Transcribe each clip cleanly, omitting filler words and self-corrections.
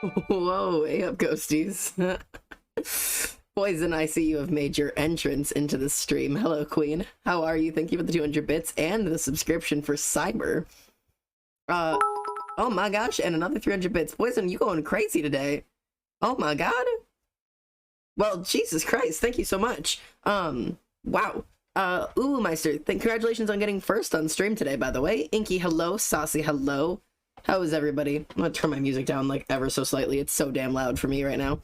Whoa, hey up, ghosties. Poison, I see you have made your entrance into the stream. Hello, Queen. How are you? Thank you for the 200 bits and the subscription for Cyber. Oh my gosh, and another 300 bits. Poison, you going crazy today. Oh my god. Well, Jesus Christ, thank you so much. Wow. Ooh, Meister, congratulations on getting first on stream today, by the way. Inky, hello. Saucy, hello. How is everybody? I'm gonna turn my music down like ever so slightly. It's so damn loud for me right now.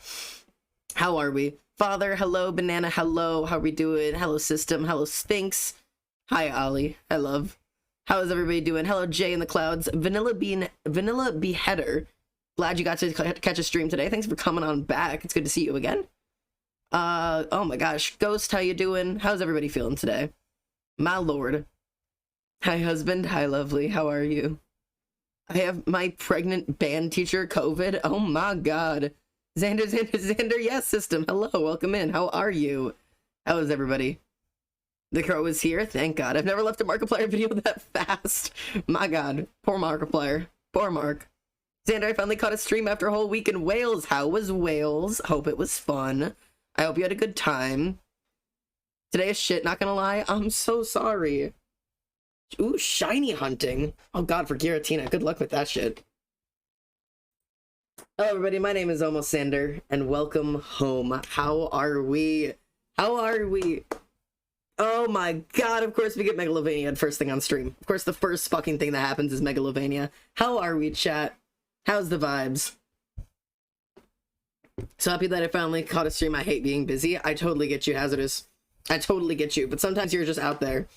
How are we? Father, hello. Banana, hello. How are we doing? Hello, System. Hello, Sphinx. Hi, Ollie. I love. How is everybody doing? Hello, Jay in the clouds. Vanilla Beheader. Glad you got to catch a stream today. Thanks for coming on back. It's good to see you again. Oh my gosh. Ghost, how you doing? How's everybody feeling today? My lord. Hi, husband. Hi, lovely. How are you? I have my pregnant band teacher COVID. Oh my god. Zander, yes, System. Hello, welcome in. How are you? How is everybody? The crow is here. Thank god. I've never left a Markiplier video that fast. My god. Poor Markiplier. Poor Mark. Zander, I finally caught a stream after a whole week in Wales. How was Wales? Hope it was fun. I hope you had a good time. Today is shit, not gonna lie. I'm so sorry. Ooh, shiny hunting. Oh god, for Giratina. Good luck with that shit. Hello everybody, my name is Almost Zander, and welcome home. How are we? How are we? Oh my god, of course we get Megalovania first thing on stream. Of course the first fucking thing that happens is Megalovania. How are we, chat? How's the vibes? So happy that I finally caught a stream. I hate being busy. I totally get you, Hazardous. I totally get you, but sometimes you're just out there.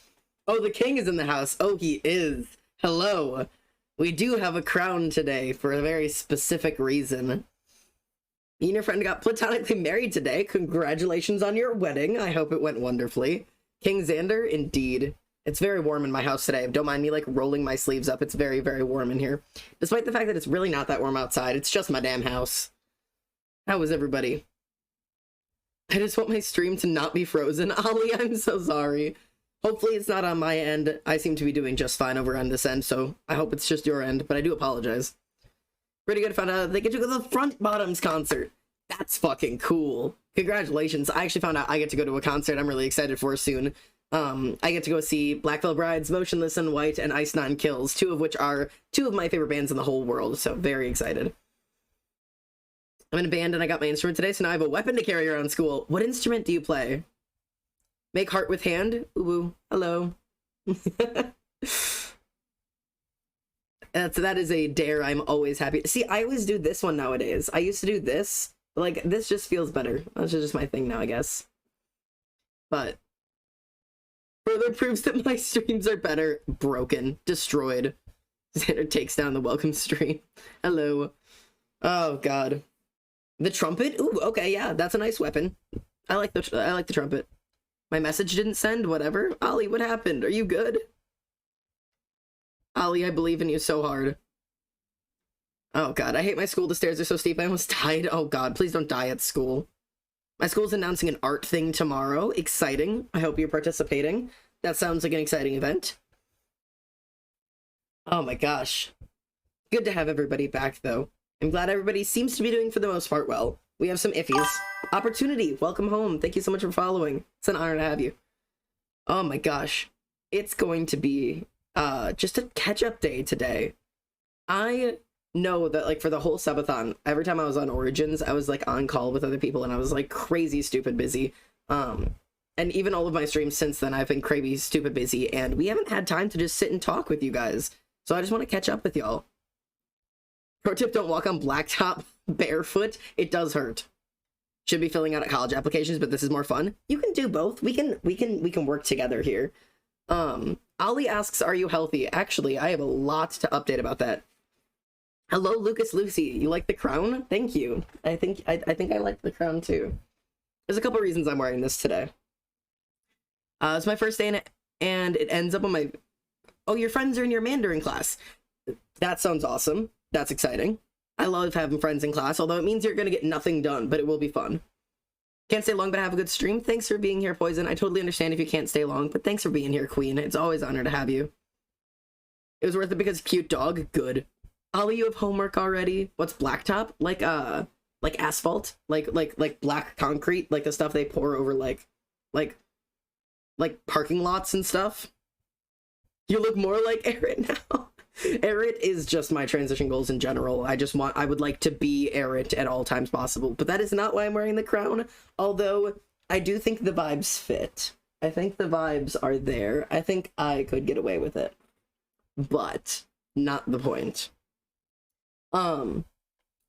Oh, the king is in the house. Oh, he is. Hello. We do have a crown today for a very specific reason. You and your friend got platonically married today. Congratulations on your wedding. I hope it went wonderfully. King Zander, indeed. It's very warm in my house today. Don't mind me like rolling my sleeves up. It's very, very warm in here. Despite the fact that it's really not that warm outside. It's just my damn house. How is everybody? I just want my stream to not be frozen. Ollie, I'm so sorry. Hopefully it's not on my end. I seem to be doing just fine over on this end, so I hope it's just your end, but I do apologize. Pretty good, found out they get to go to the Front Bottoms concert. That's fucking cool. Congratulations. I actually found out I get to go to a concert I'm really excited for soon. I get to go see Black Veil Brides, Motionless in White, and Ice Nine Kills, two of which are two of my favorite bands in the whole world, so very excited. I'm in a band and I got my instrument today, so now I have a weapon to carry around school. What instrument do you play? Make heart with hand? Ooh, hello. That is a dare I'm always happy. See, I always do this one nowadays. I used to do this. Like, this just feels better. That's just my thing now, I guess. But further proves that my streams are better. Broken. Destroyed. Xander takes down the welcome stream. Hello. Oh, God. The trumpet? Ooh, okay, yeah, that's a nice weapon. I like the trumpet. My message didn't send, whatever. Ollie, what happened? Are you good? Ollie, I believe in you so hard. Oh god, I hate my school. The stairs are so steep. I almost died. Oh god, please don't die at school. My school's announcing an art thing tomorrow. Exciting. I hope you're participating. That sounds like an exciting event. Oh my gosh. Good to have everybody back, though. I'm glad everybody seems to be doing, for the most part, well. We have some iffies. Opportunity, welcome home. Thank you so much for following. It's an honor to have you. Oh my gosh. It's going to be just a catch-up day today. I know that, like, for the whole subathon, every time I was on Origins, I was, like, on call with other people, and I was, like, crazy stupid busy. And even all of my streams since then, I've been crazy stupid busy, and we haven't had time to just sit and talk with you guys. So I just want to catch up with y'all. Pro tip, don't walk on blacktop barefoot. It does hurt. Should be filling out college applications, but this is more fun. You can do both. We can work together here. Ollie asks, are you healthy? Actually, I have a lot to update about that. Hello, Lucas Lucy. You like the crown? Thank you. I think I like the crown too. There's a couple reasons I'm wearing this today. It's my first day in it, and it ends up on my... Oh, your friends are in your Mandarin class. That sounds awesome. That's exciting. I love having friends in class, although it means you're going to get nothing done, but it will be fun. Can't stay long, but have a good stream. Thanks for being here, Poison. I totally understand if you can't stay long, but thanks for being here, Queen. It's always an honor to have you. It was worth it because cute dog? Good. Ollie, you have homework already. What's blacktop? Like asphalt? Like black concrete? Like the stuff they pour over like like parking lots and stuff? You look more like Eret now. Eret is just my transition goals in general. I would like to be Eret at all times possible, but that is not why I'm wearing the crown. Although I do think the vibes fit. I think the vibes are there. I think I could get away with it, but not the point. While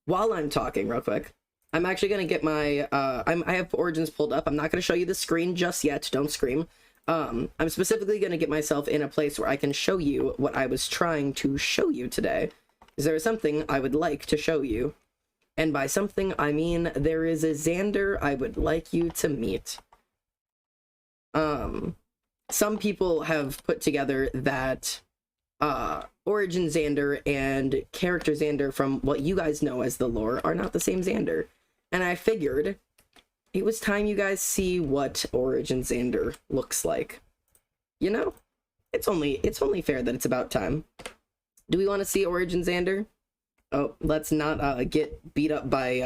I'm talking real quick, I'm actually gonna get my I have Origins pulled up. I'm not gonna show you the screen just yet. Don't scream. I'm specifically gonna get myself in a place where I can show you what I was trying to show you today. Is there something I would like to show you? And by something, I mean there is a Zander I would like you to meet. Some people have put together that Origin Zander and character Zander from what you guys know as the lore are not the same Zander. And I figured it was time you guys see what Origin Zander looks like. You know? It's only fair that it's about time. Do we want to see Origin Zander? Oh, let's not get beat up by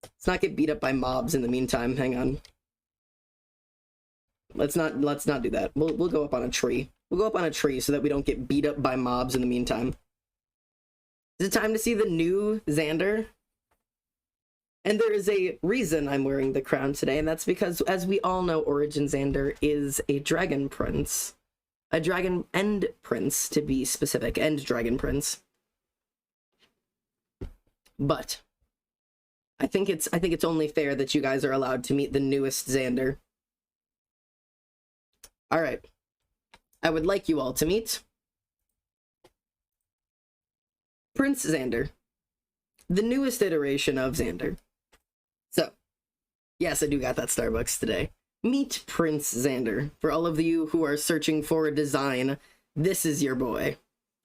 let's not get beat up by mobs in the meantime. Hang on. Let's not do that. We'll go up on a tree. We'll go up on a tree so that we don't get beat up by mobs in the meantime. Is it time to see the new Zander? And there is a reason I'm wearing the crown today, and that's because, as we all know, Origin Zander is a dragon prince. A dragon end prince, to be specific. End dragon prince. But I think it's only fair that you guys are allowed to meet the newest Zander. Alright. I would like you all to meet Prince Zander, the newest iteration of Zander. So, yes, I do got that Starbucks today. Meet Prince Zander. For all of you who are searching for a design, this is your boy.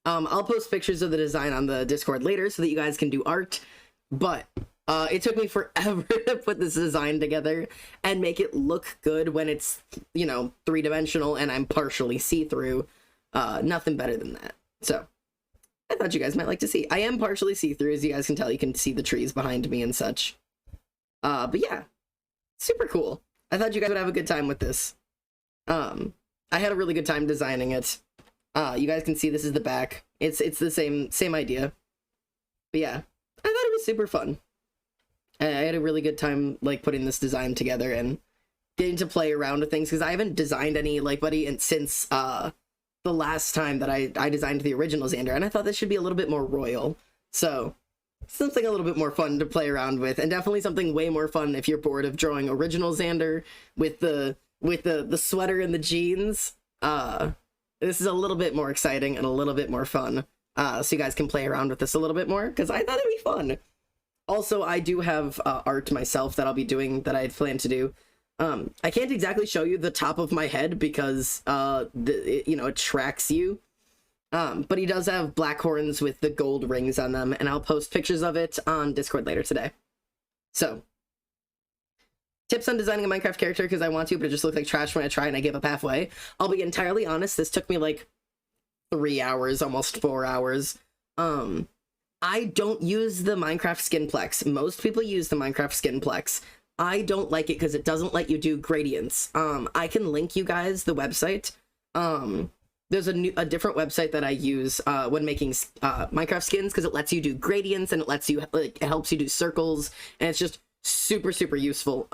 I'll post pictures of the design on the Discord later so that you guys can do art, but it took me forever to put this design together and make it look good when it's, you know, three-dimensional and I'm partially see-through. Nothing better than that. So, I thought you guys might like to see. I am partially see-through, as you guys can tell. You can see the trees behind me and such. But yeah, super cool. I thought you guys would have a good time with this. I had a really good time designing it. You guys can see this is the back. It's the same idea. But yeah, I thought it was super fun. I had a really good time, like, putting this design together and getting to play around with things, because I haven't designed any, like, since, the last time that I designed the original Zander, and I thought this should be a little bit more royal. So, something a little bit more fun to play around with, and definitely something way more fun if you're bored of drawing original Zander with the sweater and the jeans. This is a little bit more exciting and a little bit more fun, so you guys can play around with this a little bit more, because I thought it'd be fun. Also, I do have art myself that I'll be doing, that I had planned to do. I can't exactly show you the top of my head because, it tracks you. But he does have black horns with the gold rings on them, and I'll post pictures of it on Discord later today. So, tips on designing a Minecraft character, because I want to, but it just looks like trash when I try and I give up halfway. I'll be entirely honest, this took me like 3 hours, almost 4 hours. I don't use the Minecraft Skinplex. Most people use the Minecraft Skinplex. I don't like it because it doesn't let you do gradients. I can link you guys the website. There's a different website that I use when making Minecraft skins, because it lets you do gradients and it helps you do circles, and it's just super, super useful.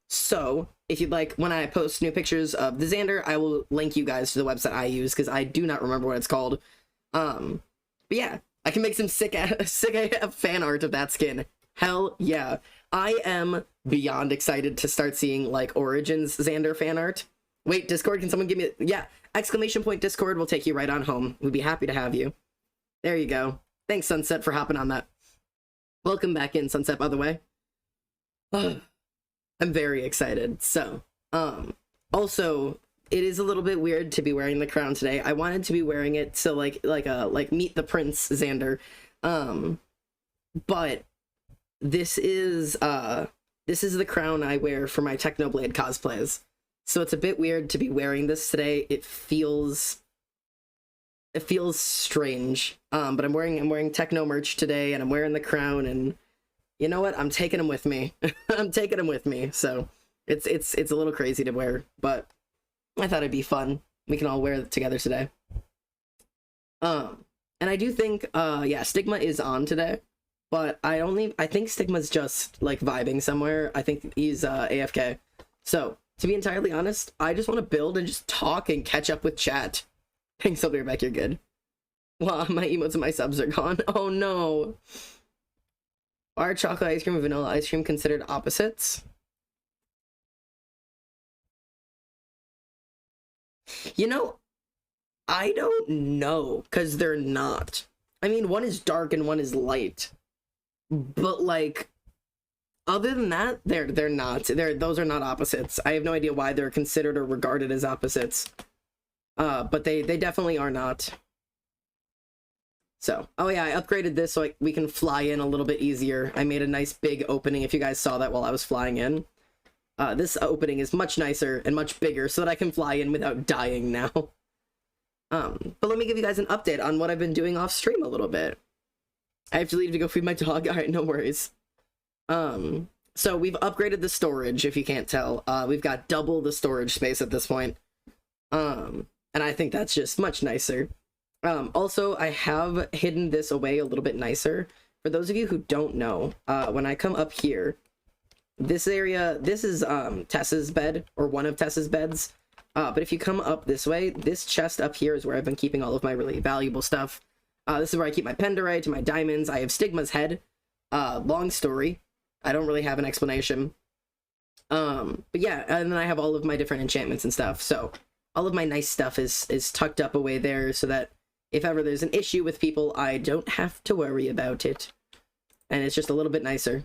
So if you'd like, when I post new pictures of the Zander, I will link you guys to the website I use, because I do not remember what it's called. But yeah, I can make some sick fan art of that skin. Hell yeah. I am beyond excited to start seeing, like, Origins Zander fan art. Wait, Discord, can someone give me... Yeah, exclamation point Discord will take you right on home. We'd be happy to have you. There you go. Thanks, Sunset, for hopping on that. Welcome back in, Sunset, by the way. I'm very excited. So, also, it is a little bit weird to be wearing the crown today. I wanted to be wearing it to, like meet the Prince Zander. But this is the crown I wear for my Technoblade cosplays. So it's a bit weird to be wearing this today. It feels it feels strange. But I'm wearing techno merch today, and I'm wearing the crown, and you know what? I'm taking them with me. I'm taking them with me. So it's a little crazy to wear, but I thought it'd be fun. We can all wear it together today. And I do think, yeah, STigma is on today, but I think STigma's just, like, vibing somewhere. I think he's, AFK. So, to be entirely honest, I just want to build and just talk and catch up with chat. Thanks, I'll be right back, you're good. Wow, my emotes and my subs are gone. Oh, no. Are chocolate ice cream and vanilla ice cream considered opposites? You know, I don't know, because they're not. I mean, one is dark and one is light. But, like, other than that, they're not. Those are not opposites. I have no idea why they're considered or regarded as opposites. But they definitely are not. So, oh yeah, I upgraded this so we can fly in a little bit easier. I made a nice big opening, if you guys saw that while I was flying in. This opening is much nicer and much bigger so that I can fly in without dying now. But let me give you guys an update on what I've been doing off stream a little bit. I have to leave to go feed my dog. Alright, no worries. So we've upgraded the storage, if you can't tell. We've got double the storage space at this point. And I think that's just much nicer. Also, I have hidden this away a little bit nicer. For those of you who don't know, when I come up here, this area, this is Tessa's bed, or one of Tessa's beds. But if you come up this way, this chest up here is where I've been keeping all of my really valuable stuff. This is where I keep my penderite, my diamonds. I have STigma's head. Long story. I don't really have an explanation. But yeah, and then I have all of my different enchantments and stuff. So all of my nice stuff is tucked up away there so that if ever there's an issue with people, I don't have to worry about it. And it's just a little bit nicer.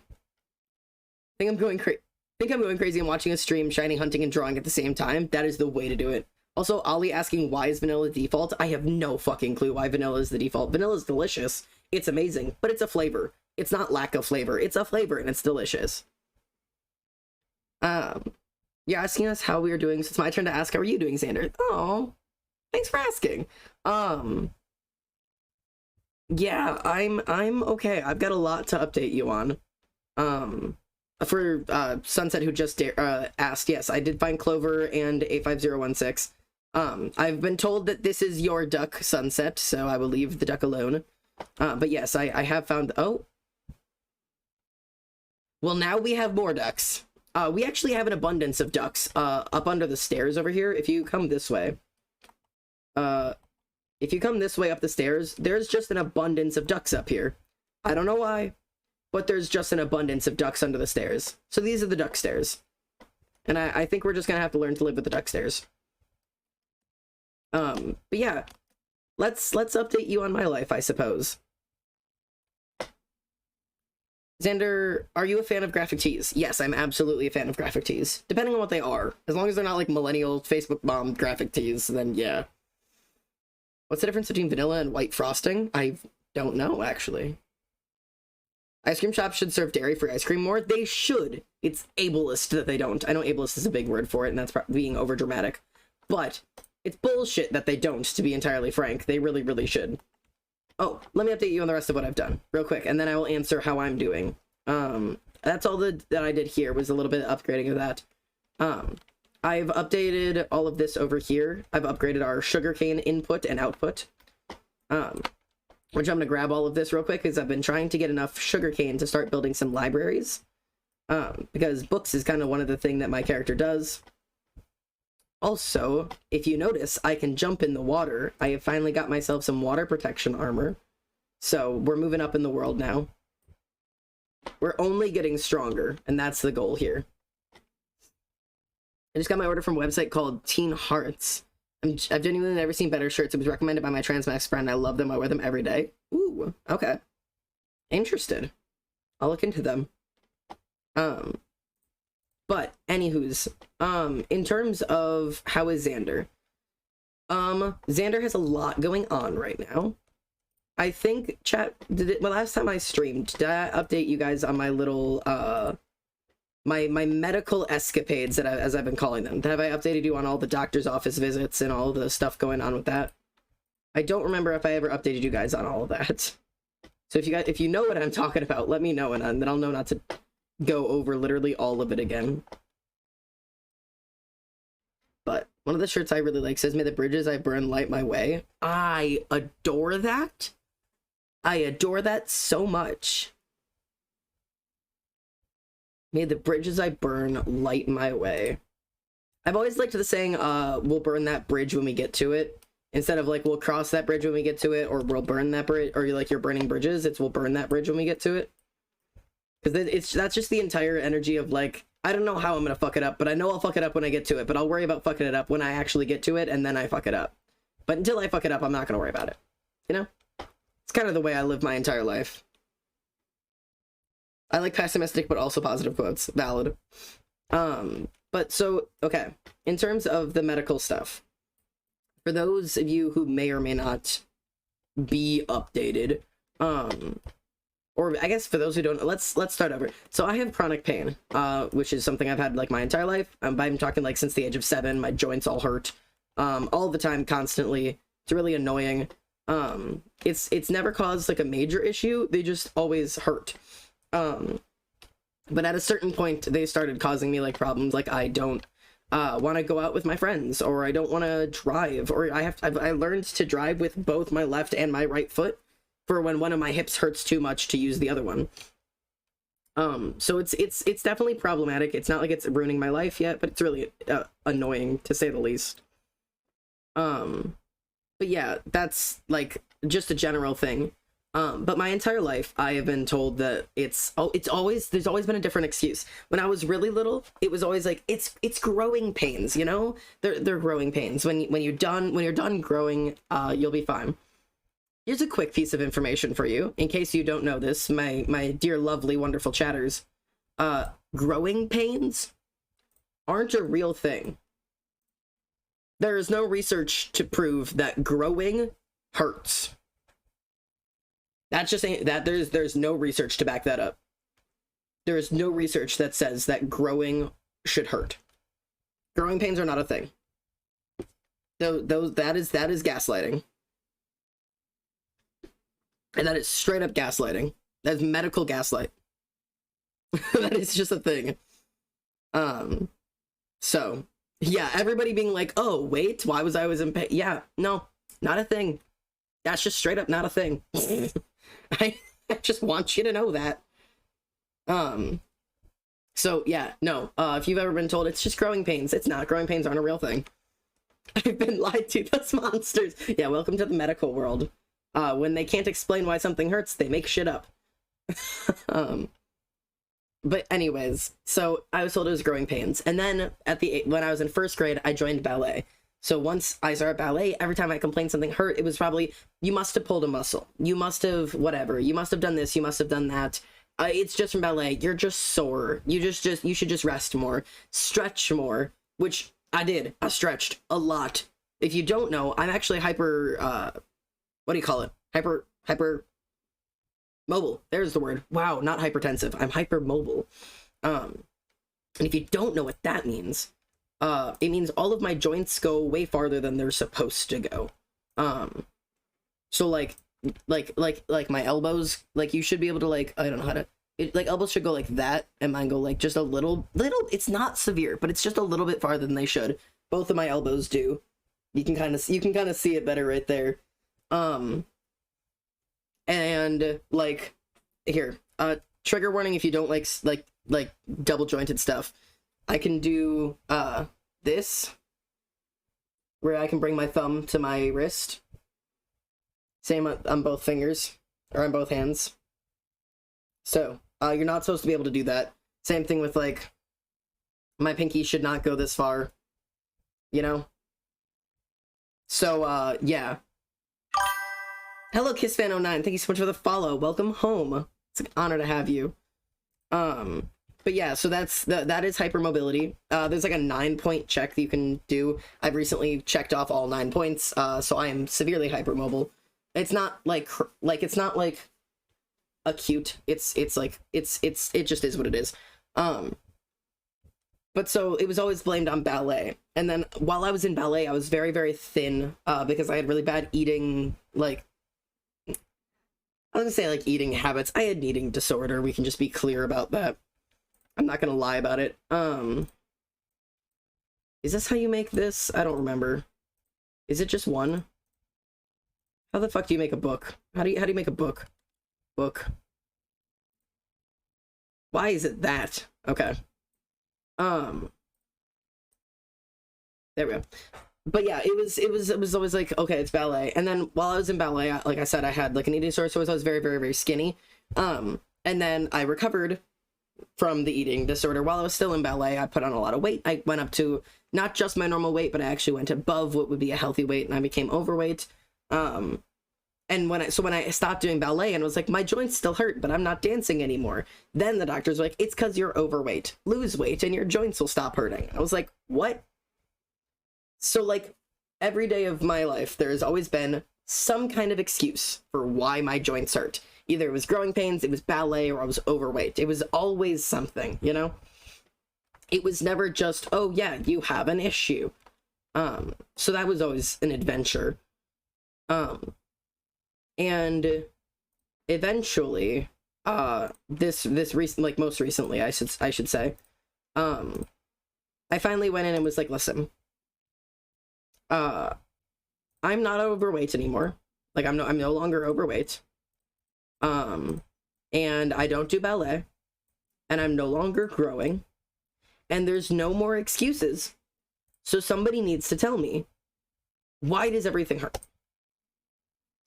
I think I'm going crazy and watching a stream, shining, hunting, and drawing at the same time. That is the way to do it. Also, Ollie asking why is vanilla default? I have no fucking clue why vanilla is the default. Vanilla is delicious. It's amazing, but it's a flavor. It's not lack of flavor. It's a flavor, and it's delicious. You're asking us how we are doing, so it's my turn to ask, how are you doing, Zander? Oh, thanks for asking. Yeah, I'm okay. I've got a lot to update you on. For Sunset, who just asked, yes, I did find Clover and 85016. I've been told that this is your duck, Sunset, so I will leave the duck alone. But yes, I have found... Oh. Well, now we have more ducks. We actually have an abundance of ducks up under the stairs over here. If you come this way... if you come this way up the stairs, there's just an abundance of ducks up here. I don't know why, but there's just an abundance of ducks under the stairs. So these are the duck stairs. And I think we're just gonna have to learn to live with the duck stairs. But yeah, let's update you on my life, I suppose. Zander, are you a fan of graphic tees? Yes, I'm absolutely a fan of graphic tees. Depending on what they are. As long as they're not like millennial Facebook mom graphic tees, then yeah. What's the difference between vanilla and white frosting? I don't know, actually. Ice cream shops should serve dairy-free ice cream more. They should. It's ableist that they don't. I know ableist is a big word for it, and that's being overdramatic. But it's bullshit that they don't, to be entirely frank. They really, really should. Oh, let me update you on the rest of what I've done, real quick, and then I will answer how I'm doing. That's all that I did here, was a little bit of upgrading of that. I've updated all of this over here. I've upgraded our sugarcane input and output. Which I'm going to grab all of this real quick, because I've been trying to get enough sugarcane to start building some libraries. Because books is kind of one of the things that my character does. Also, if you notice, I can jump in the water. I have finally got myself some water protection armor. So we're moving up in the world now. We're only getting stronger, and that's the goal here. I just got my order from a website called Teen Hearts. I've genuinely never seen better shirts. It was recommended by my Transmax friend. I love them. I wear them every day. Ooh, okay. Interested. I'll look into them. But, anywho's, in terms of how is Zander? Zander has a lot going on right now. I think, chat, well, last time I streamed, did I update you guys on my little, my medical escapades, as I've been calling them? Have I updated you on all the doctor's office visits and all the stuff going on with that? I don't remember if I ever updated you guys on all of that. So if you know what I'm talking about, let me know, and then I'll know not to go over literally all of it again. But one of the shirts I really like says, "May the bridges I burn light my way." I adore that. I adore that so much. May the bridges I burn light my way. I've always liked the saying, we'll burn that bridge when we get to it. Instead of like, we'll cross that bridge when we get to it, or we'll burn that bridge, or like you're burning bridges, it's we'll burn that bridge when we get to it. Because that's just the entire energy of like, I don't know how I'm gonna fuck it up, but I know I'll fuck it up when I get to it, but I'll worry about fucking it up when I actually get to it, and then I fuck it up. But until I fuck it up, I'm not gonna worry about it. You know? It's kind of the way I live my entire life. I like pessimistic, but also positive quotes. Valid. But so, okay. In terms of the medical stuff, for those of you who may or may not be updated, or I guess for those who don't, let's start over. So I have chronic pain, which is something I've had like my entire life. I'm talking like since the age of 7. My joints all hurt, all the time, constantly. It's really annoying. It's never caused like a major issue. They just always hurt. But at a certain point, they started causing me like problems. Like I don't want to go out with my friends, or I don't want to drive, or I learned to drive with both my left and my right foot for when one of my hips hurts too much to use the other one. So it's definitely problematic. It's not like it's ruining my life yet, but it's really annoying to say the least. But yeah, that's like just a general thing. But my entire life, I have been told that there's always been a different excuse. When I was really little, it was always like, it's growing pains, you know? They're growing pains. When you're done growing, you'll be fine. Here's a quick piece of information for you, in case you don't know this, my dear, lovely, wonderful chatters. Growing pains aren't a real thing. There is no research to prove that growing hurts. That's just that there's no research to back that up. There is no research that says that growing should hurt. Growing pains are not a thing. That is gaslighting. And that is straight up gaslighting. That is medical gaslight. That is just a thing. So yeah, everybody being like, "Oh, wait, why was I always in pain?" Yeah, no, not a thing. That's just straight up not a thing. I just want you to know that. So yeah, no, if you've ever been told it's just growing pains, it's not. Growing pains aren't a real thing. I've been lied to. Those monsters. Yeah, welcome to the medical world. When they can't explain why something hurts, they make shit up. But anyways, so I was told it was growing pains. And then when I was in 1st grade, I joined ballet. So once I started ballet, every time I complained something hurt, it was probably, you must have pulled a muscle. You must have whatever. You must have done this. You must have done that. It's just from ballet. You're just sore. You should just rest more. Stretch more, which I did. I stretched a lot. If you don't know, I'm actually hyper, what do you call it? Hyper mobile. There's the word. Wow, not hypertensive. I'm hypermobile. And if you don't know what that means, it means all of my joints go way farther than they're supposed to go. So like my elbows, like you should be able to like, I don't know how to, like elbows should go like that, and mine go like just a little, it's not severe, but it's just a little bit farther than they should. Both of my elbows do. You can kind of see it better right there. And like here, trigger warning if you don't like double jointed stuff. I can do this, where I can bring my thumb to my wrist. Same on both fingers, or on both hands. So you're not supposed to be able to do that. Same thing with like, my pinky should not go this far, you know? So yeah. Hello, KissFan09. Thank you so much for the follow. Welcome home. It's an honor to have you. But yeah, so that is hypermobility. There's like a 9-point check that you can do. I've recently checked off all 9 points, so I am severely hypermobile. It's not like it's not like acute. It just is what it is. But But so it was always blamed on ballet. And then while I was in ballet, I was very, very thin because I had really bad eating, like, I was gonna say like eating habits. I had an eating disorder. We can just be clear about that. I'm not gonna lie about it. Is this how you make this? I don't remember. Is it just one? How the fuck do you make a book? How do you make a book? Book. Why is it that? Okay. There we go. But yeah, it was always like, okay, it's ballet. And then while I was in ballet, like I said, I had like an eating disorder, so I was very, very, very skinny. And then I recovered from the eating disorder. While I was still in ballet, I put on a lot of weight. I went up to not just my normal weight, but I actually went above what would be a healthy weight, and I became overweight. And when I stopped doing ballet and was like, my joints still hurt, but I'm not dancing anymore. Then the doctors were like, it's because you're overweight. Lose weight and your joints will stop hurting. I was like, what? So like every day of my life, there's always been some kind of excuse for why my joints hurt. Either it was growing pains, it was ballet, or I was overweight. It was always something, you know? It was never just, oh yeah, you have an issue. So that was always an adventure. And eventually, this recent, like most recently, I should say, I finally went in and was like, listen, I'm not overweight anymore. Like I'm no longer overweight. And I don't do ballet, and I'm no longer growing, and there's no more excuses. So somebody needs to tell me, why does everything hurt?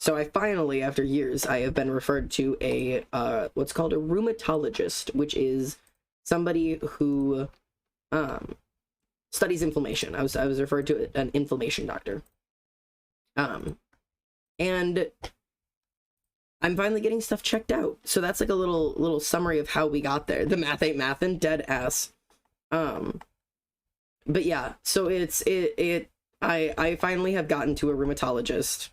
So I finally, after years, I have been referred to a, what's called a rheumatologist, which is somebody who, studies inflammation. I was referred to an inflammation doctor. And I'm finally getting stuff checked out. So that's like a little summary of how we got there. The math ain't mathin', dead ass. But yeah, so I finally have gotten to a rheumatologist.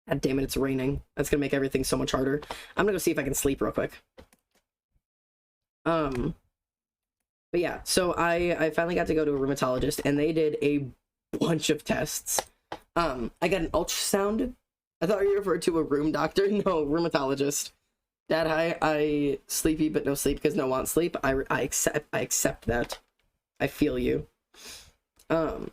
God damn it, it's raining. That's gonna make everything so much harder. I'm gonna go see if I can sleep real quick. But yeah, so I finally got to go to a rheumatologist, and they did a bunch of tests. I got an ultrasound. I thought you referred to a room doctor. No, rheumatologist. Dad, hi. I sleepy but no sleep because no want sleep. I accept that. I feel you. But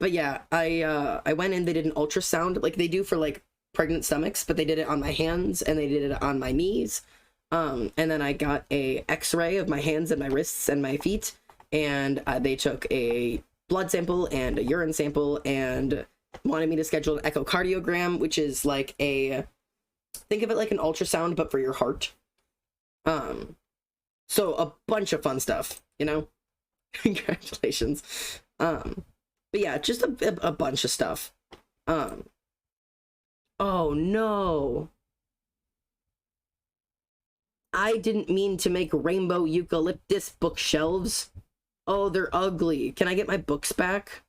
yeah, I went in. They did an ultrasound like they do for like pregnant stomachs, but they did it on my hands and they did it on my knees. And then I got a X-ray of my hands and my wrists and my feet, and they took a blood sample and a urine sample and wanted me to schedule an echocardiogram, which is like a, think of it like an ultrasound but for your heart. So a bunch of fun stuff, you know. Congratulations. But yeah, just a bunch of stuff. Oh no, I didn't mean to make rainbow eucalyptus bookshelves. Oh, they're ugly. Can I get my books back?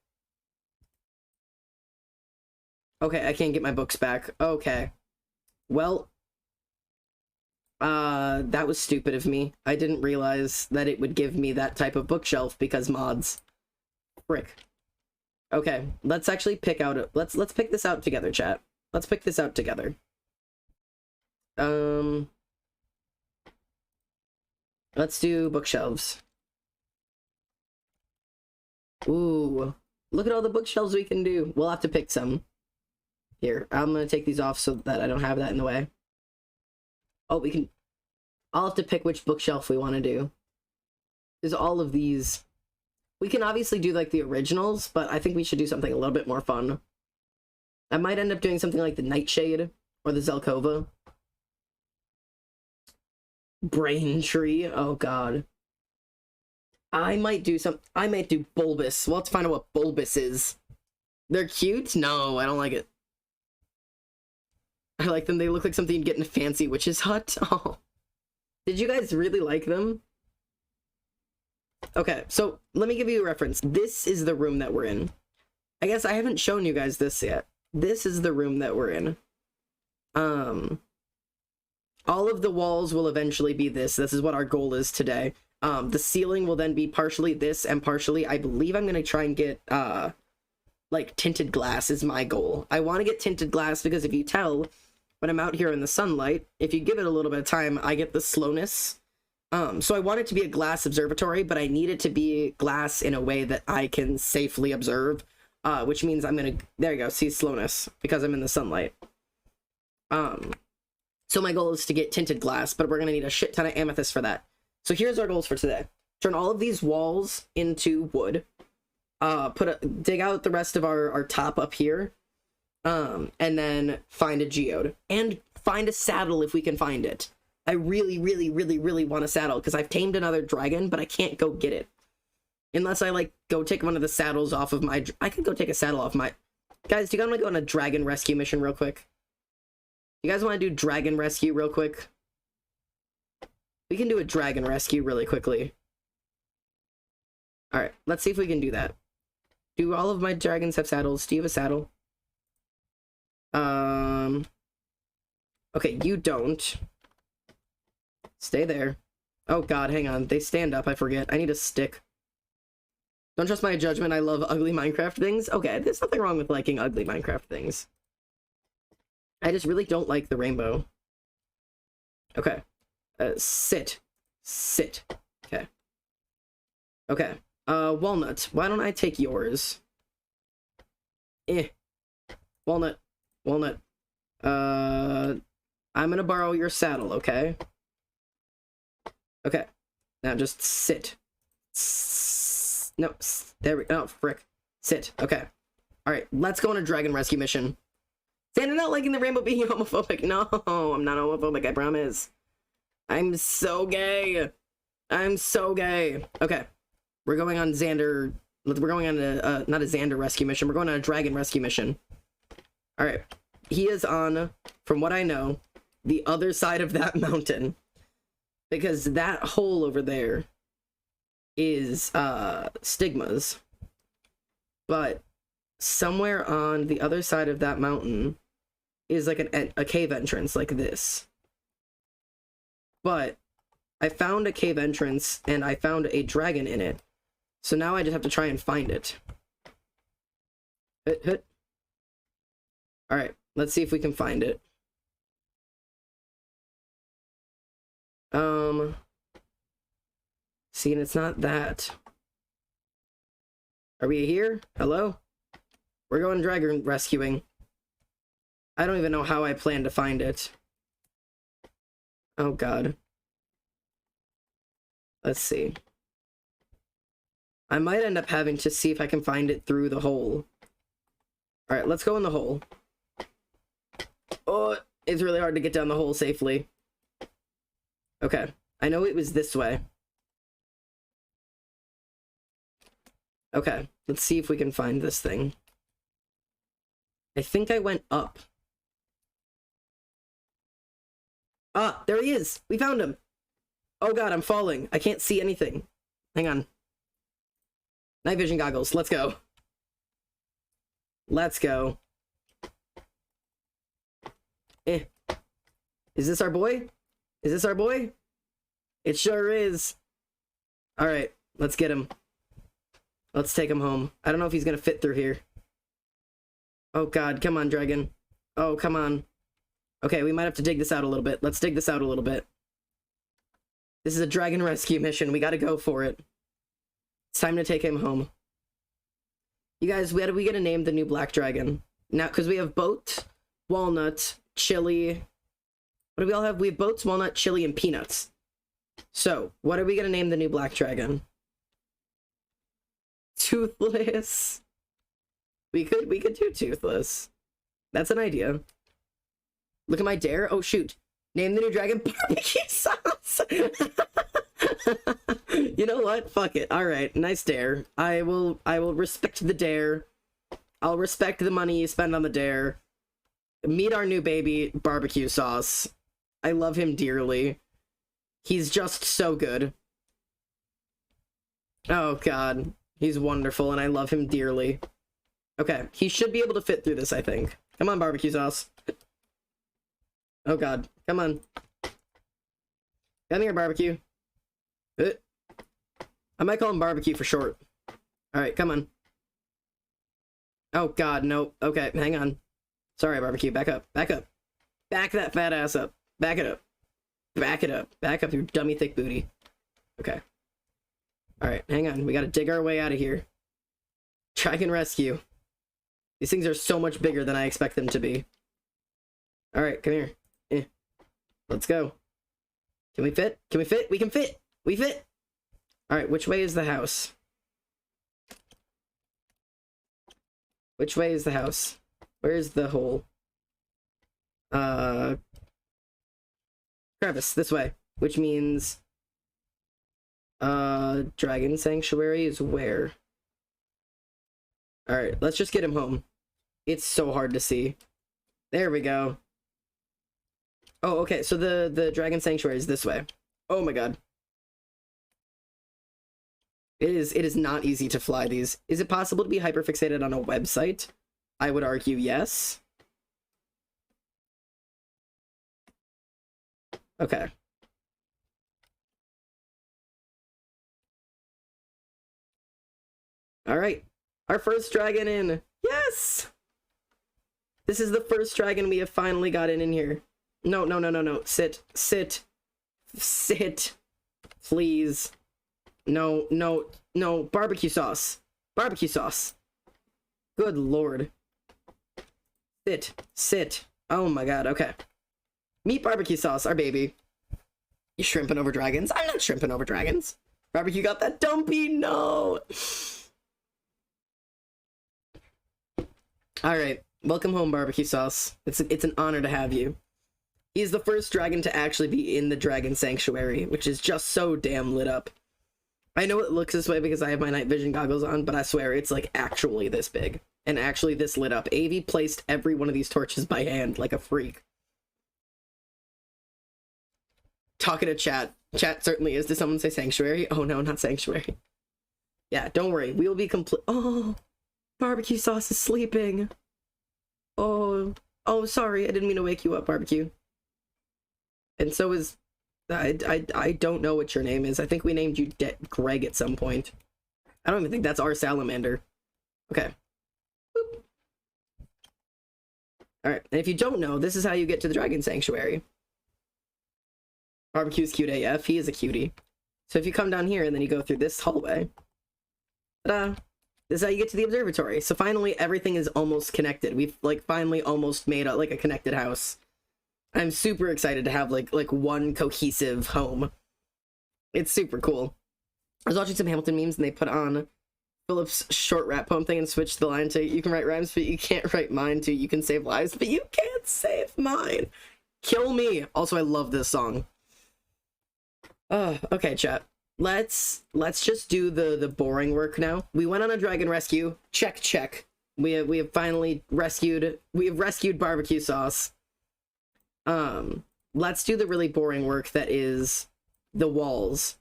Okay, I can't get my books back. Okay. Well, that was stupid of me. I didn't realize that it would give me that type of bookshelf because mods. Frick. Okay, let's actually pick out let's pick this out together, chat. Let's pick this out together. Let's do bookshelves. Ooh, look at all the bookshelves we can do. We'll have to pick some. Here, I'm gonna take these off so that I don't have that in the way. Oh, we can... I'll have to pick which bookshelf we want to do. There's all of these. We can obviously do, like, the originals, but I think we should do something a little bit more fun. I might end up doing something like the Nightshade or the Zelkova. Braintree. Oh, God. I might do Bulbous. We'll have to find out what Bulbous is. They're cute? No, I don't like it. I like them. They look like something you'd get in a fancy witch's hut. Oh. Did you guys really like them? Okay, so let me give you a reference. This is the room that we're in. I guess I haven't shown you guys this yet. This is the room that we're in. All of the walls will eventually be this. This is what our goal is today. The ceiling will then be partially this and partially, I believe I'm gonna try and get like tinted glass is my goal. I want to get tinted glass because if you tell, when I'm out here in the sunlight, if you give it a little bit of time, I get the slowness. So I want it to be a glass observatory, but I need it to be glass in a way that I can safely observe, which means I'm gonna, there you go, see slowness, because I'm in the sunlight. So my goal is to get tinted glass, but we're gonna need a shit ton of amethyst for that. So here's our goals for today. Turn all of these walls into wood. Dig out the rest of our top up here. And then find a geode. And find a saddle if we can find it. I really, really, really, really want a saddle, because I've tamed another dragon, but I can't go get it. Unless I, like, go take one of the saddles off of my... I could go take a saddle off my... Guys, do you guys want to go on a dragon rescue mission real quick? You guys want to do dragon rescue real quick? We can do a dragon rescue really quickly. Alright, let's see if we can do that. Do all of my dragons have saddles? Do you have a saddle? Okay, you don't. Stay there. Oh god, hang on. They stand up, I forget. I need a stick. Don't trust my judgment, I love ugly Minecraft things. Okay, there's nothing wrong with liking ugly Minecraft things. I just really don't like the rainbow. Okay. Sit. Sit. Okay. Okay. Walnut. Why don't I take yours? Walnut. Walnut. I'm gonna borrow your saddle, okay? Okay. Now just sit. No, there we go. Oh, frick. Sit. Okay. Alright, let's go on a dragon rescue mission. Zander not liking the rainbow being homophobic. No, I'm not homophobic, I promise. I'm so gay. I'm so gay. Okay. We're going on Zander. We're going on a, not a Zander rescue mission. We're going on a dragon rescue mission. Alright. He is on, from what I know, the other side of that mountain. Because that hole over there is, STigma's. But somewhere on the other side of that mountain is like a cave entrance like this. But I found a cave entrance and I found a dragon in it. So now I just have to try and find it. Alright, let's see if we can find it. See, and it's not that. Are we here? Hello? We're going dragon rescuing. I don't even know how I plan to find it. Oh god. Let's see. I might end up having to see if I can find it through the hole. Alright, let's go in the hole. Oh, it's really hard to get down the hole safely. Okay, I know it was this way. Okay, let's see if we can find this thing. I think I went up. Ah, there he is! We found him! Oh god, I'm falling. I can't see anything. Hang on. Night vision goggles, let's go. Let's go. Is this our boy? Is this our boy? It sure is. Alright, let's get him. Let's take him home. I don't know if he's gonna fit through here. Oh god, come on, dragon. Oh, come on. Okay, we might have to dig this out a little bit. Let's dig this out a little bit. This is a dragon rescue mission. We gotta go for it. It's time to take him home. You guys, we gotta name the new black dragon. Now, because we have boat, walnut, chili. What do we all have? We have boats, walnut, chili, and peanuts. So, what are we gonna name the new black dragon? Toothless. We could do toothless. That's an idea. Look at my dare. Oh shoot. Name the new dragon barbecue sauce. You know what? Fuck it. Alright, nice dare. I will respect the dare. I'll respect the money you spend on the dare. Meet our new baby, barbecue sauce. I love him dearly. He's just so good. Oh god. He's wonderful and I love him dearly. Okay, he should be able to fit through this, I think. Come on, barbecue sauce. Oh god, come on. Come here, barbecue. I might call him Barbecue for short. Alright, come on. Oh god, no. Okay, hang on. Sorry, Barbecue, back up. Back up. Back that fat ass up. Back it up. Back it up. Back up your dummy thick booty. Okay. Alright, hang on. We gotta dig our way out of here. Dragon rescue. These things are so much bigger than I expect them to be. Alright, come here. Let's go. Can we fit? Can we fit? We can fit! We fit! Alright, which way is the house? Which way is the house? Where's the hole? Crevice, this way. Which means... Dragon Sanctuary is where? Alright, let's just get him home. It's so hard to see. There we go. Oh, okay, so the Dragon Sanctuary is this way. Oh my god. It is not easy to fly these. Is it possible to be hyperfixated on a website? I would argue yes. Okay. Alright. Our first dragon in. Yes! This is the first dragon we have finally gotten in here. No, no, no, no, no. Sit. Sit. Sit. Please. No, no, no. Barbecue sauce. Barbecue sauce. Good lord. Sit. Sit. Oh my god, okay. Meet barbecue sauce, our baby. You shrimping over dragons? I'm not shrimping over dragons. Barbecue got that dumpy? No! Alright, welcome home, barbecue sauce. It's an honor to have you. He's the first dragon to actually be in the Dragon Sanctuary, which is just so damn lit up. I know it looks this way because I have my night vision goggles on, but I swear it's like actually this big. And actually this lit up. Avi placed every one of these torches by hand like a freak. Talking to chat. Chat certainly is. Did someone say sanctuary? Oh no, not sanctuary. Yeah, don't worry. We will be complete. Oh, barbecue sauce is sleeping. Oh, sorry. I didn't mean to wake you up, barbecue. And so is... I don't know what your name is. I think we named you Greg at some point. I don't even think that's our salamander. Okay. Boop. Alright, and if you don't know, this is how you get to the Dragon Sanctuary. Barbecue's cute AF. He is a cutie. So if you come down here and then you go through this hallway, ta-da! This is how you get to the observatory. So finally, everything is almost connected. We've, like, finally almost made a connected house. I'm super excited to have, like one cohesive home. It's super cool. I was watching some Hamilton memes and they put on Philip's short rap poem thing and switched the line to, you can write rhymes, but you can't write mine, to you can save lives, but you can't save mine. Kill me. Also, I love this song. Okay, chat. Let's just do the boring work now. We went on a dragon rescue. Check, check. We have finally rescued barbecue sauce. Let's do the really boring work that is the walls.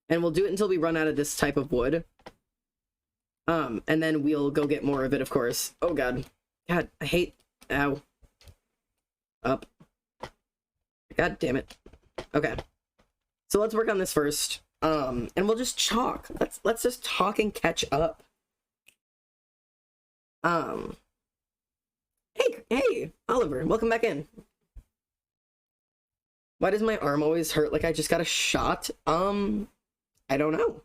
And we'll do it until we run out of this type of wood. And then we'll go get more of it, of course. Oh god. God, I hate... Ow. Up. God damn it. Okay. So let's work on this first. And we'll just talk. Let's just talk and catch up. Hey, Oliver, welcome back in. Why does my arm always hurt like I just got a shot? I don't know.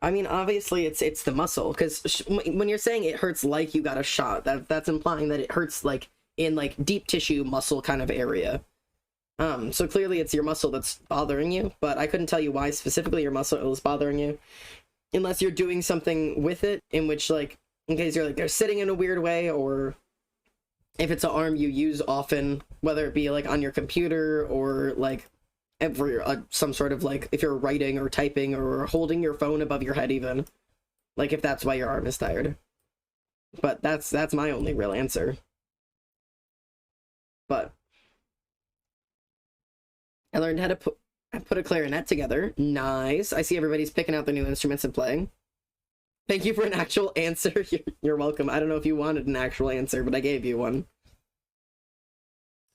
I mean, obviously it's the muscle, because when you're saying it hurts like you got a shot, that's implying that it hurts like in like deep tissue muscle kind of area. So clearly it's your muscle that's bothering you, but I couldn't tell you why specifically your muscle is bothering you, unless you're doing something with it, in which, like, in case you're like they're sitting in a weird way, or if it's an arm you use often, whether it be like on your computer or like for some sort of like if you're writing or typing or holding your phone above your head, even like if that's why your arm is tired. But that's my only real answer. But I learned how to put a clarinet together. Nice. I see everybody's picking out their new instruments and playing. Thank you for an actual answer. You're welcome. I don't know if you wanted an actual answer, but I gave you one.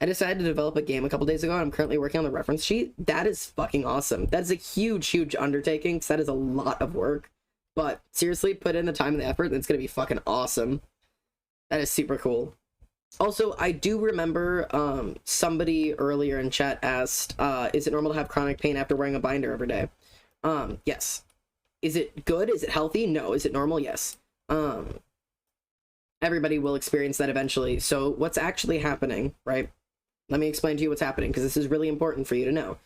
I decided to develop a game a couple days ago, and I'm currently working on the reference sheet. That is fucking awesome. That's a huge undertaking, because that is a lot of work. But seriously, put in the time and the effort, and it's going to be fucking awesome. That is super cool. Also, I do remember somebody earlier in chat asked, is it normal to have chronic pain after wearing a binder every day? Yes. Is it good? Is it healthy? No. Is it normal? Yes. Everybody will experience that eventually. So what's actually happening, right? Let me explain to you what's happening, because this is really important for you to know.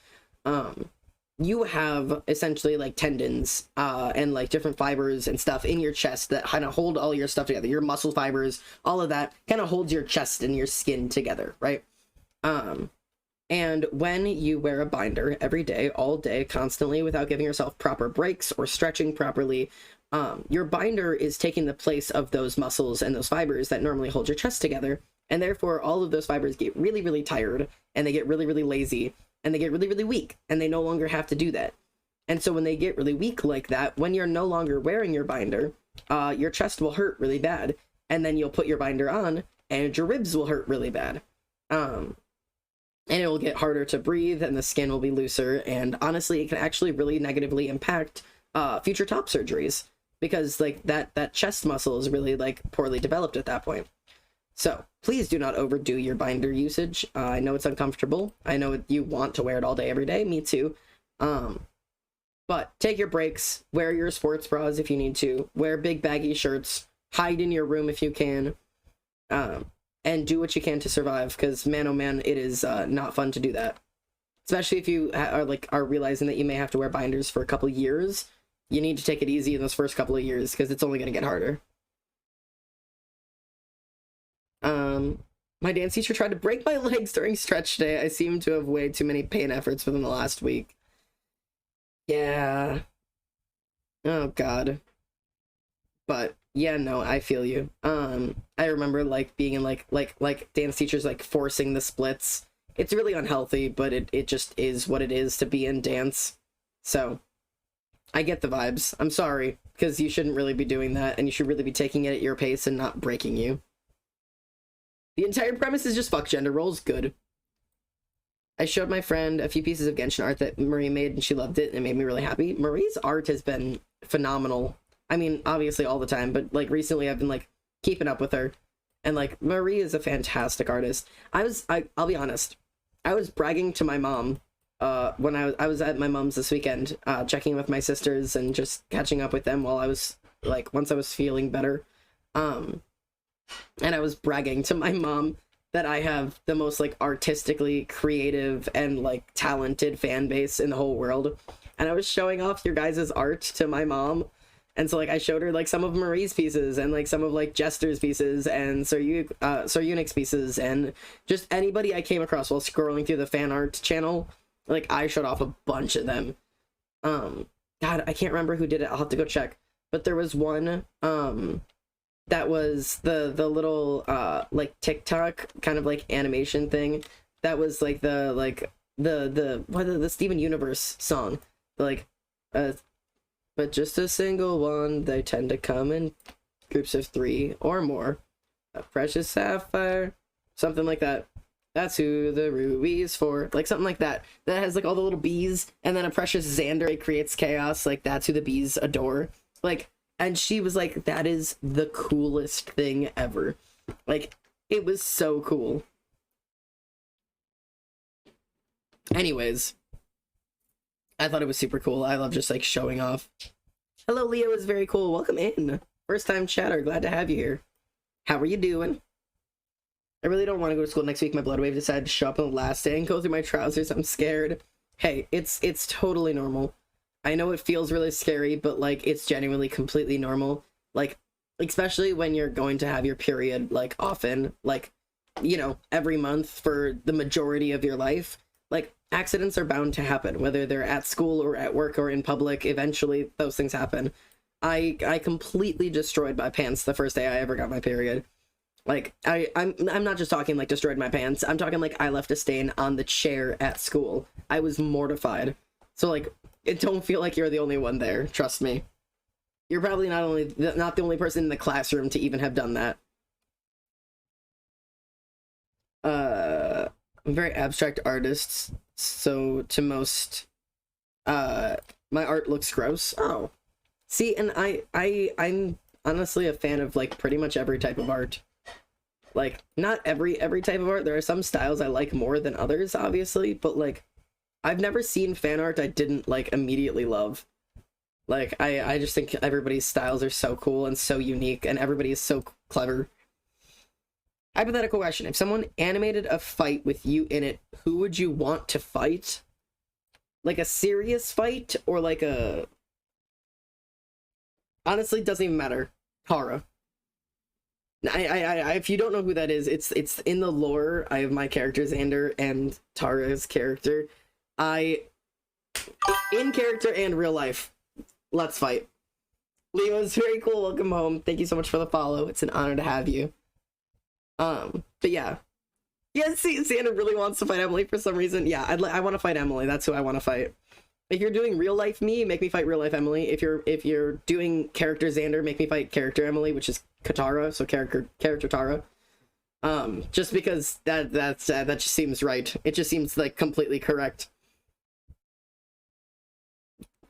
You have essentially like tendons and like different fibers and stuff in your chest that kind of hold all your stuff together. Your muscle fibers, all of that kind of holds your chest and your skin together, right? And when you wear a binder every day, all day, constantly, without giving yourself proper breaks or stretching properly, your binder is taking the place of those muscles and those fibers that normally hold your chest together. And therefore, all of those fibers get really tired, and they get really lazy, and they get really weak, and they no longer have to do that. And so when they get really weak like that, when you're no longer wearing your binder, your chest will hurt really bad. And then you'll put your binder on, and your ribs will hurt really bad. And it will get harder to breathe, and the skin will be looser, and honestly, it can actually really negatively impact future top surgeries, because like that chest muscle is really like poorly developed at that point. So please do not overdo your binder usage. I know it's uncomfortable. I know you want to wear it all day, every day. Me too. But take your breaks. Wear your sports bras if you need to. Wear big baggy shirts. Hide in your room if you can. And do what you can to survive. Because man, oh man, it is not fun to do that. Especially if you are realizing that you may have to wear binders for a couple years. You need to take it easy in those first couple of years, because it's only going to get harder. My dance teacher tried to break my legs during stretch day. I seem to have way too many pain efforts within the last week. Yeah. Oh god. But yeah, no, I feel you. I remember like being in like dance teachers like forcing the splits. It's really unhealthy, but it just is what it is to be in dance. So I get the vibes. I'm sorry, because you shouldn't really be doing that, and you should really be taking it at your pace and not breaking you. The entire premise is just fuck gender roles. Good. I showed my friend a few pieces of Genshin art that Marie made, and she loved it, and it made me really happy. Marie's art has been phenomenal. I mean, obviously all the time, but like recently I've been like keeping up with her. And like Marie is a fantastic artist. I'll be honest. I was bragging to my mom when I was at my mom's this weekend, checking with my sisters and just catching up with them while I was like, once I was feeling better. And I was bragging to my mom that I have the most like artistically creative and like talented fan base in the whole world. And I was showing off your guys' art to my mom. And so like I showed her like some of Marie's pieces and like some of like Jester's pieces and Sir Unix pieces and just anybody I came across while scrolling through the fan art channel. Like I showed off a bunch of them. God, I can't remember who did it. I'll have to go check. But there was one that was the little like TikTok kind of like animation thing that was like the Steven Universe song, like but just a single one. They tend to come in groups of 3 or more. A precious sapphire, something like that. That's who the ruby's for, like something like that. That has like all the little bees, and then a precious Zander, it creates chaos. Like that's who the bees adore. Like. And she was like, that is the coolest thing ever. Like, it was so cool. Anyways, I thought it was super cool. I love just, like, showing off. Hello, Leo is very cool. Welcome in. First time chatter. Glad to have you here. How are you doing? I really don't want to go to school next week. My blood wave decided to show up on the last day and go through my trousers. I'm scared. Hey, it's totally normal. I know it feels really scary, but, like, it's genuinely completely normal. Like, especially when you're going to have your period, like, often, like, you know, every month for the majority of your life. Like, accidents are bound to happen, whether they're at school or at work or in public. Eventually, those things happen. I completely destroyed my pants the first day I ever got my period. Like, I'm not just talking, like, destroyed my pants. I'm talking, like, I left a stain on the chair at school. I was mortified. So, like... don't feel like you're the only one there. Trust me. You're probably not the only person in the classroom to even have done that. I'm a very abstract artist, so to most, my art looks gross. Oh. See, and I'm honestly a fan of, like, pretty much every type of art. Like, not every type of art. There are some styles I like more than others, obviously, but, like, I've never seen fan art I didn't, like, immediately love. Like, I just think everybody's styles are so cool and so unique, and everybody is so clever. Hypothetical question. If someone animated a fight with you in it, who would you want to fight? Like a serious fight, or like a... Honestly, it doesn't even matter. Tara. If you don't know who that is, it's in the lore. I have my character Zander and Tara's character. In character and real life. Let's fight. Leo's very cool. Welcome home. Thank you so much for the follow. It's an honor to have you. But yeah. Yeah, see, Zander really wants to fight Emily for some reason. Yeah, I want to fight Emily. That's who I want to fight. If you're doing real life me, make me fight real life Emily. If you're doing character Zander, make me fight character Emily, which is Katara, so character Tara. Just because that just seems right. It just seems like completely correct.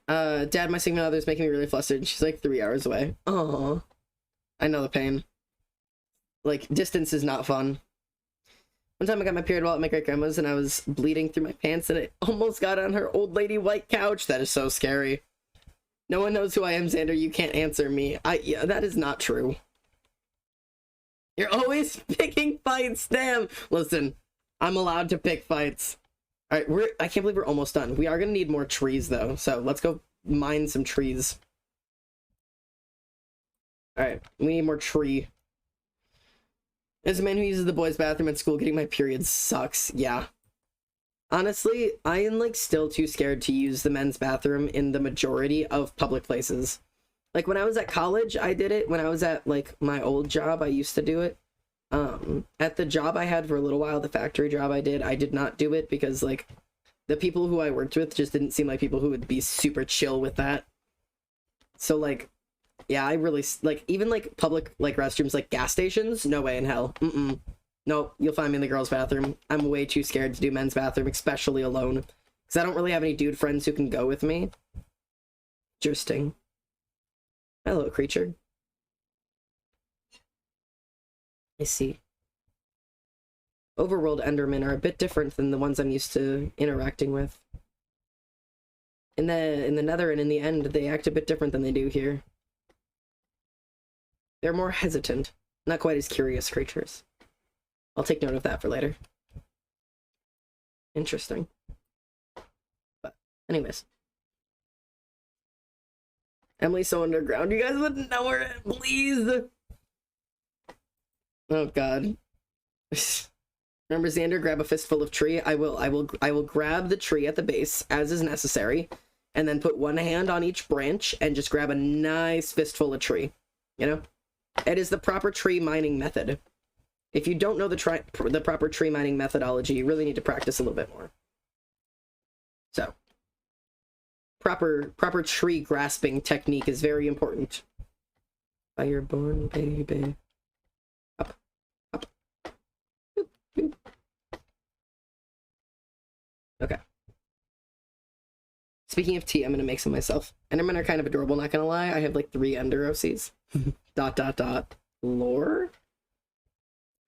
Dad, my significant other's making me really flustered. She's like 3 hours away. Aww. I know the pain. Like, distance is not fun. One time I got my period while at my great-grandma's and I was bleeding through my pants and it almost got on her old lady white couch. That is so scary. No one knows who I am, Zander. You can't answer me. Yeah, that is not true. You're always picking fights, damn! Listen, I'm allowed to pick fights. Alright, I can't believe we're almost done. We are gonna need more trees, though, so let's go mine some trees. Alright, we need more tree. As a man who uses the boys' bathroom at school, getting my period sucks. Yeah. Honestly, I am, like, still too scared to use the men's bathroom in the majority of public places. Like, when I was at college, I did it. When I was at, like, my old job, I used to do it. At the job I had for a little while, the factory job I did not do it because, like, the people who I worked with just didn't seem like people who would be super chill with that. So, like, yeah, I really, like, even, like, public, like, restrooms, like, gas stations? No way in hell. Nope, you'll find me in the girls' bathroom. I'm way too scared to do men's bathroom, especially alone. Because I don't really have any dude friends who can go with me. Interesting. Hello, creature. I see. Overworld endermen are a bit different than the ones I'm used to interacting with. In the nether and in the end, they act a bit different than they do here. They're more hesitant, not quite as curious creatures. I'll take note of that for later. Interesting. But, anyways. Emily's so underground. You guys wouldn't know her, please! Oh, God. Remember, Zander, grab a fistful of tree. I will grab the tree at the base, as is necessary, and then put one hand on each branch and just grab a nice fistful of tree. You know? It is the proper tree mining method. If you don't know the proper tree mining methodology, you really need to practice a little bit more. So, proper tree grasping technique is very important. Fireborn baby. Up, up. Boop, boop. Okay. Speaking of tea, I'm gonna make some myself. Endermen are kind of adorable, not gonna lie. I have like 3 Ender OCs. ... Lore?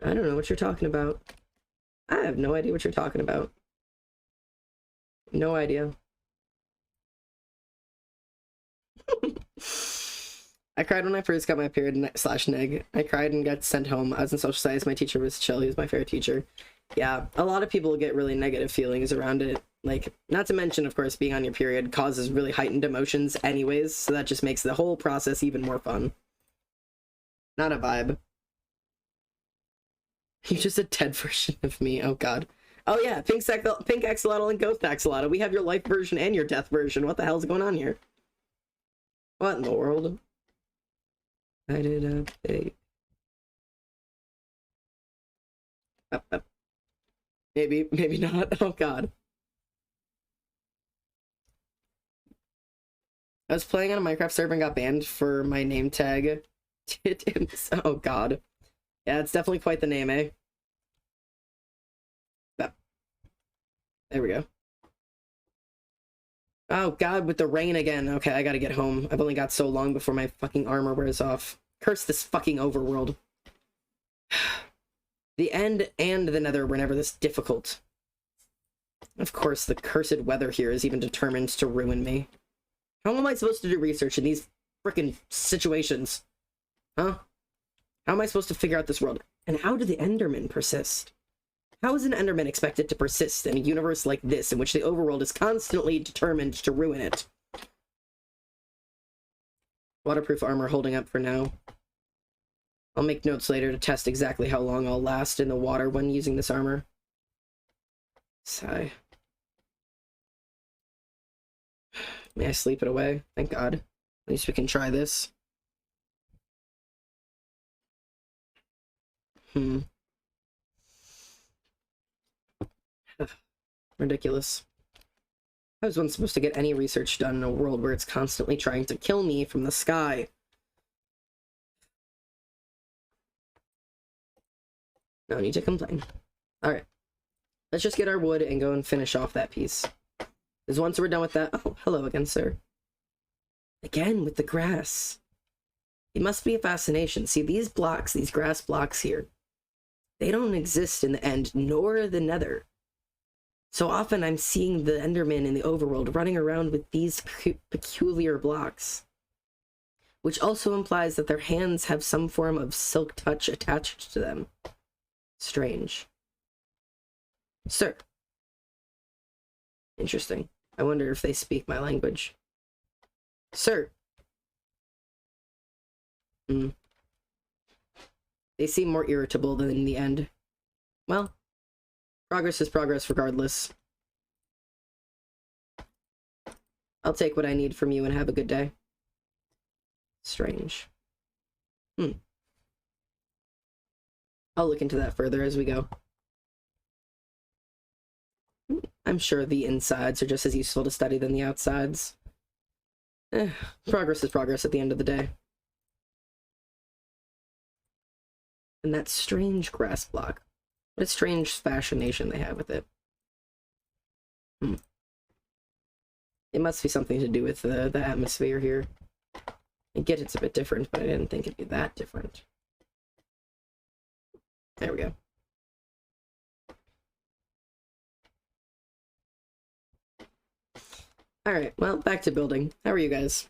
I don't know what you're talking about. I have no idea what you're talking about. No idea. I cried when I first got my period / neg. I cried and got sent home. I was in social studies. My teacher was chill. He was my favorite teacher. Yeah, a lot of people get really negative feelings around it. Like, not to mention, of course, being on your period causes really heightened emotions anyways, so that just makes the whole process even more fun. Not a vibe. You're just a dead version of me. Oh, God. Oh, yeah. Pink Axolotl and Ghost Axolotl. We have your life version and your death version. What the hell's going on here? What in the world? I did a big... Up. Maybe not. Oh, God. I was playing on a Minecraft server and got banned for my name tag. Oh, God. Yeah, it's definitely quite the name, eh? There we go. Oh god, with the rain again. Okay, I gotta get home. I've only got so long before my fucking armor wears off. Curse this fucking overworld. The end and the nether were never this difficult. Of course, the cursed weather here is even determined to ruin me. How am I supposed to do research in these frickin' situations? Huh? How am I supposed to figure out this world? And how do the endermen persist? How is an enderman expected to persist in a universe like this, in which the overworld is constantly determined to ruin it? Waterproof armor holding up for now. I'll make notes later to test exactly how long I'll last in the water when using this armor. Sigh. May I sleep it away? Thank God. At least we can try this. Ridiculous. How is one supposed to get any research done in a world where it's constantly trying to kill me from the sky? No need to complain. Alright. Let's just get our wood and go and finish off that piece. Because once we're done with that... Oh, hello again, sir. Again, with the grass. It must be a fascination. See, these blocks, these grass blocks here, they don't exist in the end, nor the nether. So often I'm seeing the enderman in the overworld running around with these peculiar blocks. Which also implies that their hands have some form of silk touch attached to them. Strange. Sir. Interesting. I wonder if they speak my language. Sir. They seem more irritable than in the end. Well, progress is progress regardless. I'll take what I need from you and have a good day. Strange. I'll look into that further as we go. I'm sure the insides are just as useful to study than the outsides. Progress is progress at the end of the day. And that strange grass block. What a strange fascination they have with it. It must be something to do with the atmosphere here. I get it's a bit different, but I didn't think it'd be that different. There we go. Alright, well, back to building. How are you guys?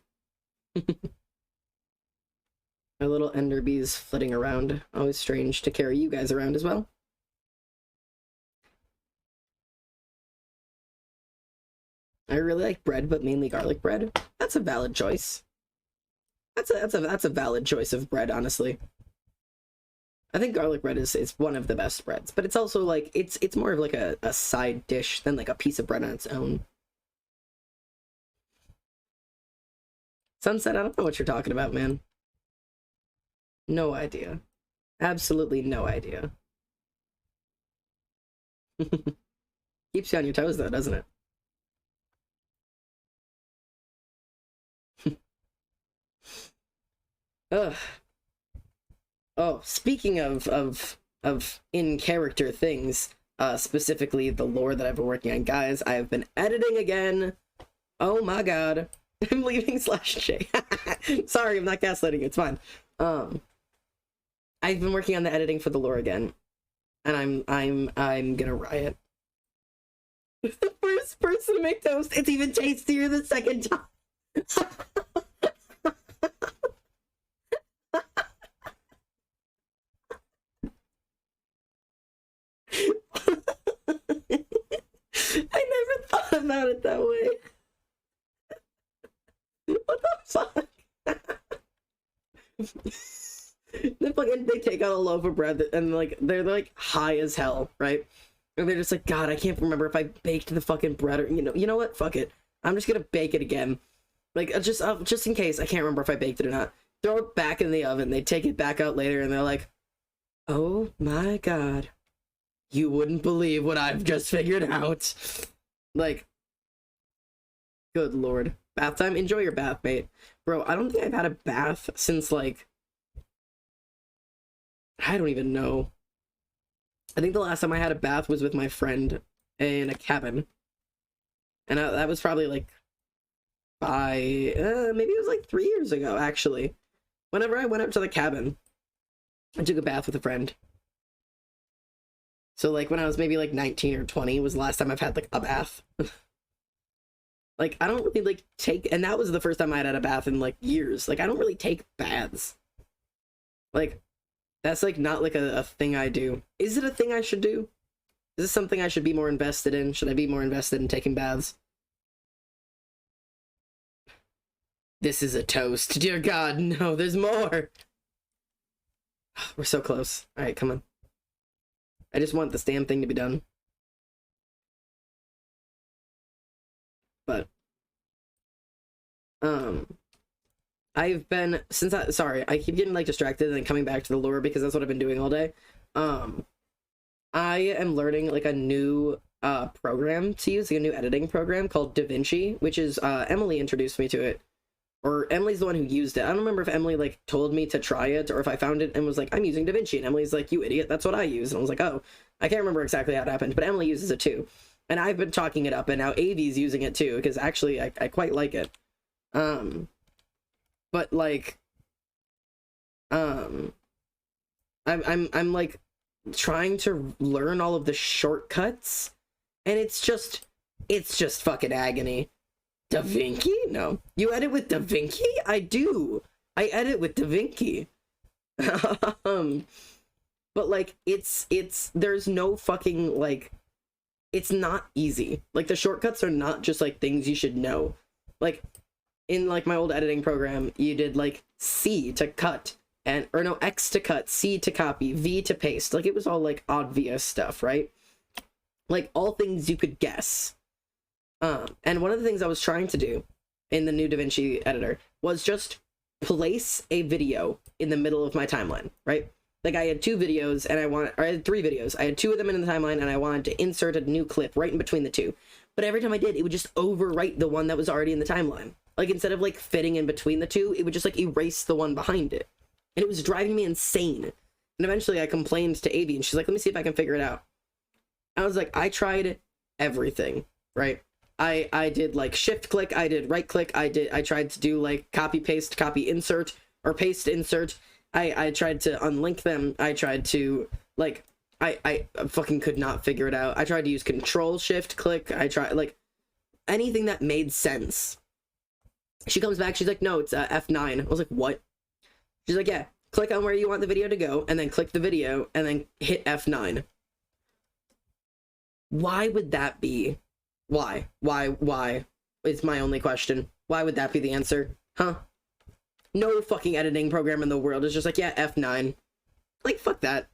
Our little ender bees flitting around. Always strange to carry you guys around as well. I really like bread, but mainly garlic bread. That's a valid choice. That's a valid choice of bread, honestly. I think garlic bread is one of the best breads, but it's also like it's more of like a side dish than like a piece of bread on its own. Sunset, I don't know what you're talking about, man. No idea. Absolutely no idea. Keeps you on your toes though, doesn't it? Ugh. Oh, speaking of in-character things, specifically the lore that I've been working on, guys, I've been editing again. Oh my god. I'm leaving /J. Sorry, I'm not gaslighting you, it's fine. I've been working on the editing for the lore again, and I'm gonna riot. The first person to make toast, it's even tastier the second time. I never thought about it that way. What the fuck? They take out a loaf of bread and like they're like high as hell, right? And they're just like, God, I can't remember if I baked the fucking bread or you know what? Fuck it. I'm just gonna bake it again. Like just in case I can't remember if I baked it or not. Throw it back in the oven. They take it back out later and they're like, oh my god. You wouldn't believe what I've just figured out. Like, good lord. Bath time? Enjoy your bath, mate. Bro, I don't think I've had a bath since, like, I don't even know. I think the last time I had a bath was with my friend in a cabin. And that was probably like maybe it was like 3 years ago, actually. Whenever I went up to the cabin, I took a bath with a friend. So like when I was maybe like 19 or 20 was the last time I've had like a bath. Like I don't really like take, and that was the first time I had a bath in like years. Like I don't really take baths. Like that's like not like a thing I do. Is it a thing I should do? Is this something I should be more invested in? Should I be more invested in taking baths? This is a toast. Dear God, no, there's more. We're so close. All right, come on. I just want this damn thing to be done. But, I've been, sorry, I keep getting, like, distracted and then coming back to the lore because that's what I've been doing all day. I am learning, like, a new, program to use, like, a new editing program called davinci, which is, Emily introduced me to it. Or Emily's the one who used it. I don't remember if Emily, like, told me to try it, or if I found it and was like, I'm using davinci, and Emily's like, you idiot, that's what I use. And I was like, oh, I can't remember exactly how it happened, but Emily uses it too. And I've been talking it up, and now Avi's using it too, because actually, I quite like it. But, like, I'm like, trying to learn all of the shortcuts, and it's just fucking agony. davinci? No. You edit with davinci? I do. I edit with davinci. But, like, there's no fucking, like, it's not easy. Like, the shortcuts are not just, like, things you should know. Like, in, like, my old editing program, you did, like, C to cut, or no, X to cut, C to copy, V to paste. Like, it was all, like, obvious stuff, right? Like, all things you could guess. And one of the things I was trying to do in the new DaVinci editor was just place a video in the middle of my timeline, right? Like, I had 2 videos, and I had 3 videos. I had 2 of them in the timeline, and I wanted to insert a new clip right in between the 2. But every time I did, it would just overwrite the one that was already in the timeline. Like, instead of, like, fitting in between the 2, it would just, like, erase the one behind it. And it was driving me insane. And eventually I complained to Avi, and she's like, let me see if I can figure it out. I was like, I tried everything, right? I did, like, shift click, I did right click, I tried to do, like, copy paste, copy insert, or paste insert. I tried to unlink them. I tried to, like, I fucking could not figure it out. I tried to use control shift click. I tried, like, anything that made sense. She comes back, she's like, no, it's F9. I was like, what? She's like, yeah, click on where you want the video to go, and then click the video, and then hit F9. Why would that be? Why? It's my only question. Why would that be the answer? Huh? No fucking editing program in the world is just like, yeah, F9. Like, fuck that.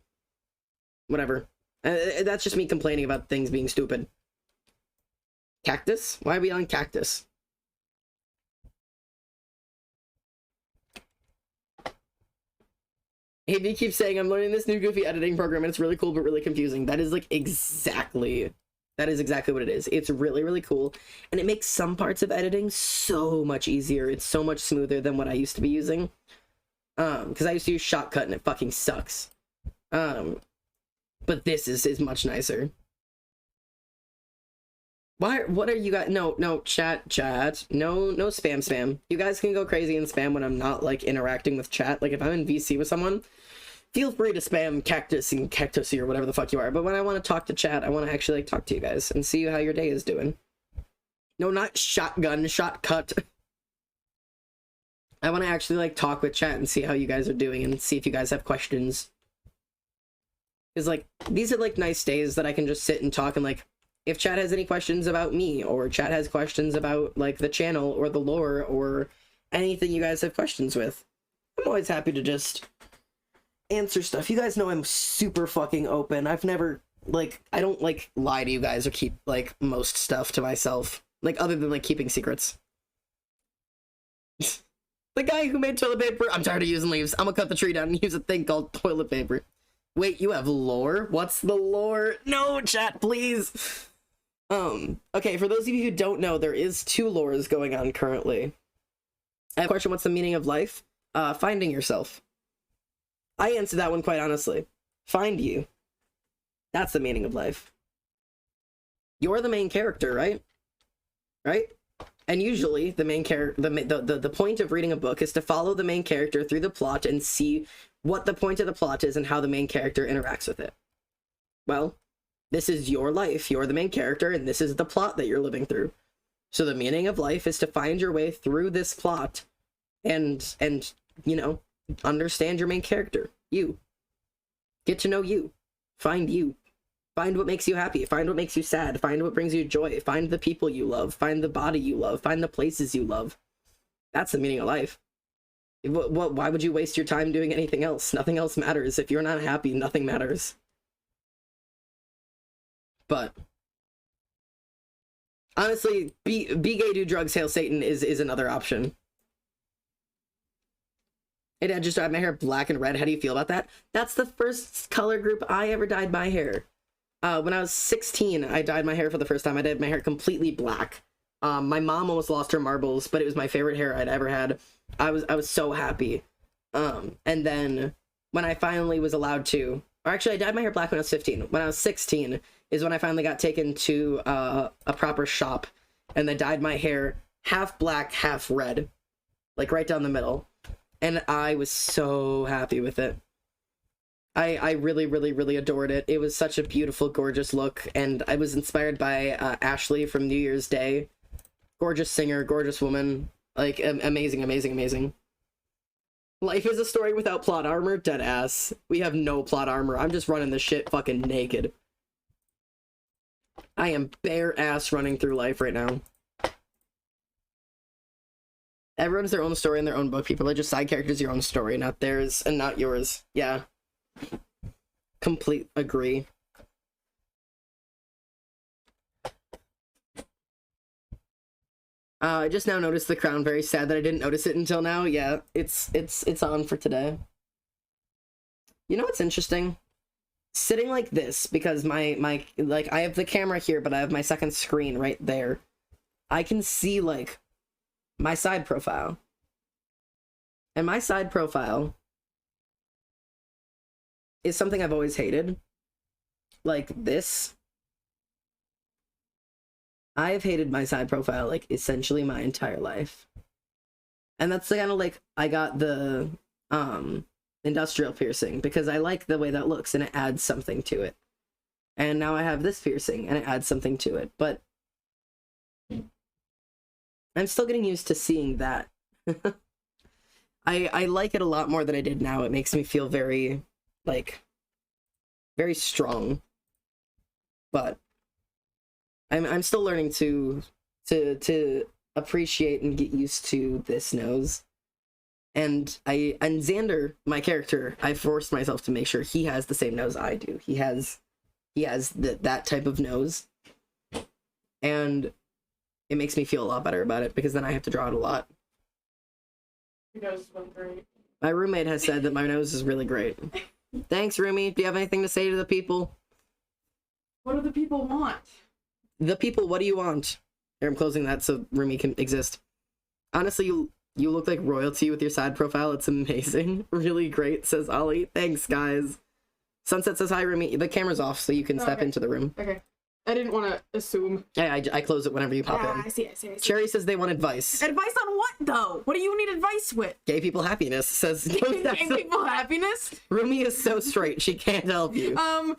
Whatever. That's just me complaining about things being stupid. Cactus? Why are we on cactus? AB keeps saying, I'm learning this new goofy editing program, and it's really cool, but really confusing. That is, like, exactly what it is. It's really, really cool, and it makes some parts of editing so much easier. It's so much smoother than what I used to be using. Because I used to use Shotcut, and it fucking sucks. But this is much nicer. What are you guys? No, chat. No spam. You guys can go crazy and spam when I'm not, like, interacting with chat. Like, if I'm in VC with someone, feel free to spam cactus and cactusy or whatever the fuck you are. But when I want to talk to chat, I want to actually, like, talk to you guys and see how your day is doing. No, not shotgun, shotcut. I want to actually, like, talk with chat and see how you guys are doing and see if you guys have questions. Because, like, these are, like, nice days that I can just sit and talk and, like, if chat has any questions about me, or chat has questions about, like, the channel or the lore or anything you guys have questions with, I'm always happy to just answer stuff. You guys know I'm super fucking open. I've never, like, I don't, like, lie to you guys or keep, like, most stuff to myself. Like, other than, like, keeping secrets. The guy who made toilet paper, I'm tired of using leaves. I'm gonna cut the tree down and use a thing called toilet paper. Wait, you have lore? What's the lore? No, chat, please! Okay, for those of you who don't know, there is 2 lores going on currently. I have a question, what's the meaning of life? Finding yourself. I answered that one quite honestly. Find you. That's the meaning of life. you're the main character, right? Right? And usually the main character, the point of reading a book is to follow the main character through the plot and see what the point of the plot is and how the main character interacts with it. Well, this is your life. You're the main character, and this is the plot that you're living through. So the meaning of life is to find your way through this plot and you know, understand your main character. You. Get to know you. Find you. Find what makes you happy. Find what makes you sad. Find what brings you joy. Find the people you love. Find the body you love. Find the places you love. That's the meaning of life. Why would you waste your time doing anything else? Nothing else matters. If you're not happy, nothing matters. But honestly, be gay, do drugs, hail Satan is another option. Hey, Dad, just dyed my hair black and red. How do you feel about that? That's the first color group I ever dyed my hair. When I was 16, I dyed my hair for the first time. I dyed my hair completely black. My mom almost lost her marbles, but it was my favorite hair I'd ever had. I was so happy. And then when I finally was allowed to, or actually I dyed my hair black when I was 15. When I was 16 is when I finally got taken to a proper shop, and they dyed my hair half black, half red, like right down the middle. And I was so happy with it. I really, really, really adored it. It was such a beautiful, gorgeous look, and I was inspired by Ashley from New Year's Day. Gorgeous singer, gorgeous woman. Like, amazing, amazing, amazing. Life is a story without plot armor? Dead ass. We have no plot armor. I'm just running this shit fucking naked. I am bare ass running through life right now. Everyone's their own story in their own book. People are just side characters, your own story, not theirs and not yours. Yeah. Complete agree. I just now noticed the crown. Very sad that I didn't notice it until now. Yeah, it's on for today. You know what's interesting? Sitting like this, because my like, I have the camera here, but I have my second screen right there. I can see, like, my side profile. And my side profile is something I've always hated. Like this. I have hated my side profile, like, essentially my entire life. And that's kind of like, I got the industrial piercing because I like the way that looks and it adds something to it. And now I have this piercing and it adds something to it. But I'm still getting used to seeing that. I like it a lot more than I did now. It makes me feel very, like, very strong. But I'm still learning to appreciate and get used to this nose. And Zander, my character, I forced myself to make sure he has the same nose I do. He has that type of nose. And it makes me feel a lot better about it, because then I have to draw it a lot. Your nose is really great. My roommate has said that my nose is really great. Thanks, roomie. Do you have anything to say to the people? What do the people want? The people, what do you want? Here, I'm closing that so roomie can exist. Honestly, you look like royalty with your side profile. It's amazing. Really great, says Ollie. Thanks, guys. Sunset says hi, roomie. The camera's off, so you can step into the room. Okay. I didn't want to assume. Yeah, I close it whenever you pop in. I see. Cherry says they want advice. Advice on what, though? What do you need advice with? Gay people happiness, says... Gay people happiness? Roomie is so straight, she can't help you. Don't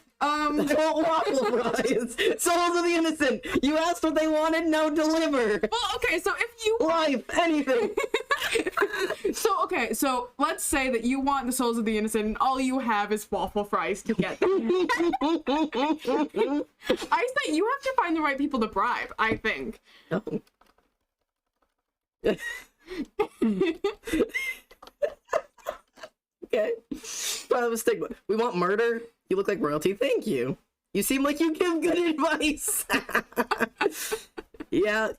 waffle fries. Souls of the innocent. You asked what they wanted, now deliver. Well, okay, so if you... Life, anything. So let's say that you want the souls of the innocent and all you have is waffle fries to get them. I say you have to find the right people to bribe, I think. Oh. Okay. Well, that was STigma. We want murder. You look like royalty. Thank you. You seem like you give good advice. Yeah.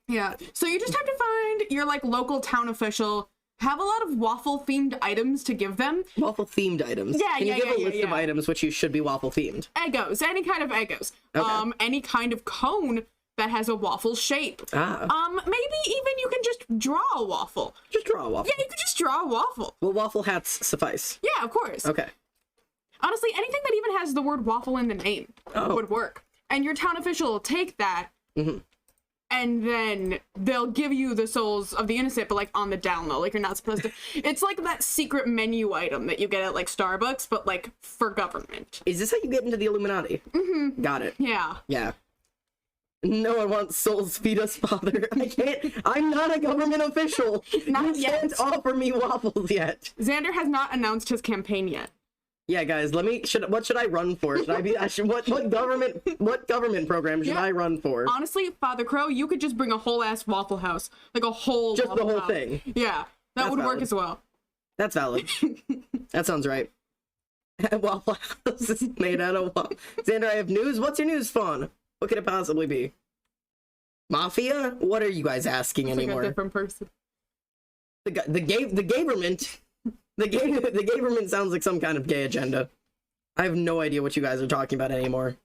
Yeah. So you just have to find your, like, local town official. Have a lot of waffle-themed items to give them. Waffle-themed items? Yeah, Can you give a list of items which you should be waffle-themed? Eggos. Any kind of Eggos. Okay. Any kind of cone that has a waffle shape. Maybe even you can just draw a waffle. Just draw a waffle. Yeah, you could just draw a waffle. Will waffle hats suffice? Yeah, of course. Okay. Honestly, anything that even has the word waffle in the name would work. and your town official will take that, Mm-hmm. and then they'll give you the souls of the innocent, but like on the down low, like you're not supposed to. It's like that secret menu item that you get at like Starbucks, but like for government. Is this how you get into the Illuminati? Mm-hmm. Got it. Yeah. Yeah. No one wants souls, feed us, Father. I can't. I'm not a government official. Not you yet. can't offer me waffles yet. Xander has not announced his campaign yet. Yeah, guys. What should I run for? Should I be? What government program should I run for? Honestly, Father Crow, you could just bring a whole ass Waffle House, like a whole. Just the Waffle whole House. thing. Yeah, that would work valid. as well. That's valid. That sounds right. Waffle House is made out of waffle. Xander, I have news. What's your news, Fawn? What could it possibly be? Mafia? What are you guys asking It's anymore? like a different person. The gaverment. The gaverment sounds like some kind of gay agenda. I have no idea what you guys are talking about anymore.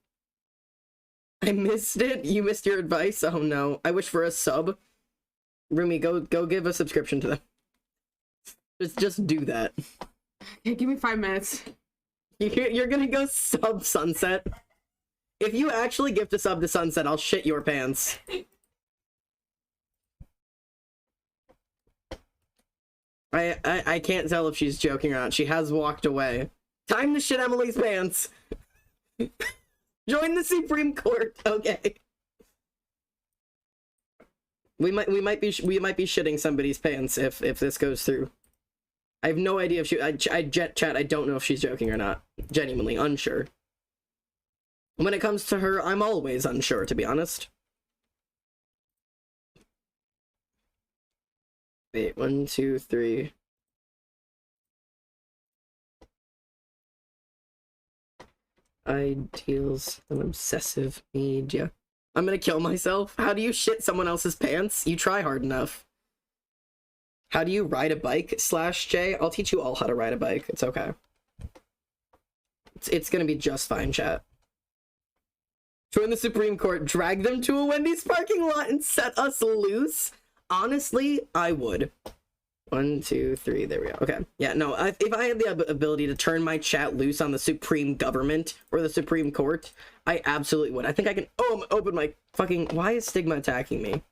I missed it. You missed your advice. Oh no. I wish for a sub. Rumi, go give a subscription to them. Just do that. Okay, give me 5 minutes. You're gonna go sub Sunset. If you actually gift a sub to Sunset, I'll shit your pants. I can't tell if she's joking or not. She has walked away. Time to shit Emily's pants. Join the Supreme Court. Okay. We might be shitting somebody's pants if this goes through. I have no idea if she chat, I don't know if she's joking or not. Genuinely unsure. When it comes to her, I'm always unsure, to be honest. Wait, 1, 2, 3. Ideals and obsessive media. I'm gonna kill myself. How do you shit someone else's pants? You try hard enough. How do you ride a bike? /J. I'll teach you all how to ride a bike. It's okay. It's gonna be just fine, chat. Join the Supreme Court, drag them to a Wendy's parking lot and set us loose? Honestly, I would. 1, 2, 3, there we go. Okay. Yeah, no, if I had the ability to turn my chat loose on the Supreme Government or the Supreme Court, I absolutely would. I think I can open my fucking... Why is STigma attacking me?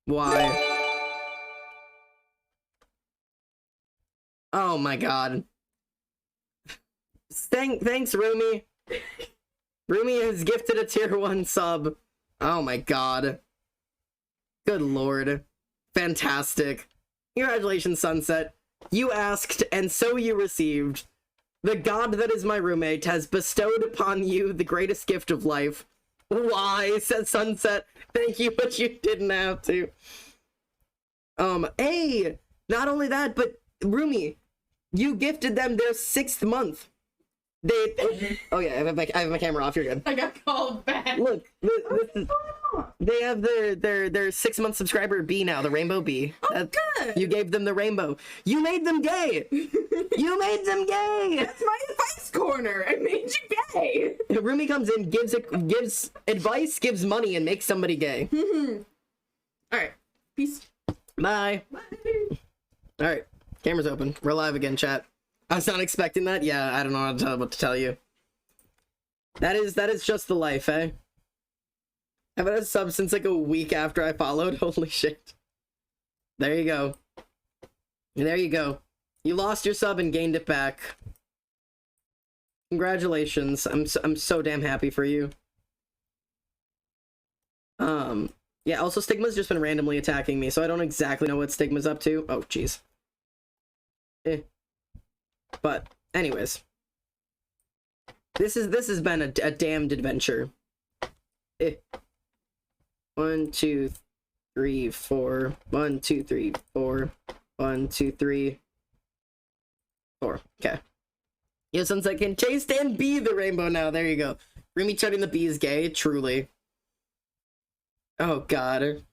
Why? Oh my god. Thanks, Rumi. Rumi has gifted a tier 1 sub. Oh my god. Good lord. Fantastic. Congratulations, Sunset. You asked, and so you received. The god that is my roommate has bestowed upon you the greatest gift of life. Why? Said Sunset. Thank you, but you didn't have to. Hey! Not only that, but Rumi, you gifted them their 6th month. Oh yeah, I have my camera off. You're good. I got called back. Look, they have their 6-month subscriber bee now, the rainbow bee. Oh, good. You gave them the rainbow. You made them gay. You made them gay. That's my advice corner. I made you gay. Rumi comes in, gives advice, gives money, and makes somebody gay. All right. Peace. Bye. Bye. All right, camera's open. We're live again, chat. I was not expecting that. Yeah, I don't know what to tell you. That is just the life, eh? I've had a sub since like a week after I followed. Holy shit. There you go. There you go. You lost your sub and gained it back. Congratulations. I'm so damn happy for you. Yeah, also STigma's just been randomly attacking me, so I don't exactly know what STigma's up to. Oh, jeez. But anyways, this has been a damned adventure. 1, 2, 3, 4. 1, 2, 3, 4. 1, 2, 3, 4. Okay. Yeah, Sunset can chase and be the rainbow now. There you go. Rumi turning the bees gay. Truly. Oh god.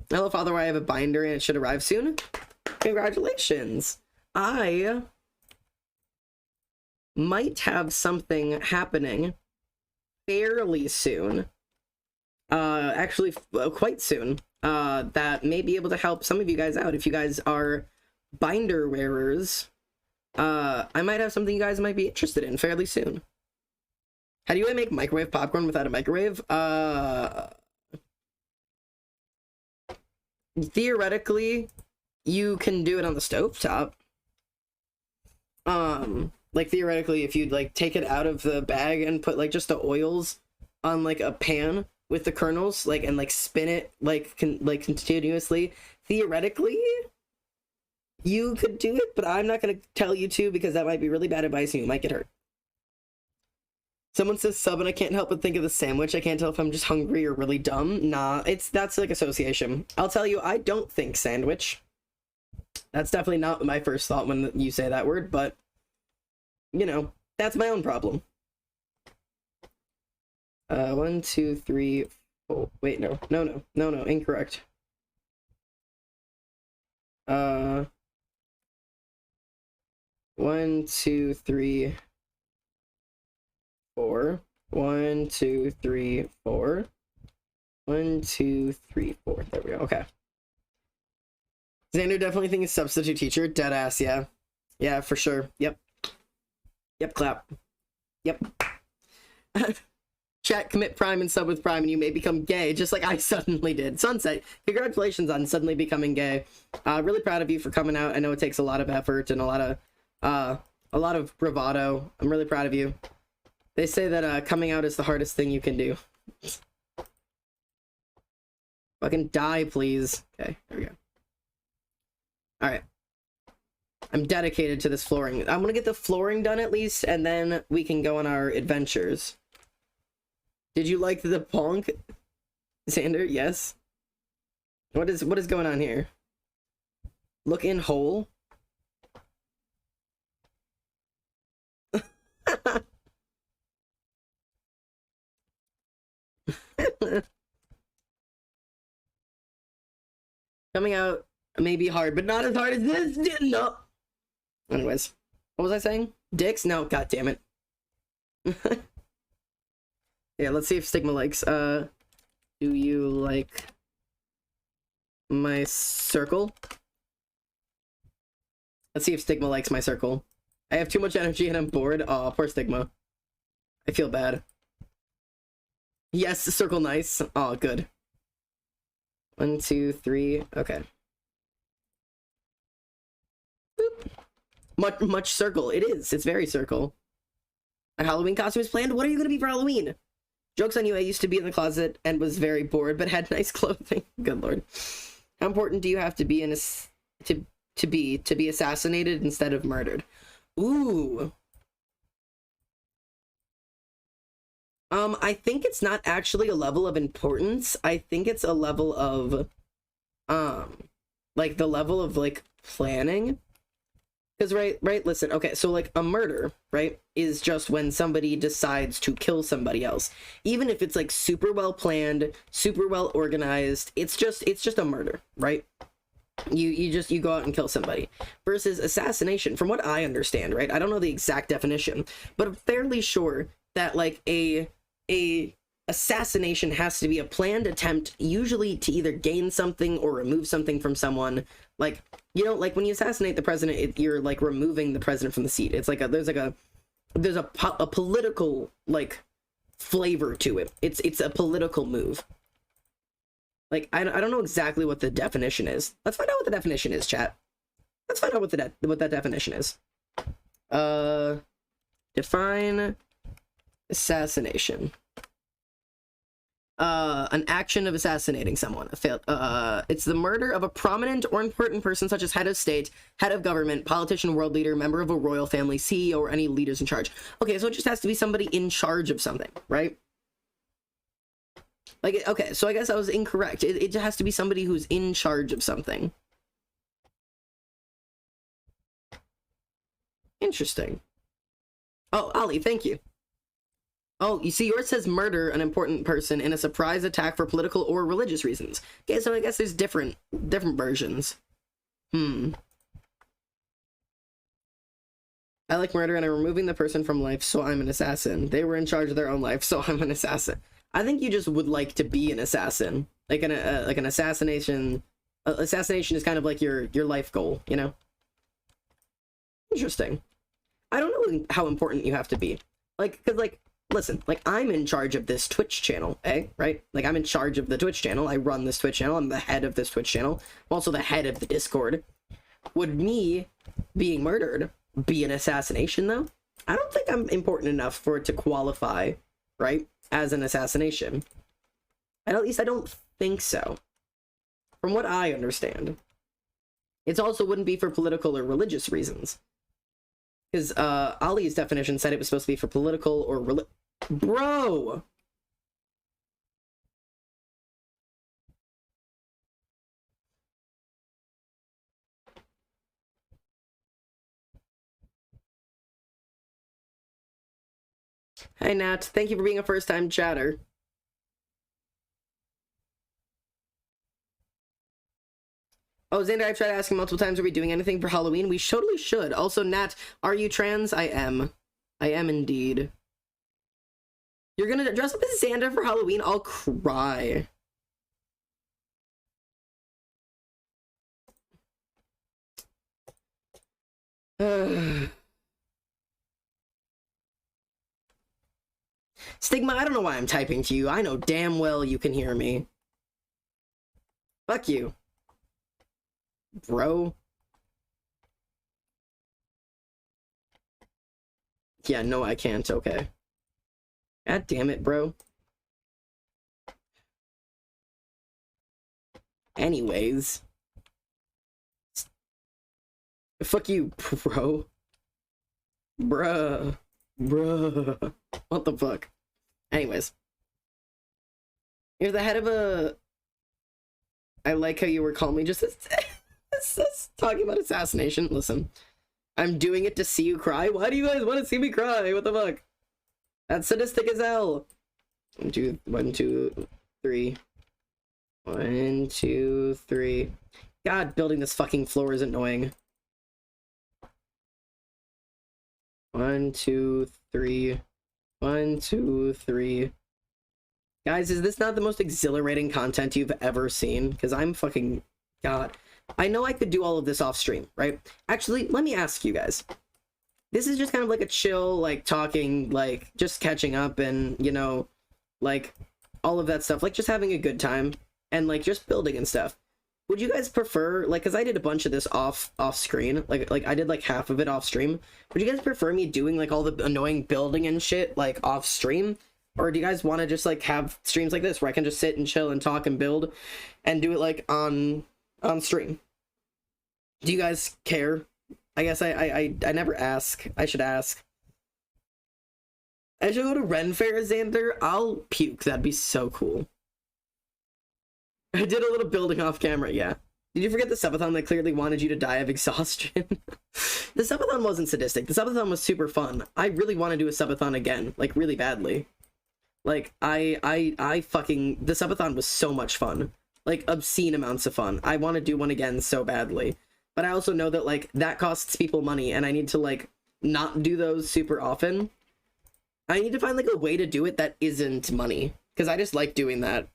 Hello, Father. I have a binder and it should arrive soon. Congratulations. I might have something happening fairly soon. Actually, quite soon. That may be able to help some of you guys out. If you guys are binder wearers, I might have something you guys might be interested in fairly soon. How do you make microwave popcorn without a microwave? Theoretically, you can do it on the stovetop. Like theoretically, if you'd like take it out of the bag and put like just the oils on like a pan with the kernels, like, and like spin it like continuously, theoretically you could do it, but I'm not gonna tell you to because that might be really bad advice and you might get hurt. Someone says sub and I can't help but think of the sandwich. I can't tell if I'm just hungry or really dumb. Nah, that's like association. I'll tell you, I don't think sandwich. That's definitely not my first thought when you say that word, but you know, that's my own problem. 1, 2, 3, 4. Wait, no, incorrect. 1, 2, 3, 4. 1, 2, 3, 4. 1, 2, 3, 4. There we go. Okay. Xander definitely thinks he's substitute teacher. Deadass, yeah. Yeah, for sure. Yep. Yep, clap. Yep. Chat, commit Prime and sub with Prime and you may become gay, just like I suddenly did. Sunset, congratulations on suddenly becoming gay. Really proud of you for coming out. I know it takes a lot of effort and a lot of bravado. I'm really proud of you. They say that coming out is the hardest thing you can do. Fucking die, please. Okay, there we go. Alright. I'm dedicated to this flooring. I'm gonna get the flooring done at least, and then we can go on our adventures. Did you like the punk? Zander, yes. What is going on here? Look in hole. Coming out may be hard, but not as hard as this. No. Anyways, what was I saying? Dicks? No, god damn it. Yeah, let's see if STigma likes. Do you like my circle? Let's see if STigma likes my circle. I have too much energy and I'm bored. Aw, poor STigma. I feel bad. Yes, circle nice. Aw, good. 1, 2, 3. Okay. Boop. Much circle. It is. It's very circle. A Halloween costume is planned? What are you going to be for Halloween? Joke's on you, I used to be in the closet and was very bored, but had nice clothing. Good lord. How important do you have to be in to be assassinated instead of murdered? Ooh. I think it's not actually a level of importance. I think it's a level of, like, the level of, like, planning. Because, right, listen, okay, so, like, a murder, right, is just when somebody decides to kill somebody else. Even if it's, like, super well planned, super well organized, it's just a murder, right? You go out and kill somebody. Versus assassination, from what I understand, right, I don't know the exact definition, but I'm fairly sure that, like, a assassination has to be a planned attempt, usually to either gain something or remove something from someone. Like, you know, like when you assassinate the president, you're like removing the president from the seat. It's like there's a political like flavor to it. It's a political move. Like I don't know exactly what the definition is. Let's find out what the definition is, chat. Let's find out what that definition is. Define assassination. An action of assassinating someone. It's the murder of a prominent or important person such as head of state, head of government, politician, world leader, member of a royal family, CEO, or any leaders in charge. Okay, so it just has to be somebody in charge of something, right? Like, okay, so I guess I was incorrect. It has to be somebody who's in charge of something. Interesting. Oh, Ali, thank you. Oh, you see, yours says murder an important person in a surprise attack for political or religious reasons. Okay, so I guess there's different versions. I like murder and I'm removing the person from life, so I'm an assassin. They were in charge of their own life, so I'm an assassin. I think you just would like to be an assassin. Like an assassination. Assassination is kind of like your life goal, you know? Interesting. I don't know how important you have to be. Like, because, like, listen, like, I'm in charge of this Twitch channel, right? Like, I'm in charge of the Twitch channel. I run this Twitch channel. I'm the head of this Twitch channel. I'm also the head of the Discord. Would me being murdered be an assassination, though? I don't think I'm important enough for it to qualify, right, as an assassination. And at least I don't think so, from what I understand. It also wouldn't be for political or religious reasons. Because Ali's definition said it was supposed to be for political or Bro! Hi, Nat. Thank you for being a first-time chatter. Oh, Zander, I've tried asking multiple times, are we doing anything for Halloween? We totally should. Also, Nat, are you trans? I am. I am indeed. You're gonna dress up as Zander for Halloween? I'll cry. STigma, I don't know why I'm typing to you. I know damn well you can hear me. Fuck you. Bro. Yeah, no, I can't. Okay. God damn it, bro. Anyways. Fuck you, bro. Bruh. Bruh. What the fuck? Anyways. You're the head of a... I like how you were calling me just talking about assassination. Listen. I'm doing it to see you cry? Why do you guys want to see me cry? What the fuck? That's sadistic as hell. 1, 2, 1, 2, 3. 1, 2, 3. God, building this fucking floor is annoying. 1, 2, 3. 1, 2, 3. Guys, is this not the most exhilarating content you've ever seen? Because I'm fucking... God. I know I could do all of this off stream, right? Actually, let me ask you guys. This is just kind of like a chill, like, talking, like, just catching up and, you know, like, all of that stuff. Like, just having a good time and, like, just building and stuff. Would you guys prefer, like, because I did a bunch of this off screen. Like, I did, like, half of it off stream. Would you guys prefer me doing, like, all the annoying building and shit, like, off stream? Or do you guys want to just, like, have streams like this where I can just sit and chill and talk and build and do it, like, on stream? Do you guys care? I guess I never ask. I should ask. I should go to Ren Fair, Xander. I'll puke. That'd be so cool. I did a little building off camera, yeah. Did you forget the subathon that clearly wanted you to die of exhaustion? The subathon wasn't sadistic. The subathon was super fun. I really want to do a subathon again, like, really badly. Like, I fucking... The subathon was so much fun. Like, obscene amounts of fun. I want to do one again so badly. But I also know that, like, that costs people money, and I need to, like, not do those super often. I need to find, like, a way to do it that isn't money. Because I just like doing that.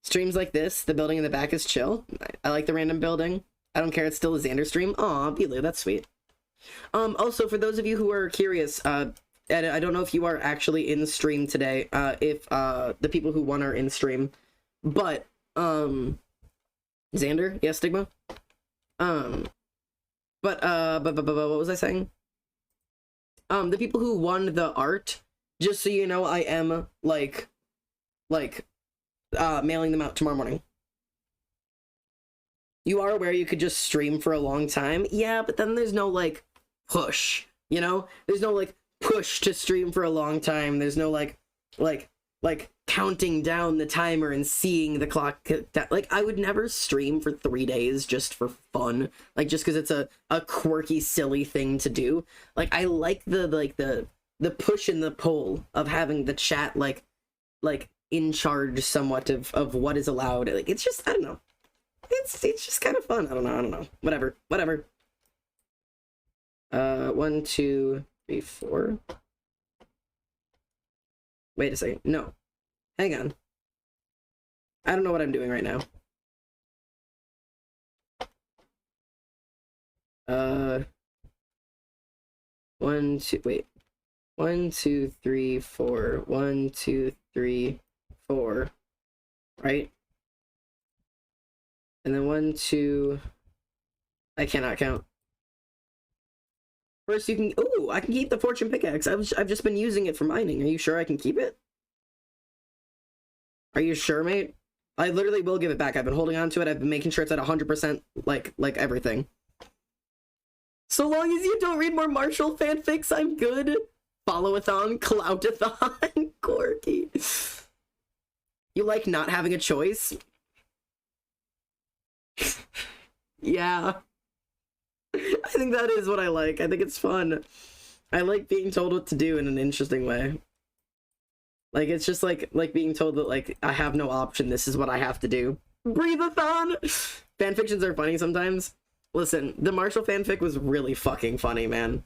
Streams like this, the building in the back is chill. I like the random building. I don't care, it's still a Xander stream. Aw, Belu, that's sweet. Also, for those of you who are curious, and I don't know if you are actually in stream today, if the people who won are in stream, but, Xander? Yeah, STigma? But what was I saying? The people who won the art, just so you know, I am, like, mailing them out tomorrow morning. You are aware you could just stream for a long time? Yeah, but then there's no, like, push, you know? There's no, like, push to stream for a long time. There's no, like, counting down the timer and seeing the clock. Like, I would never stream for 3 days just for fun. Like, just because it's a quirky, silly thing to do. Like, I like the push and the pull of having the chat, like, in charge somewhat of what is allowed. Like, it's just, I don't know. It's just kind of fun. I don't know. Whatever. 1, 2, 3, 4. Wait a second. No. Hang on. I don't know what I'm doing right now. 1, 2, wait. 1, 2, 3, 4. 1, 2, 3, 4. Right? And then 1, 2. I cannot count. First, you can. Oh, I can keep the fortune pickaxe. I've just been using it for mining. Are you sure I can keep it? Are you sure, mate? I literally will give it back. I've been holding on to it. I've been making sure it's at 100%, like everything. So long as you don't read more Marshall fanfics, I'm good. Follow-a-thon, clout-a-thon, Corky. You like not having a choice? Yeah. I think that is what I like. I think it's fun. I like being told what to do in an interesting way. Like, it's just like being told that, like, I have no option. This is what I have to do. Breathe-a-thon! Fanfictions are funny sometimes. Listen, the Marshall fanfic was really fucking funny, man.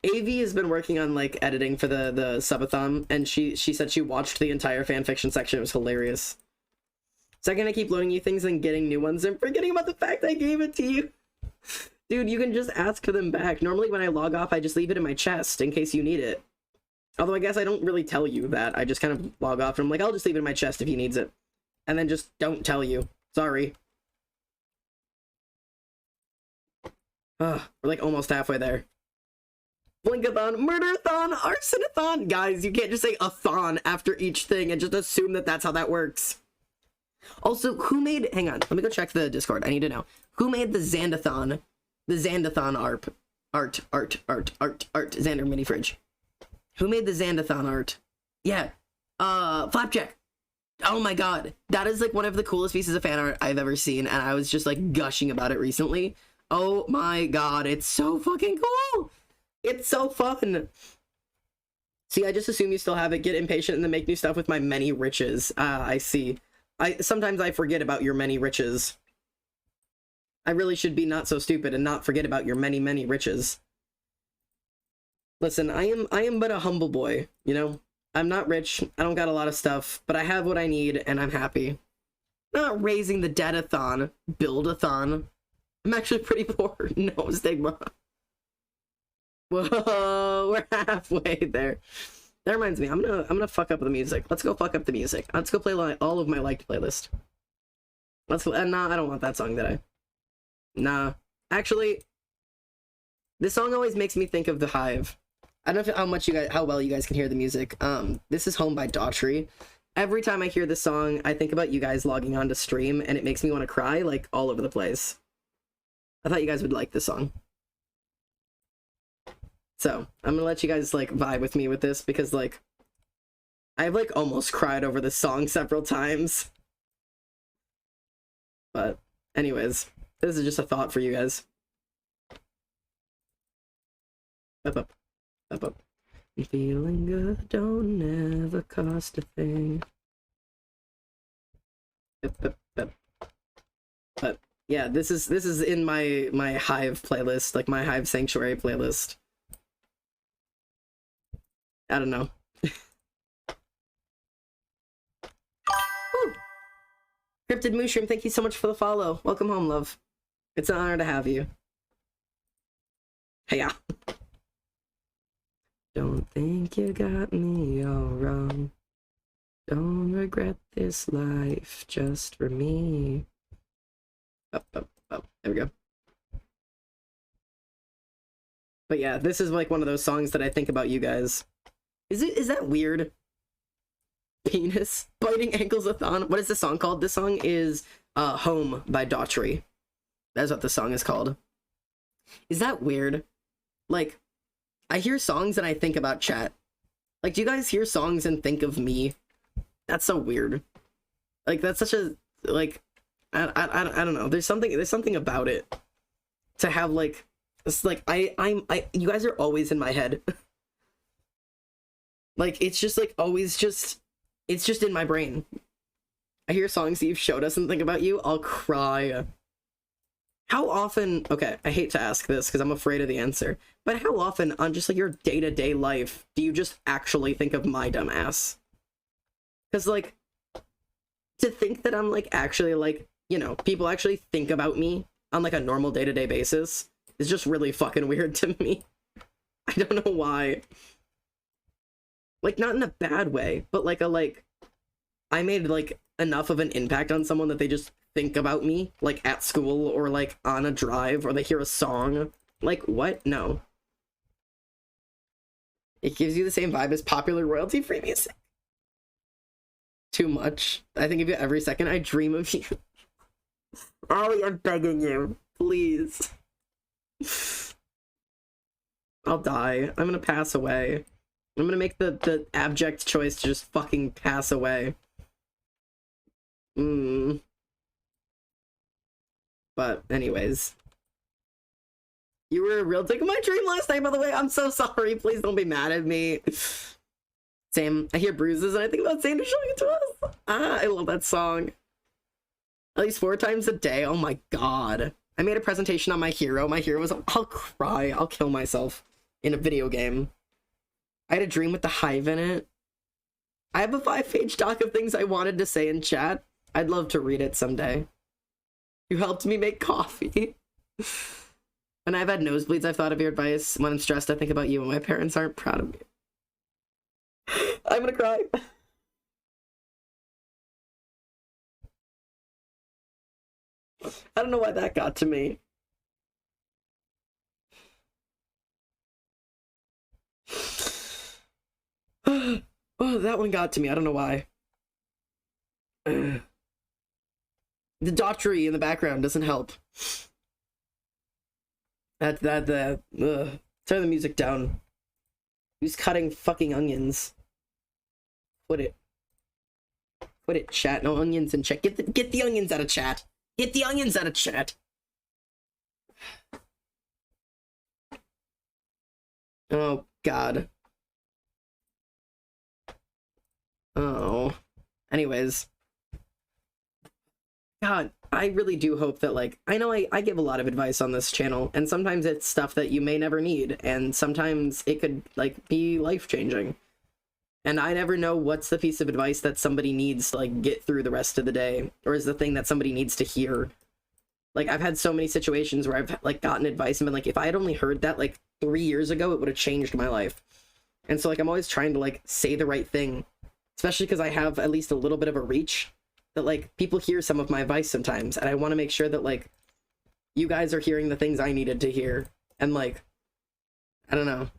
AV has been working on, like, editing for the subathon, and she said she watched the entire fanfiction section. It was hilarious. Second, I keep loading you things and getting new ones and forgetting about the fact I gave it to you. Dude, you can just ask for them back. Normally when I log off, I just leave it in my chest in case you need it. Although I guess I don't really tell you that. I just kind of log off and I'm like, I'll just leave it in my chest if he needs it. And then just don't tell you. Sorry. We're like almost halfway there. Blinkathon, murder-a-thon, arson-a-thon. Guys, you can't just say a thon after each thing and just assume that that's how that works. Also, who made... Hang on, let me go check the Discord. I need to know. Who made the Zandathon? The Zandathon art. Zander mini fridge. Who made the Zandathon art? Yeah. Flapjack. Oh my god. That is like one of the coolest pieces of fan art I've ever seen, and I was just like gushing about it recently. Oh my god, it's so fucking cool! It's so fun! See, I just assume you still have it, get impatient, and then make new stuff with my many riches. I see. Sometimes I forget about your many riches. I really should be not so stupid and not forget about your many, many riches. Listen, I am but a humble boy, you know? I'm not rich, I don't got a lot of stuff, but I have what I need, and I'm happy. Not raising the dead-a-thon, build-a-thon. I'm actually pretty poor. No, STigma. Whoa, we're halfway there. That reminds me, I'm gonna fuck up the music. Let's go fuck up the music. Let's go play all of my liked playlist. Let's. Nah, I don't want that song, did I? Nah. Actually, this song always makes me think of The Hive. I don't know how well you guys can hear the music. This is Home by Daughtry. Every time I hear this song, I think about you guys logging on to stream, and it makes me want to cry, like, all over the place. I thought you guys would like this song. So, I'm gonna let you guys, like, vibe with me with this, because, like, I've, like, almost cried over this song several times. But, anyways, this is just a thought for you guys. Up. Feeling good don't never cost a thing. Up. But, yeah, this is in my Hive playlist, like, my Hive Sanctuary playlist. I don't know. Cryptid Mushroom, thank you so much for the follow. Welcome home, love. It's an honor to have you. Hey-ya. Don't think you got me all wrong. Don't regret this life just for me. Up. There we go. But yeah, this is like one of those songs that I think about you guys. Is that weird? Penis biting ankles-a-thon. What is the song called? This song is Home by Daughtry. That's what the song is called. Is that weird? Like, I hear songs and I think about chat. Like, do you guys hear songs and think of me? That's so weird. Like, that's such a, like, I don't know. There's something about it. To have, like, it's like, you guys are always in my head. Like, it's just, like, always just, it's just in my brain. I hear songs that you've showed us and think about you, I'll cry. How often, okay, I hate to ask this because I'm afraid of the answer, but how often on just, like, your day-to-day life do you just actually think of my dumb ass? Because, like, to think that I'm, like, actually, like, you know, people actually think about me on, like, a normal day-to-day basis is just really fucking weird to me. I don't know why. Like, not in a bad way, but like I made like enough of an impact on someone that they just think about me, like at school or like on a drive, or they hear a song. Like, what? No. It gives you the same vibe as popular royalty-free music. Too much. I think of you every second. I dream of you. Ollie, I'm begging you. Please. I'll die. I'm gonna pass away. I'm gonna make the abject choice to just fucking pass away. But anyways. You were a real dick in my dream last night, by the way. I'm so sorry. Please don't be mad at me. Same. I hear bruises and I think about Zander showing it to us. Ah, I love that song. At least 4 times a day. Oh my god. I made a presentation on my hero. My hero was, I'll cry. I'll kill myself in a video game. I had a dream with the hive in it. I have a 5-page doc of things I wanted to say in chat. I'd love to read it someday. You helped me make coffee. And I've had nosebleeds. I've thought of your advice. When I'm stressed, I think about you, and my parents aren't proud of me. I'm gonna cry. I don't know why that got to me. Oh, that one got to me. I don't know why. The daughtry in the background doesn't help. Turn the music down. Who's cutting fucking onions? Quit it. Quit it, chat. No onions in chat. Get the onions out of chat. Get the onions out of chat. Oh, God. Oh. Anyways. God, I really do hope that, like, I know I give a lot of advice on this channel, and sometimes it's stuff that you may never need, and sometimes it could, like, be life-changing. And I never know what's the piece of advice that somebody needs to, like, get through the rest of the day, or is the thing that somebody needs to hear. Like, I've had so many situations where I've, like, gotten advice and been like, if I had only heard that, like, 3 years ago, it would have changed my life. And so, like, I'm always trying to, like, say the right thing, especially because I have at least a little bit of a reach. That, like, people hear some of my advice sometimes, and I want to make sure that, like, you guys are hearing the things I needed to hear, and, like, I don't know.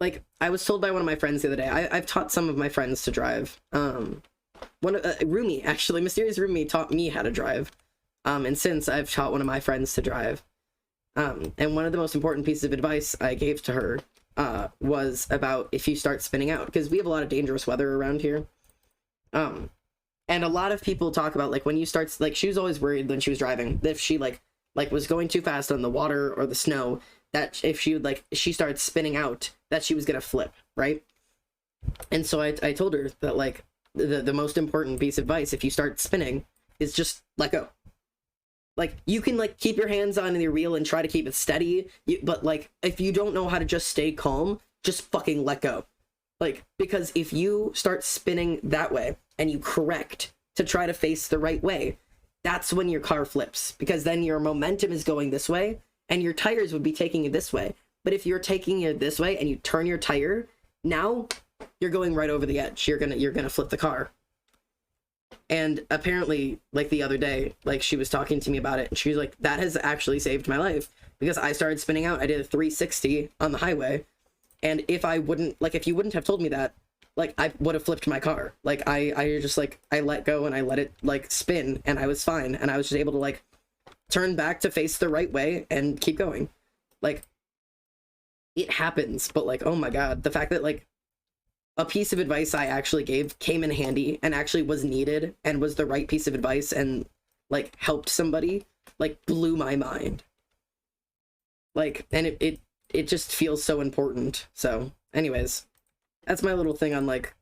Like, I was told by one of my friends the other day, I've taught some of my friends to drive, Rumi, actually, Mysterious Rumi taught me how to drive, and since I've taught one of my friends to drive, and one of the most important pieces of advice I gave to her, was about if you start spinning out, because we have a lot of dangerous weather around here, and a lot of people talk about, like, when you start, like, she was always worried when she was driving that if she, like was going too fast on the water or the snow, that if she would, like, she started spinning out, that she was gonna flip, right? And so I told her that, like, the most important piece of advice, if you start spinning, is just let go. Like, you can, like, keep your hands on your wheel and try to keep it steady, but, like, if you don't know how to just stay calm, just fucking let go. Like, because if you start spinning that way, and you correct to try to face the right way, that's when your car flips, because then your momentum is going this way and your tires would be taking it this way. But if you're taking it this way and you turn your tire, now you're going right over the edge. You're gonna flip the car. And apparently, like, the other day, like, she was talking to me about it, and she was like, that has actually saved my life, because I started spinning out. I did a 360 on the highway, and if you wouldn't have told me that, like, I would have flipped my car. Like, I just, like, I let go and I let it, like, spin, and I was fine, and I was just able to, like, turn back to face the right way and keep going. Like, it happens, but, like, oh my god, the fact that, like, a piece of advice I actually gave came in handy and actually was needed and was the right piece of advice and, like, helped somebody, like, blew my mind. Like, and it just feels so important. So, anyways. That's my little thing on, like,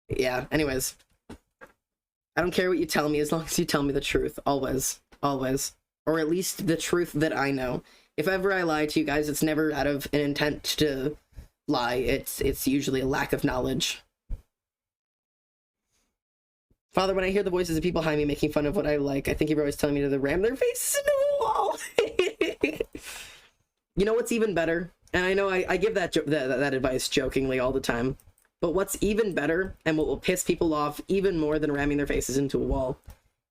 yeah, anyways. I don't care what you tell me as long as you tell me the truth. Always. Always. Or at least the truth that I know. If ever I lie to you guys, it's never out of an intent to lie. It's usually a lack of knowledge. Father, when I hear the voices of people behind me making fun of what I like, I think you're always telling me to ram their faces into the wall. You know what's even better? And I know I give that advice jokingly all the time. But what's even better, and what will piss people off even more than ramming their faces into a wall,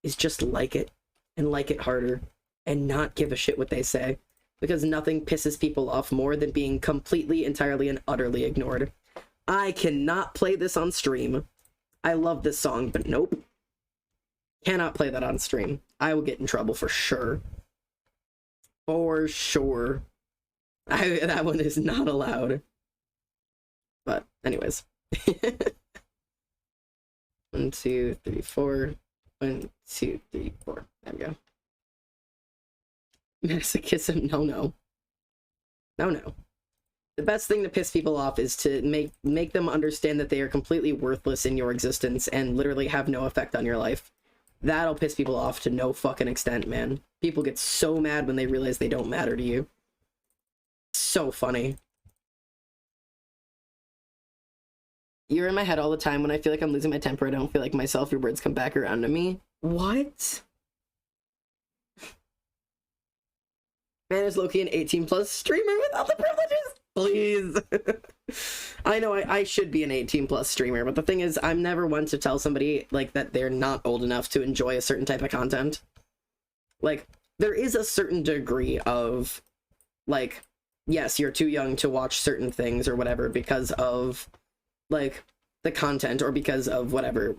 is just like it, and like it harder, and not give a shit what they say. Because nothing pisses people off more than being completely, entirely, and utterly ignored. I cannot play this on stream. I love this song, but nope. Cannot play that on stream. I will get in trouble for sure. For sure. That one is not allowed. But, anyways. 1, 2, 3, 4. 1, 2, 3, 4. There we go. Masochism, no. The best thing to piss people off is to make them understand that they are completely worthless in your existence and literally have no effect on your life. That'll piss people off to no fucking extent, man. People get so mad when they realize they don't matter to you. So funny. You're in my head all the time. When I feel like I'm losing my temper, I don't feel like myself. Your words come back around to me. What? Man, is Loki an 18+ streamer without the privileges? Please. I know I should be an 18+ streamer, but the thing is, I'm never one to tell somebody, like, that they're not old enough to enjoy a certain type of content. Like, there is a certain degree of, like, yes, you're too young to watch certain things or whatever because of, like, the content or because of whatever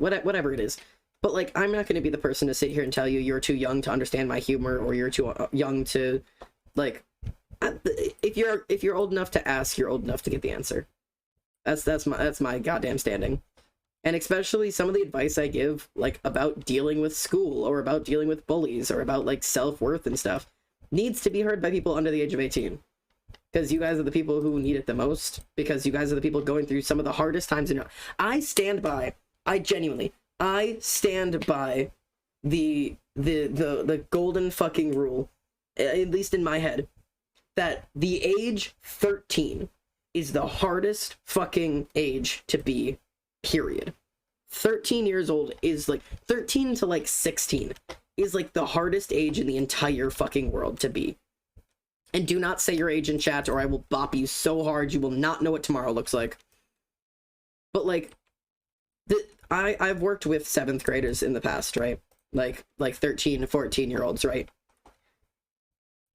it is. But, like, I'm not going to be the person to sit here and tell you you're too young to understand my humor or you're too young to, like, if you're old enough to ask, you're old enough to get the answer. That's my goddamn standing. And especially some of the advice I give, like, about dealing with school or about dealing with bullies or about, like, self-worth and stuff needs to be heard by people under the age of 18. Because you guys are the people who need it the most. Because you guys are the people going through some of the hardest times in your life. I stand by the golden fucking rule, at least in my head, that the age 13 is the hardest fucking age to be, period. 13 years old is, like, 13 to, like, 16 is, like, the hardest age in the entire fucking world to be. And do not say your age in chat or I will bop you so hard you will not know what tomorrow looks like. But, like, I've worked with 7th graders in the past, right? Like 13 to 14-year-olds, right?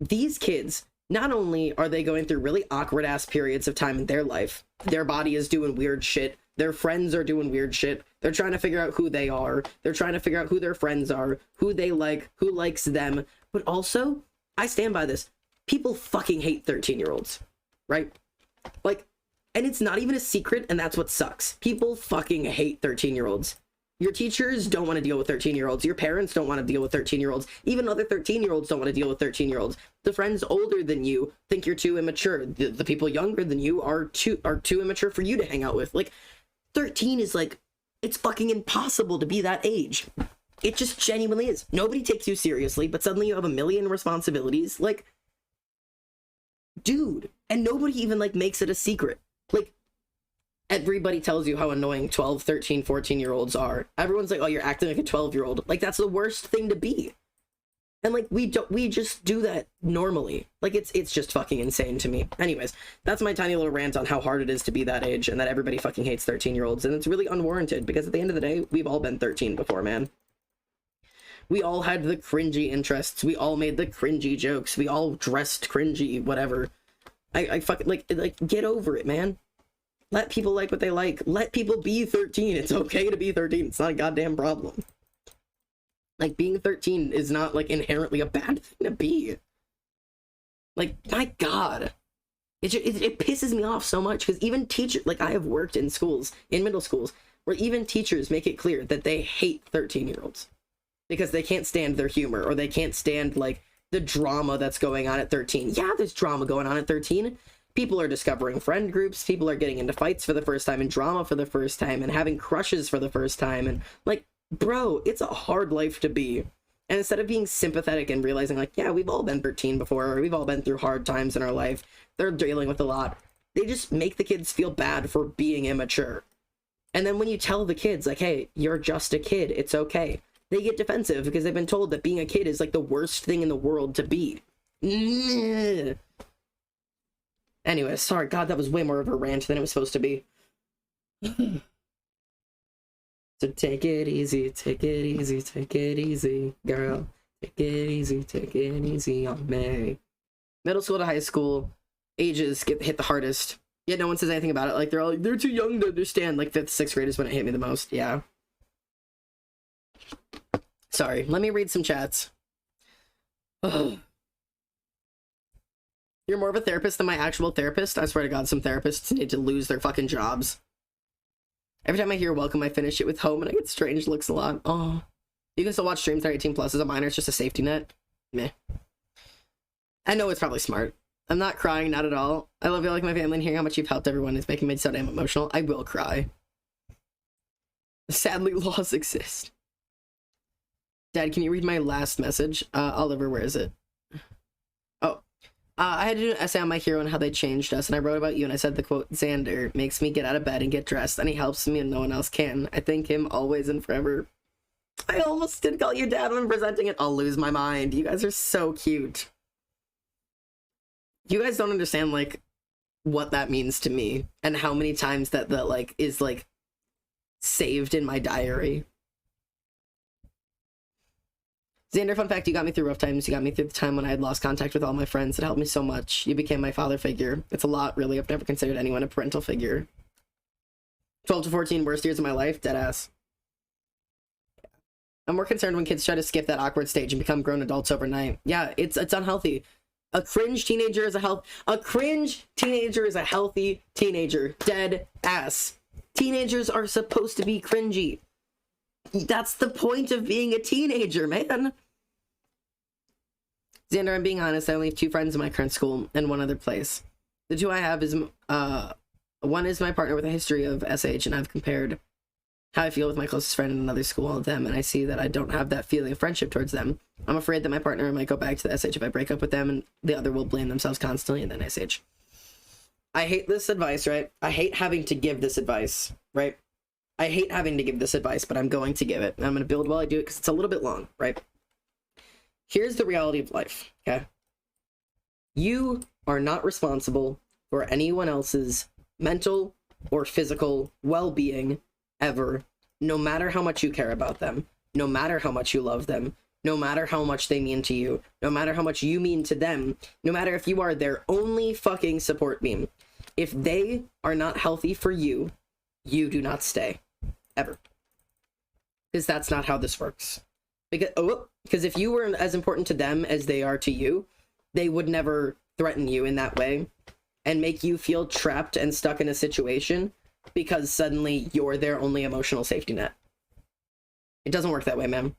These kids, not only are they going through really awkward-ass periods of time in their life, their body is doing weird shit, their friends are doing weird shit, they're trying to figure out who they are, they're trying to figure out who their friends are, who they like, who likes them, but also, I stand by this, people fucking hate 13-year-olds, right? Like, and it's not even a secret, and that's what sucks. People fucking hate 13-year-olds. Your teachers don't want to deal with 13-year-olds. Your parents don't want to deal with 13-year-olds. Even other 13-year-olds don't want to deal with 13-year-olds. The friends older than you think you're too immature. The people younger than you are too immature for you to hang out with. Like, 13 is, like, it's fucking impossible to be that age. It just genuinely is. Nobody takes you seriously, but suddenly you have a million responsibilities. Like, dude. And nobody even, like, makes it a secret. Like, everybody tells you how annoying 12, 13, 14-year-olds are. Everyone's like, oh, you're acting like a 12-year-old. Like, that's the worst thing to be. And, like, we just do that normally. Like, it's just fucking insane to me. Anyways, that's my tiny little rant on how hard it is to be that age and that everybody fucking hates 13-year-olds. And it's really unwarranted because at the end of the day, we've all been 13 before, man. We all had the cringy interests. We all made the cringy jokes. We all dressed cringy, whatever. I fucking, like, get over it, man. Let people like what they like. Let people be 13. It's okay to be 13. It's not a goddamn problem. Like, being 13 is not, like, inherently a bad thing to be. Like, my God. It pisses me off so much, because even teachers, like, I have worked in schools, in middle schools, where even teachers make it clear that they hate 13-year-olds. Because they can't stand their humor, or they can't stand, like, the drama that's going on at 13. Yeah, there's drama going on at 13. People are discovering friend groups, people are getting into fights for the first time, and drama for the first time, and having crushes for the first time, and, like, bro, it's a hard life to be. And instead of being sympathetic and realizing, like, yeah, we've all been 13 before, or we've all been through hard times in our life, they're dealing with a lot, they just make the kids feel bad for being immature. And then when you tell the kids, like, hey, you're just a kid, it's okay, they get defensive because they've been told that being a kid is, like, the worst thing in the world to be. And Anyway, sorry, God, that was way more of a rant than it was supposed to be. So take it easy, take it easy, take it easy, girl. Take it easy on me. Middle school to high school, ages get hit the hardest. Yet no one says anything about it. Like, they're all like, they're too young to understand. Like, 5th, 6th grade is when it hit me the most. Yeah. Sorry, let me read some chats. Ugh. You're more of a therapist than my actual therapist? I swear to God, some therapists need to lose their fucking jobs. Every time I hear welcome, I finish it with home, and I get strange looks a lot. Oh. You can still watch streams that are 18 plus as a minor. It's just a safety net. Meh. I know it's probably smart. I'm not crying, not at all. I love you like my family, and hearing how much you've helped everyone is making me so damn emotional. I will cry. Sadly, laws exist. Dad, can you read my last message? Oliver, where is it? Oh. I had to do an essay on my hero and how they changed us, and I wrote about you, and I said the quote, Zander makes me get out of bed and get dressed, and he helps me and no one else can. I thank him always and forever. I almost did call you Dad when presenting it. I'll lose my mind. You guys are so cute. You guys don't understand, like, what that means to me, and how many times that like, is, like, saved in my diary. Zander, fun fact, you got me through rough times. You got me through the time when I had lost contact with all my friends. It helped me so much. You became my father figure. It's a lot, really. I've never considered anyone a parental figure. 12 to 14 worst years of my life? Deadass. I'm more concerned when kids try to skip that awkward stage and become grown adults overnight. Yeah, it's unhealthy. A cringe teenager is a cringe teenager is a healthy teenager. Dead ass. Teenagers are supposed to be cringy. That's the point of being a teenager, man. Zander, I'm being honest, I only have 2 friends in my current school and 1 other place. The 2 I have is, one is my partner with a history of SH, and I've compared how I feel with my closest friend in another school of them, and I see that I don't have that feeling of friendship towards them. I'm afraid that my partner might go back to the SH if I break up with them, and the other will blame themselves constantly and then SH. I hate this advice, right? I hate having to give this advice, right? I hate having to give this advice, but I'm going to give it. I'm going to build while I do it because it's a little bit long, right? Here's the reality of life, okay? You are not responsible for anyone else's mental or physical well-being ever, no matter how much you care about them, no matter how much you love them, no matter how much they mean to you, no matter how much you mean to them, no matter if you are their only fucking support beam. If they are not healthy for you, you do not stay. Ever. Because that's not how this works. Because if you were as important to them as they are to you, they would never threaten you in that way and make you feel trapped and stuck in a situation because suddenly you're their only emotional safety net. It doesn't work that way, man.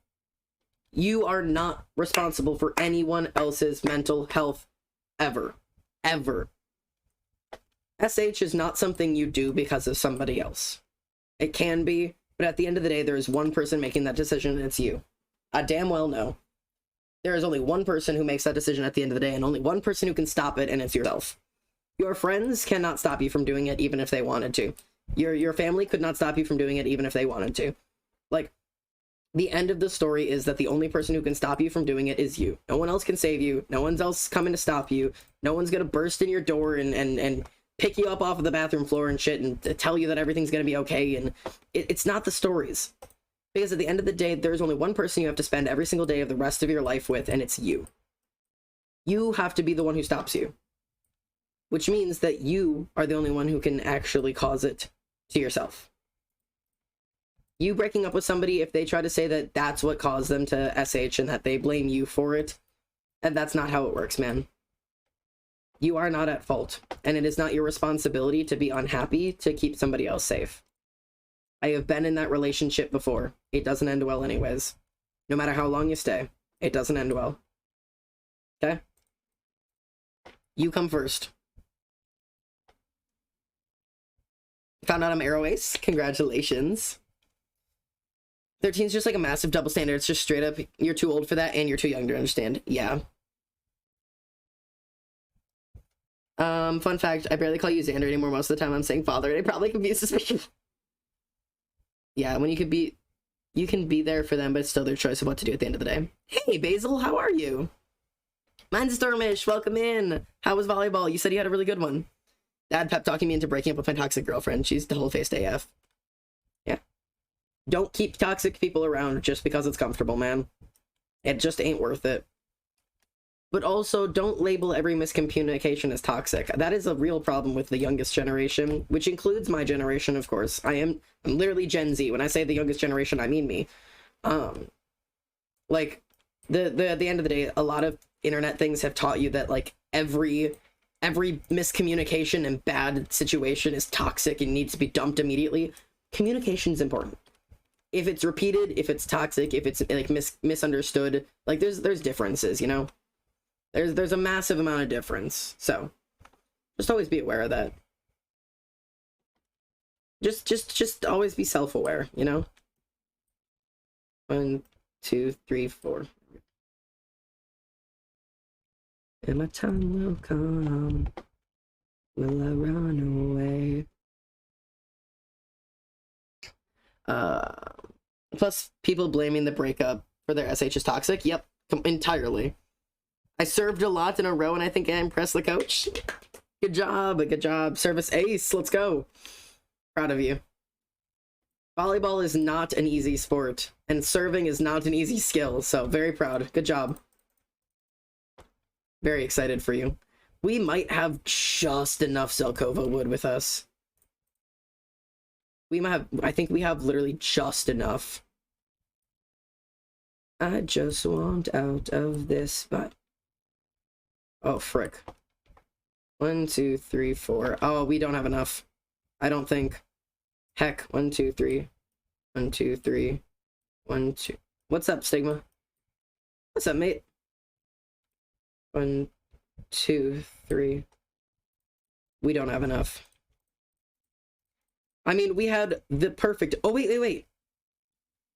You are not responsible for anyone else's mental health ever. Ever. SH is not something you do because of somebody else. It can be, but at the end of the day, there is one person making that decision, and it's you. I damn well know. There is only one person who makes that decision at the end of the day, and only one person who can stop it, and it's yourself. Your friends cannot stop you from doing it, even if they wanted to. Your family could not stop you from doing it, even if they wanted to. Like, the end of the story is that the only person who can stop you from doing it is you. No one else can save you. No one's else coming to stop you. No one's gonna burst in your door and pick you up off of the bathroom floor and shit and tell you that everything's gonna be okay. And it's not the stories. Because at the end of the day, there's only one person you have to spend every single day of the rest of your life with, and it's you. You have to be the one who stops you. Which means that you are the only one who can actually cause it to yourself. You breaking up with somebody, if they try to say that that's what caused them to SH and that they blame you for it, and that's not how it works, man. You are not at fault, and it is not your responsibility to be unhappy to keep somebody else safe. I have been in that relationship before. It doesn't end well anyways. No matter how long you stay, it doesn't end well. Okay? You come first. Found out I'm Arrow Ace. Congratulations. 13 is just like a massive double standard. It's just straight up, you're too old for that and you're too young to understand. Yeah. Fun fact, I barely call you Zander anymore. Most of the time I'm saying father, and it probably confuses me. Yeah, when you can be there for them, but it's still their choice of what to do at the end of the day. Hey, Basil, how are you? Mine's Stormish, welcome in. How was volleyball? You said you had a really good one. Dad pep talking me into breaking up with my toxic girlfriend. She's double-faced AF. Yeah. Don't keep toxic people around just because it's comfortable, man. It just ain't worth it. But also, don't label every miscommunication as toxic. That is a real problem with the youngest generation, which includes my generation, of course. I'm literally Gen Z. When I say the youngest generation, I mean me. Like, at the end of the day, a lot of internet things have taught you that, like, every miscommunication and bad situation is toxic and needs to be dumped immediately. Communication's important. If it's repeated, if it's toxic, if it's, like, misunderstood, like, there's differences, you know? There's a massive amount of difference, so just always be aware of that. Just always be self-aware, you know? 1, 2, 3, 4. And my time will come. Will I run away? Plus, people blaming the breakup for their SH is toxic. Yep, entirely. I served a lot in a row, and I think I impressed the coach. Good job, good job. Service ace, let's go. Proud of you. Volleyball is not an easy sport, and serving is not an easy skill, so very proud. Good job. Very excited for you. We might have just enough Zelkova wood with us. We might have, I think we have literally just enough. I just want out of this spot. Oh, frick. 1, 2, 3, 4. Oh, we don't have enough. I don't think. Heck, 1, 2, 3. 1, 2, 3. 1, 2. What's up, STigma? What's up, mate? 1, 2, 3. We don't have enough. I mean, we had the perfect... Oh, wait.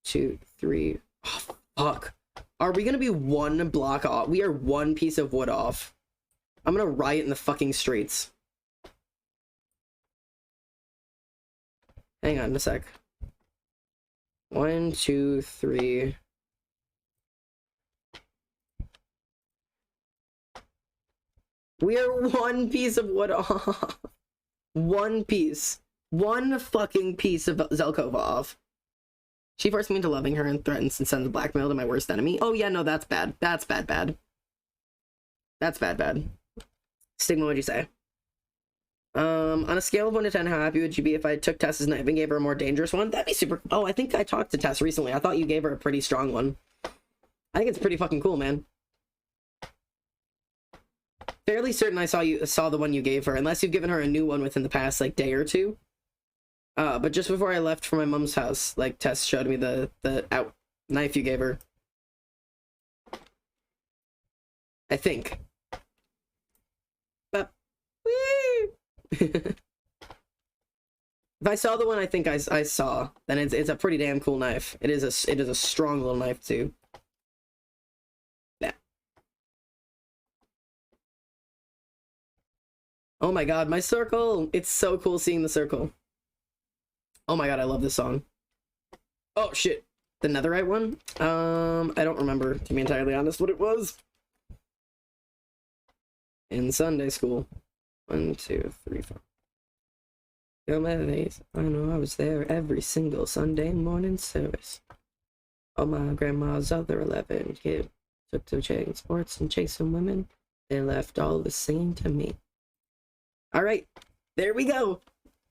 2, 3. Oh, fuck. Are we gonna be one block off? We are one piece of wood off. I'm gonna riot in the fucking streets. Hang on a sec. 1, 2, 3. We are one piece of wood off. One piece. One fucking piece of Zelkova off. She forced me into loving her and threatens and sends blackmail to my worst enemy. Oh yeah, no, that's bad. That's bad. That's bad. STigma, what'd you say? On a scale of 1 to 10, how happy would you be if I took Tess's knife and gave her a more dangerous one? That'd be super... Oh, I think I talked to Tess recently. I thought you gave her a pretty strong one. I think it's pretty fucking cool, man. Fairly certain I saw the one you gave her, unless you've given her a new one within the past, like, day or two. But just before I left for my mom's house, like, Tess showed me the knife you gave her. I think. But, if I saw the one I think I saw, then it's a pretty damn cool knife. It is a strong little knife too. Yeah. Oh my god, my circle! It's so cool seeing the circle. Oh my god, I love this song. Oh shit. The netherite one? I don't remember, to be entirely honest, what it was. In Sunday school. 1, 2, 3, 4. Go my face. I know I was there every single Sunday morning service. All my grandma's other 11 kids took to chain sports and chasing women. They left all the singing to me. Alright, there we go.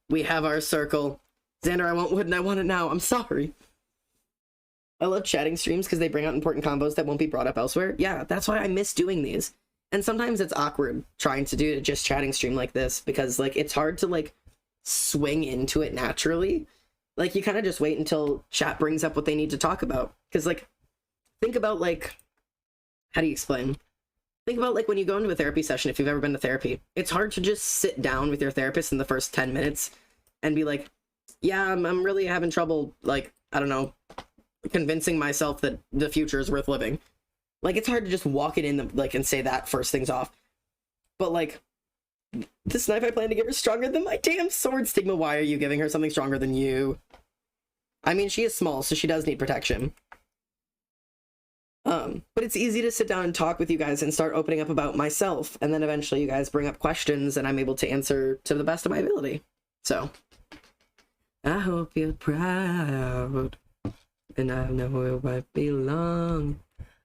We have our circle. Zander, I want wood and I want it now. I'm sorry. I love chatting streams because they bring out important combos that won't be brought up elsewhere. Yeah, that's why I miss doing these. And sometimes it's awkward trying to do just chatting stream like this because, like, it's hard to, like, swing into it naturally. Like, you kind of just wait until chat brings up what they need to talk about. Because, like, think about, like, how do you explain? Think about, like, when you go into a therapy session, if you've ever been to therapy. It's hard to just sit down with your therapist in the first 10 minutes and be like, yeah, I'm really having trouble, like, I don't know, convincing myself that the future is worth living. Like, it's hard to just walk it in, like, and say that first things off. But, like, this knife I plan to give her is stronger than my damn sword. STigma, why are you giving her something stronger than you? I mean, she is small, so she does need protection. But it's easy to sit down and talk with you guys and start opening up about myself, and then eventually you guys bring up questions and I'm able to answer to the best of my ability. So I hope you're proud, and I know it won't be long.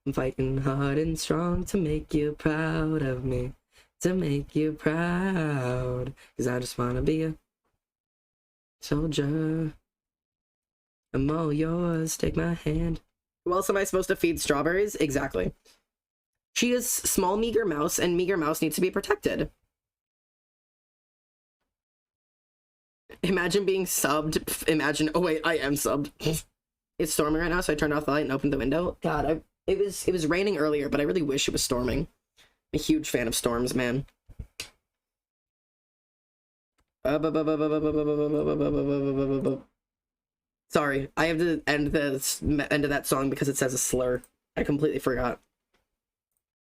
I'm fighting hard and strong to make you proud of me, to make you proud, because I just want to be a soldier. I'm all yours, take my hand. Who else am I supposed to feed strawberries? Exactly. She is small, meager mouse, and meager mouse needs to be protected. Imagine being subbed. Imagine, oh wait, I am subbed. It's storming right now, so I turned off the light and opened the window. God, it was raining earlier, but I really wish it was storming. I'm a huge fan of storms, man. Sorry, I have to end of that song because it says a slur. I completely forgot.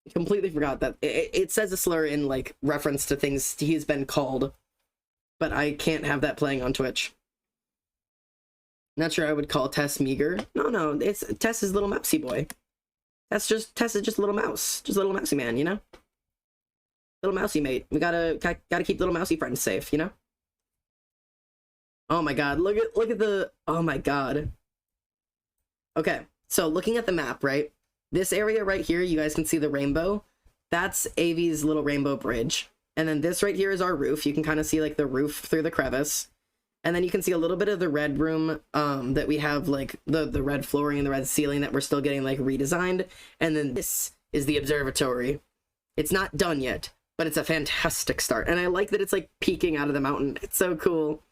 That it says a slur in like reference to things he's been called, but I can't have that playing on Twitch. Not sure I would call Tess meager. No, it's Tess is little mousy boy. Tess is just a little mouse, just a little mousy man, you know. Little mousy mate. We gotta keep little mousy friends safe, you know. Oh my god, look at the, oh my god. Okay, so looking at the map, right? This area right here, you guys can see the rainbow. That's Avi's little rainbow bridge. And then this right here is our roof. You can kind of see like the roof through the crevice. And then you can see a little bit of the red room that we have, like the red flooring and the red ceiling that we're still getting like redesigned. And then this is the observatory. It's not done yet, but it's a fantastic start. And I like that it's like peeking out of the mountain. It's so cool.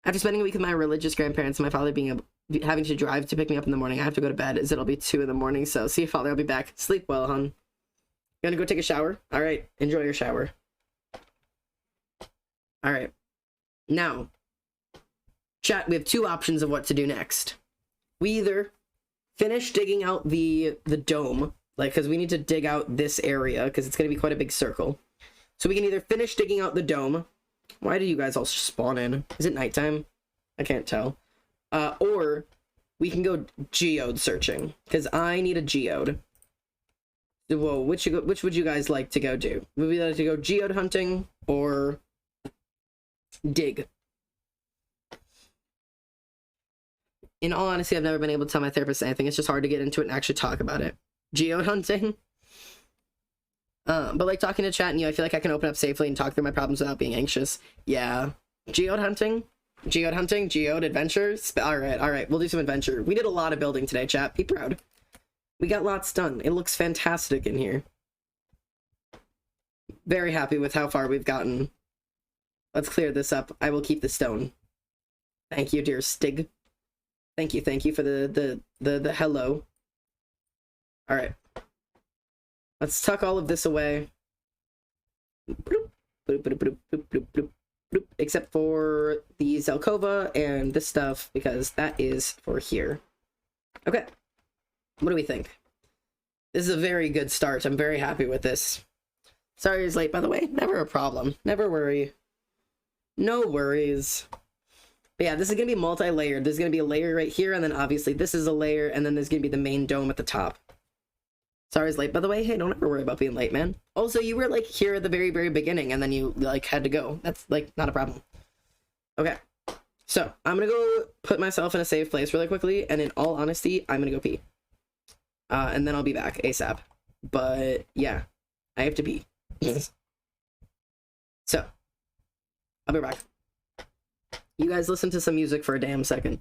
After spending a week with my religious grandparents and my father having to drive to pick me up in the morning, I have to go to bed as it'll be 2 in the morning. So see you, Father. I'll be back. Sleep well, hon. You gonna go take a shower? All right. Enjoy your shower. All right. Now, chat, we have 2 options of what to do next. We either finish digging out the dome, like, because we need to dig out this area because it's going to be quite a big circle. So we can either finish digging out the dome. Why do you guys all spawn in? Is it nighttime? I can't tell. Or we can go geode searching because I need a geode. Whoa, which would you guys like to go do? Would we like to go geode hunting or dig? In all honesty, I've never been able to tell my therapist anything. It's just hard to get into it and actually talk about it. Geode hunting? But like talking to chat and you, I feel like I can open up safely and talk through my problems without being anxious. Yeah. Geode hunting? Geode hunting? Geode adventures? Alright, we'll do some adventure. We did a lot of building today, chat. Be proud. We got lots done. It looks fantastic in here. Very happy with how far we've gotten. Let's clear this up. I will keep the stone. Thank you, dear Stig. Thank you for the hello. Alright. Let's tuck all of this away. Except for the Zelkova and this stuff, because that is for here. Okay. What do we think? This is a very good start. I'm very happy with this. Sorry it's late, by the way. Never a problem. Never worry. No worries. But yeah, this is going to be multi-layered. There's going to be a layer right here, and then obviously this is a layer, and then there's going to be the main dome at the top. Sorry it's late, by the way. Hey, don't ever worry about being late, man. Also, you were, like, here at the very, very beginning, and then you, like, had to go. That's, like, not a problem. Okay. So, I'm gonna go put myself in a safe place really quickly, and in all honesty, I'm gonna go pee. And then I'll be back ASAP. But, yeah. I have to pee. So, I'll be back. You guys listen to some music for a damn second.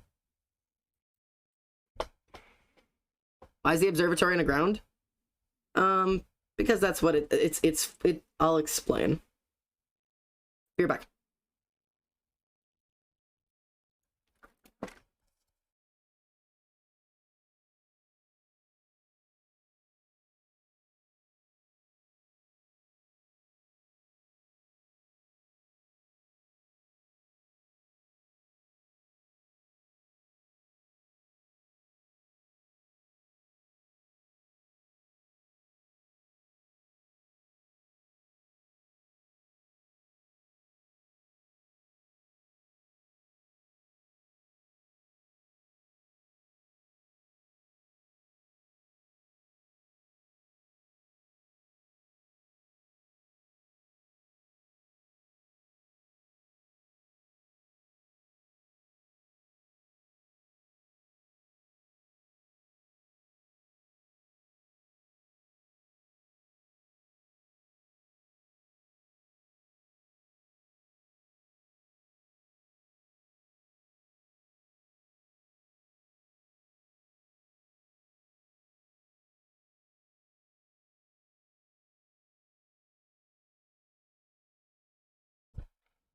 Why is the observatory on the ground? Because that's what I'll explain. Be right back.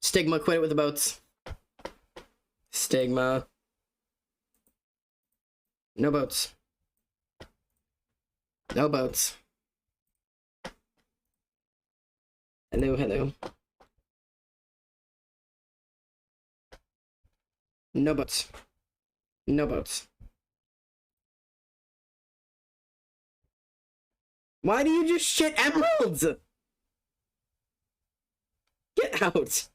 STigma, quit it with the boats. STigma. No boats. No boats. Hello, hello. No boats. No boats. Why do you just shit emeralds? Get out.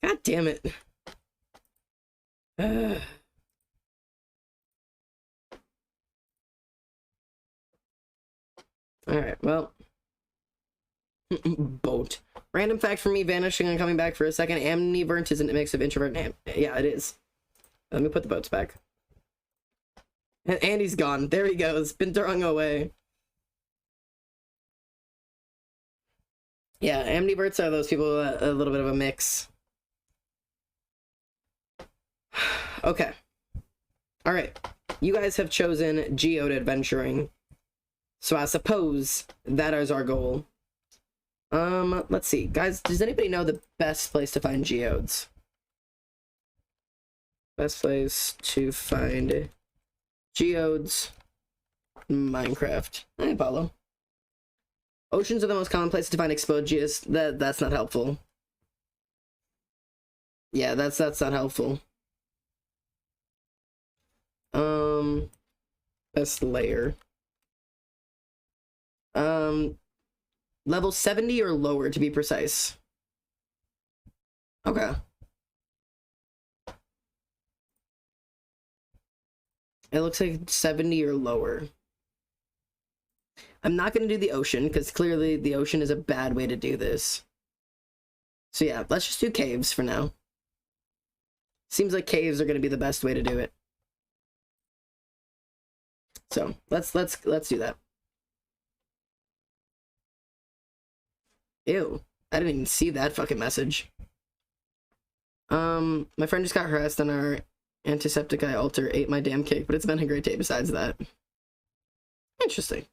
God damn it. Alright, well. Boat. Random fact for me, vanishing and coming back for a second. Amnivert is a mix of introvert and yeah, it is. Let me put the boats back. And Andy's gone. There he goes. Been thrown away. Yeah, amniverts are those people, a little bit of a mix. Okay. Alright. You guys have chosen geode adventuring. So I suppose that is our goal. Let's see. Guys, does anybody know the best place to find geodes? Best place to find geodes. Minecraft. I follow. Oceans are the most common place to find exploded geodes. That's not helpful. Yeah, that's not helpful. Best layer. Level 70 or lower to be precise. Okay. It looks like 70 or lower. I'm not going to do the ocean, because clearly the ocean is a bad way to do this. So yeah, let's just do caves for now. Seems like caves are going to be the best way to do it. So, let's do that. Ew. I didn't even see that fucking message. My friend just got harassed on our antiseptic eye altar, ate my damn cake, but it's been a great day besides that. Interesting.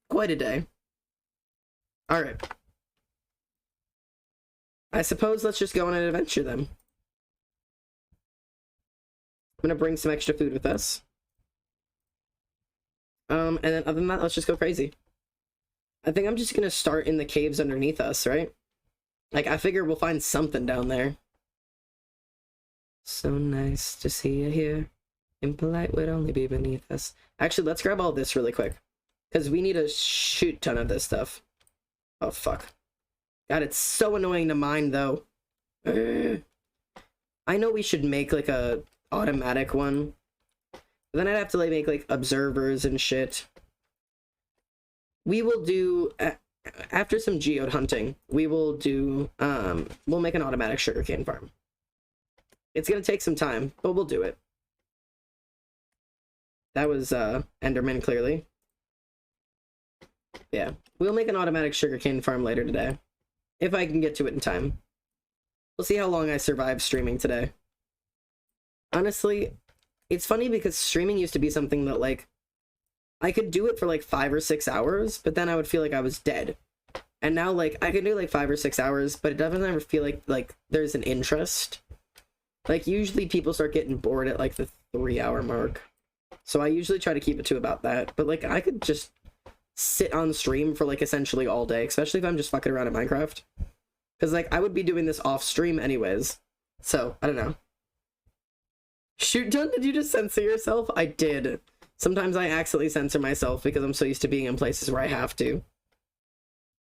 Quite a day. Alright. I suppose let's just go on an adventure then. I'm gonna bring some extra food with us. And then other than that, let's just go crazy. I think I'm just gonna start in the caves underneath us, right? Like, I figure we'll find something down there. So nice to see you here. Impolite would only be beneath us. Actually, let's grab all this really quick. Because we need a shoot ton of this stuff. Oh, fuck. God, it's so annoying to mine, though. I know we should make, like, a automatic one. But then I'd have to, like, make, like, observers and shit. We will do... after some geode hunting, we will do... we'll make an automatic sugarcane farm. It's gonna take some time, but we'll do it. That was, enderman, clearly. Yeah, we'll make an automatic sugarcane farm later today. If I can get to it in time. We'll see how long I survive streaming today. Honestly, it's funny because streaming used to be something that, like, I could do it for, like, 5 or 6 hours, but then I would feel like I was dead. And now, like, I can do, like, 5 or 6 hours, but it doesn't ever feel like there's an interest. Like, usually people start getting bored at, like, the 3-hour mark. So I usually try to keep it to about that. But, like, I could just sit on stream for, like, essentially all day, especially if I'm just fucking around at Minecraft. Because, like, I would be doing this off stream anyways. So, I don't know. Shoot, John, did you just censor yourself? I did. Sometimes I accidentally censor myself because I'm so used to being in places where I have to.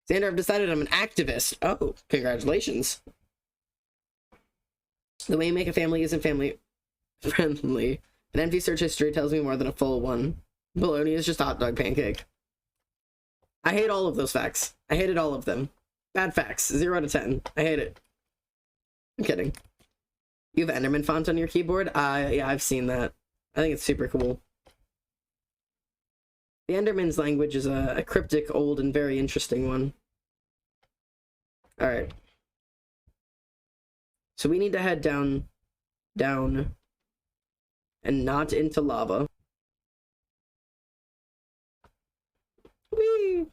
Zander, I've decided I'm an activist. Oh, congratulations. The way you make a family isn't family friendly. An empty search history tells me more than a full one. Bologna is just a hot dog pancake. I hate all of those facts. I hated all of them. Bad facts. 0 out of 10. I hate it. I'm kidding. You have enderman font on your keyboard? Yeah, I've seen that. I think it's super cool. The enderman's language is a cryptic, old, and very interesting one. Alright. So we need to head down, and not into lava. Whee!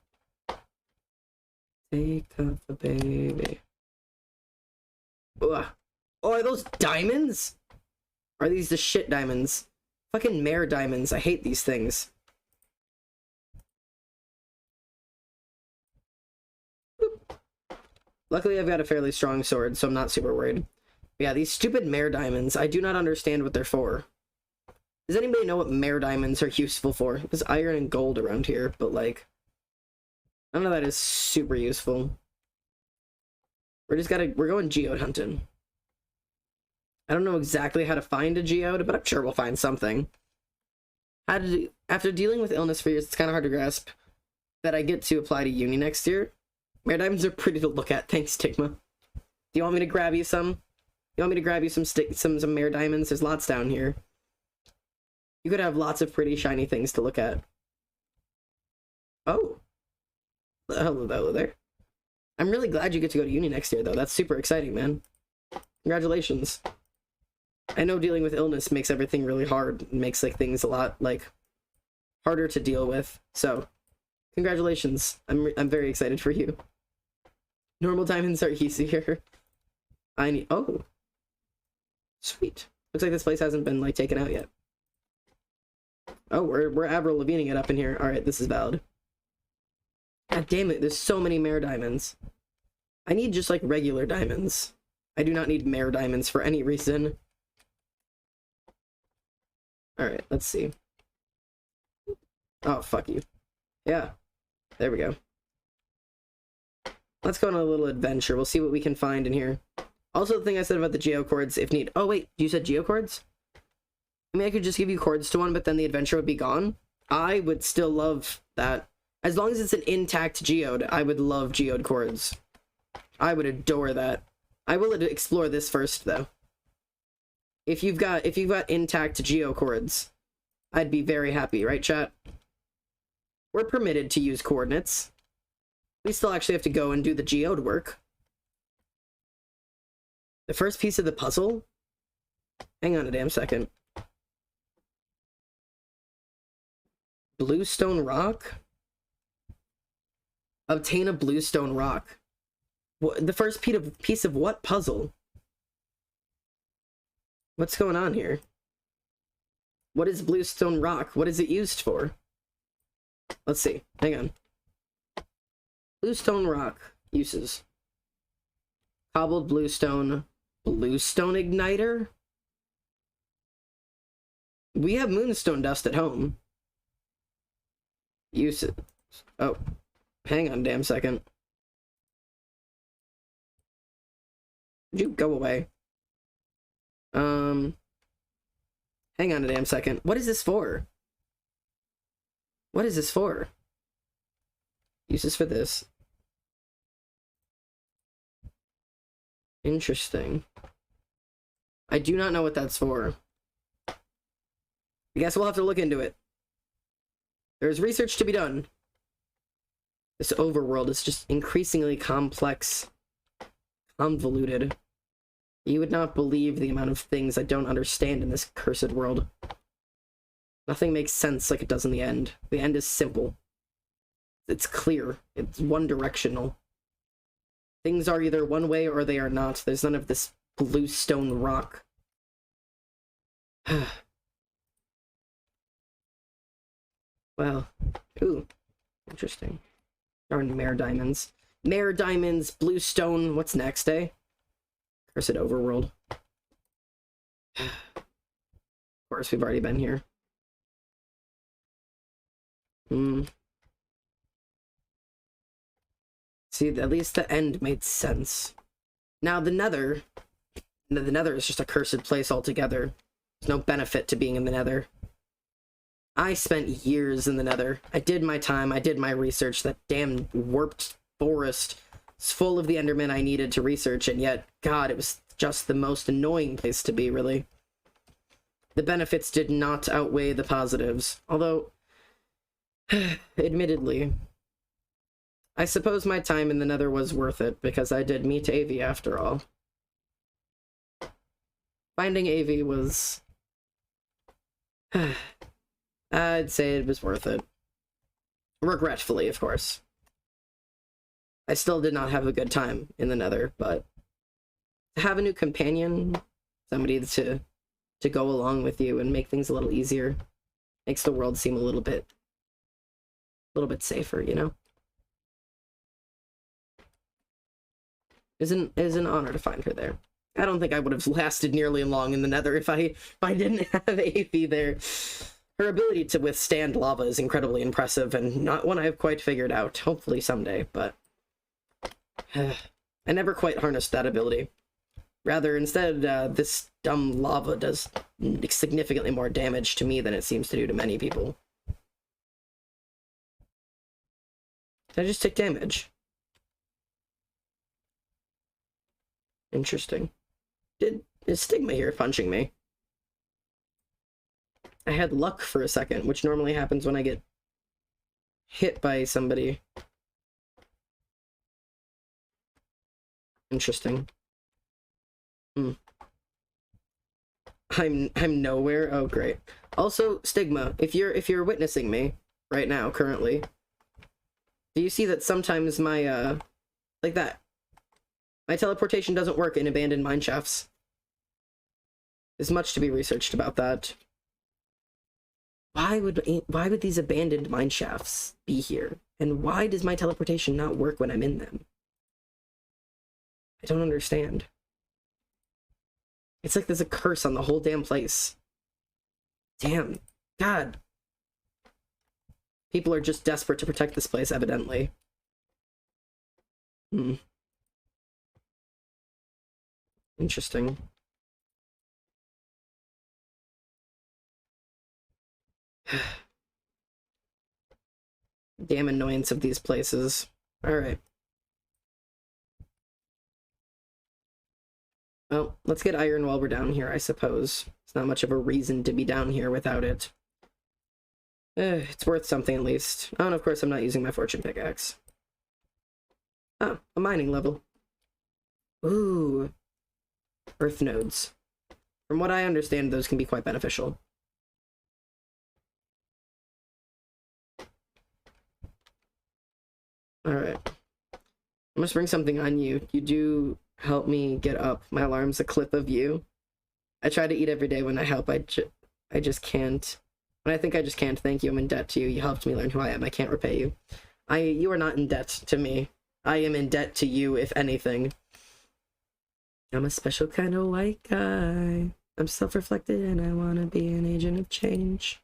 Take off the baby. Ugh. Oh, are those diamonds? Are these the shit diamonds? Fucking mare diamonds. I hate these things. Boop. Luckily, I've got a fairly strong sword, so I'm not super worried. But yeah, these stupid mare diamonds. I do not understand what they're for. Does anybody know what mare diamonds are useful for? There's iron and gold around here, but like... none of that is super useful. We're going geode hunting. I don't know exactly how to find a geode, but I'm sure we'll find something. After dealing with illness for years, it's kind of hard to grasp that I get to apply to uni next year. Mare diamonds are pretty to look at, thanks, Stigma. Do you want me to grab you some? You want me to grab you some mare diamonds? There's lots down here. You could have lots of pretty shiny things to look at. Oh. Hello there. I'm really glad you get to go to uni next year, though. That's super exciting, man. Congratulations. I know dealing with illness makes everything really hard. It makes, like, things a lot, like, harder to deal with. So, congratulations. I'm very excited for you. Normal diamonds are easier. Oh. Sweet. Looks like this place hasn't been, like, taken out yet. Oh, we're Avril Lavigneing it up in here. Alright, this is valid. God damn it, there's so many mare diamonds. I need just, like, regular diamonds. I do not need mare diamonds for any reason. Alright, let's see. Oh, fuck you. Yeah. There we go. Let's go on a little adventure. We'll see what we can find in here. Also, the thing I said about the geocords, if need... Oh, wait, you said geocords? I mean, I could just give you cords to one, but then the adventure would be gone. I would still love that. As long as it's an intact geode, I would love geode cords. I would adore that. I will explore this first, though. If you've got intact geocords, I'd be very happy, right, chat? We're permitted to use coordinates. We still actually have to go and do the geode work. The first piece of the puzzle? Hang on a damn second. Bluestone rock? Obtain a bluestone rock. What, the first piece of what puzzle? What's going on here? What is bluestone rock? What is it used for? Let's see. Hang on. Bluestone rock uses. Cobbled bluestone. Bluestone igniter? We have moonstone dust at home. Use it. Oh. Hang on a damn second. Would you go away? Hang on a damn second. What is this for? What is this for? Uses for this. Interesting. I do not know what that's for. I guess we'll have to look into it. There's research to be done. This overworld is just increasingly complex, convoluted. You would not believe the amount of things I don't understand in this cursed world. Nothing makes sense like it does in the end. The end is simple. It's clear. It's one-directional. Things are either one way or they are not. There's none of this bluestone rock. Well, ooh, interesting. Darn mare diamonds. Mare diamonds, bluestone, what's next, eh? Cursed overworld. Of course, we've already been here. See, at least the end made sense. Now, the Nether is just a cursed place altogether. There's no benefit to being in the Nether. I spent years in the Nether. I did my time, I did my research. That damn warped forest is full of the endermen I needed to research, and yet, God, it was just the most annoying place to be, really. The benefits did not outweigh the positives. Although, admittedly, I suppose my time in the Nether was worth it, because I did meet Avi after all. Finding Avi was... I'd say it was worth it. Regretfully, of course. I still did not have a good time in the Nether, but to have a new companion, somebody to go along with you and make things a little easier, makes the world seem a little bit safer, you know? It is an honor to find her there. I don't think I would have lasted nearly long in the Nether if I didn't have Aphie there. Her ability to withstand lava is incredibly impressive, and not one I've quite figured out. Hopefully someday, but I never quite harnessed that ability. Rather, instead, this dumb lava does significantly more damage to me than it seems to do to many people. Did I just take damage? Interesting. Is STigma here punching me? I had luck for a second, which normally happens when I get hit by somebody. Interesting. I'm nowhere. Oh great. Also, STigma, if you're witnessing me right now, currently, do you see that sometimes my like that, my teleportation doesn't work in abandoned mine shafts? There's much to be researched about that. Why would these abandoned mine shafts be here? And why does my teleportation not work when I'm in them? I don't understand. It's like there's a curse on the whole damn place. Damn. God. People are just desperate to protect this place, evidently. Interesting. Damn annoyance of these places. Alright. Well, let's get iron while we're down here, I suppose. It's not much of a reason to be down here without it. It's worth something at least. Oh, and of course I'm not using my fortune pickaxe. Oh, a mining level. Ooh. Earth nodes. From what I understand, those can be quite beneficial. Alright. I must bring something on you. You do help me get up. My alarm's a clip of you. I try to eat every day when I help. I just can't. When I think I just can't thank you, I'm in debt to you. You helped me learn who I am. I can't repay you. You are not in debt to me. I am in debt to you, if anything. I'm a special kind of white guy. I'm self-reflected and I want to be an agent of change.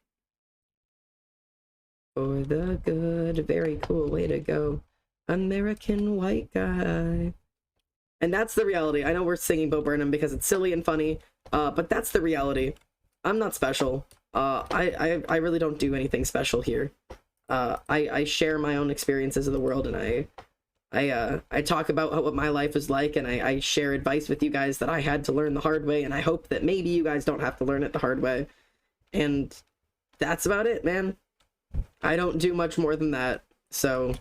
For the good. Very cool. Way to go. American white guy. And that's the reality. I know we're singing Bo Burnham because it's silly and funny, but that's the reality. I'm not special. I really don't do anything special here. I share my own experiences of the world, and I talk about what my life is like, and I share advice with you guys that I had to learn the hard way, and I hope that maybe you guys don't have to learn it the hard way. And that's about it, man. I don't do much more than that, so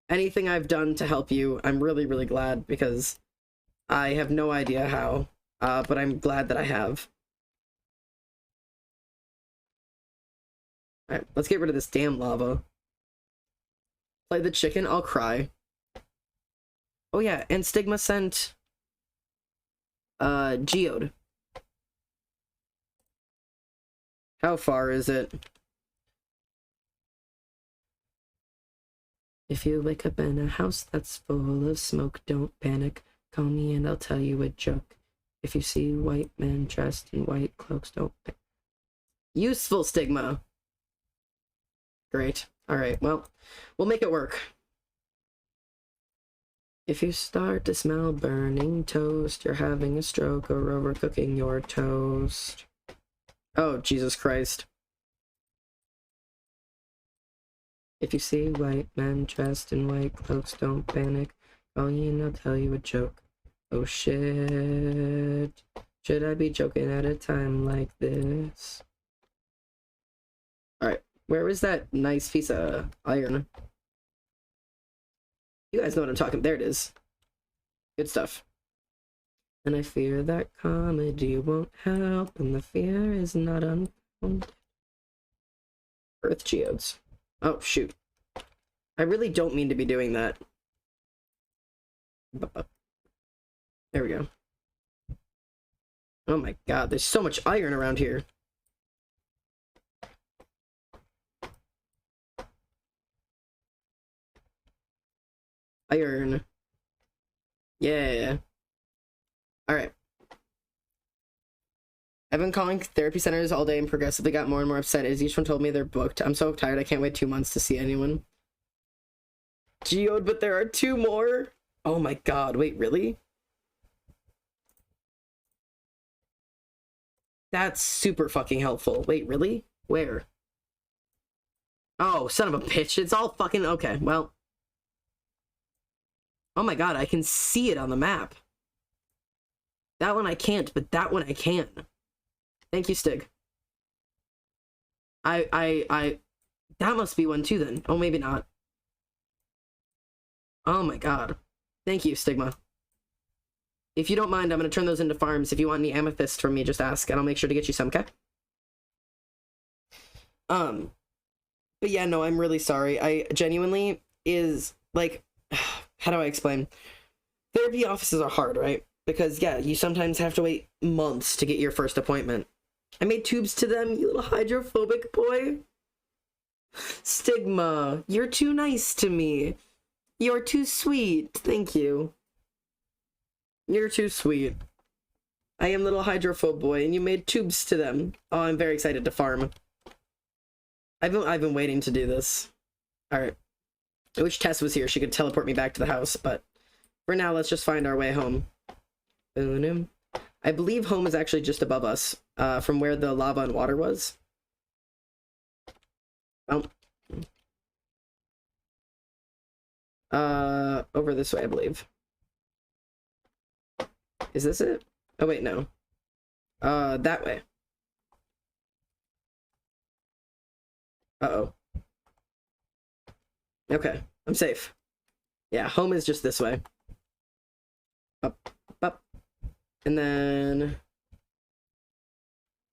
anything I've done to help you, I'm really, really glad, because I have no idea how, but I'm glad that I have. Alright, let's get rid of this damn lava. Play the chicken, I'll cry. Oh yeah, and STigma sent geode. How far is it? If you wake up in a house that's full of smoke, don't panic. Call me and I'll tell you a joke. If you see white men dressed in white cloaks, don't panic. Useful STigma. Great. Alright, well, we'll make it work. If you start to smell burning toast, you're having a stroke or overcooking your toast. Oh, Jesus Christ. If you see white men dressed in white cloaks, don't panic. Call you and I'll tell you a joke. Oh shit. Should I be joking at a time like this? Alright, where is that nice piece of iron? You guys know what I'm talking. There it is. Good stuff. And I fear that comedy won't help, and the fear is not unfounded. Earth geodes. Oh, shoot. I really don't mean to be doing that. There we go. Oh my god, there's so much iron around here. Iron. Yeah. Alright. I've been calling therapy centers all day and progressively got more and more upset as each one told me they're booked. I'm so tired I can't wait 2 months to see anyone. Geode, but there are 2 more? Oh my god, wait, really? That's super fucking helpful. Wait, really? Where? Oh, son of a bitch. It's all fucking... Okay, well... Oh my god, I can see it on the map. That one I can't, but that one I can. Thank you, Stig. That must be one too then. Oh, maybe not. Oh my god. Thank you, Stigma. If you don't mind, I'm gonna turn those into farms. If you want any amethyst from me, just ask, and I'll make sure to get you some, okay? But yeah, no, I'm really sorry. I genuinely is, like, how do I explain? Therapy offices are hard, right? Because, yeah, you sometimes have to wait months to get your first appointment. I made tubes to them, you little hydrophobic boy. Stigma, you're too nice to me. You're too sweet. Thank you. You're too sweet. I am little hydrophobe boy, and you made tubes to them. Oh, I'm very excited to farm. I've been waiting to do this. Alright. I wish Tess was here. She could teleport me back to the house, but for now, let's just find our way home. I believe home is actually just above us, from where the lava and water was. Oh. Over this way, I believe. Is this it? Oh, wait, no. That way. Uh-oh. Okay, I'm safe. Yeah, home is just this way. Up, up. And then...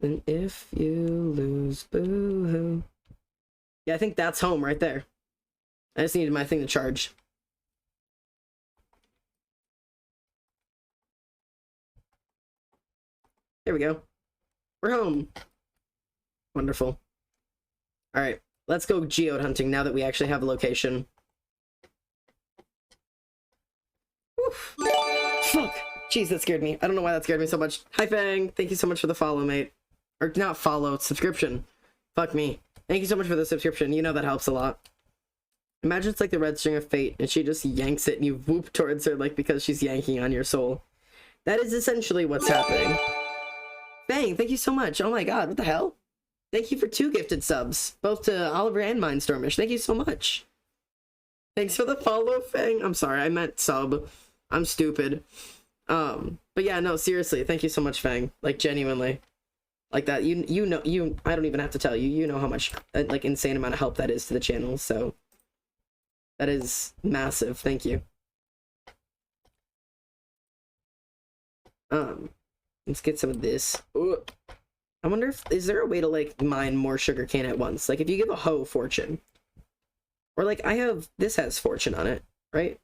And if you lose, boo-hoo. Yeah, I think that's home right there. I just needed my thing to charge. There we go. We're home. Wonderful. Alright, let's go geode hunting now that we actually have a location. Oof. Fuck! Jeez, that scared me. I don't know why that scared me so much. Hi, Fang! Thank you so much for the follow, mate. Or not follow, subscription. Fuck me. Thank you so much for the subscription. You know that helps a lot. Imagine it's like the red string of fate, and she just yanks it and you whoop towards her like because she's yanking on your soul. That is essentially what's happening. Fang, thank you so much. Oh my god, what the hell? Thank you for 2 gifted subs, both to Oliver and Mindstormish. Thank you so much. Thanks for the follow, Fang. I'm sorry, I meant sub. I'm stupid. But yeah, no, seriously, thank you so much, Fang. Like, genuinely. Like that, you know, I don't even have to tell you, you know how much, like, insane amount of help that is to the channel, so. That is massive, thank you. Let's get some of this. Ooh. I wonder if, is there a way to, like, mine more sugarcane at once? Like, if you give a hoe fortune. Or, like, this has fortune on it, right?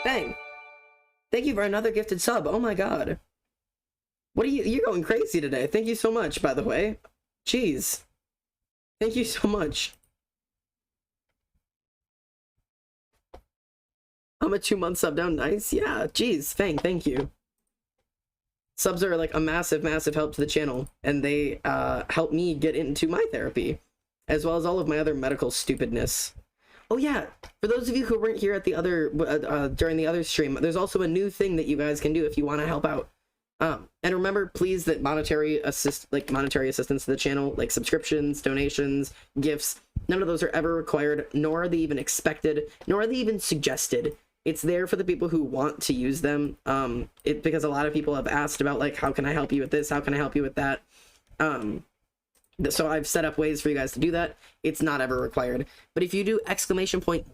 Bang! Thank you for another gifted sub, oh my god. What are you're going crazy today. Thank you so much, by the way. Jeez. Thank you so much. I'm a 2-month sub down, nice. Yeah, jeez, Fang, thank you. Subs are like a massive, massive help to the channel, and they help me get into my therapy, as well as all of my other medical stupidness. Oh yeah, for those of you who weren't here at the other, during the other stream, there's also a new thing that you guys can do if you want to help out. And remember, please, that monetary assistance to the channel, like subscriptions, donations, gifts, none of those are ever required, nor are they even expected, nor are they even suggested. It's there for the people who want to use them, because a lot of people have asked about, like, how can I help you with this? How can I help you with that? So I've set up ways for you guys to do that. It's not ever required. But if you do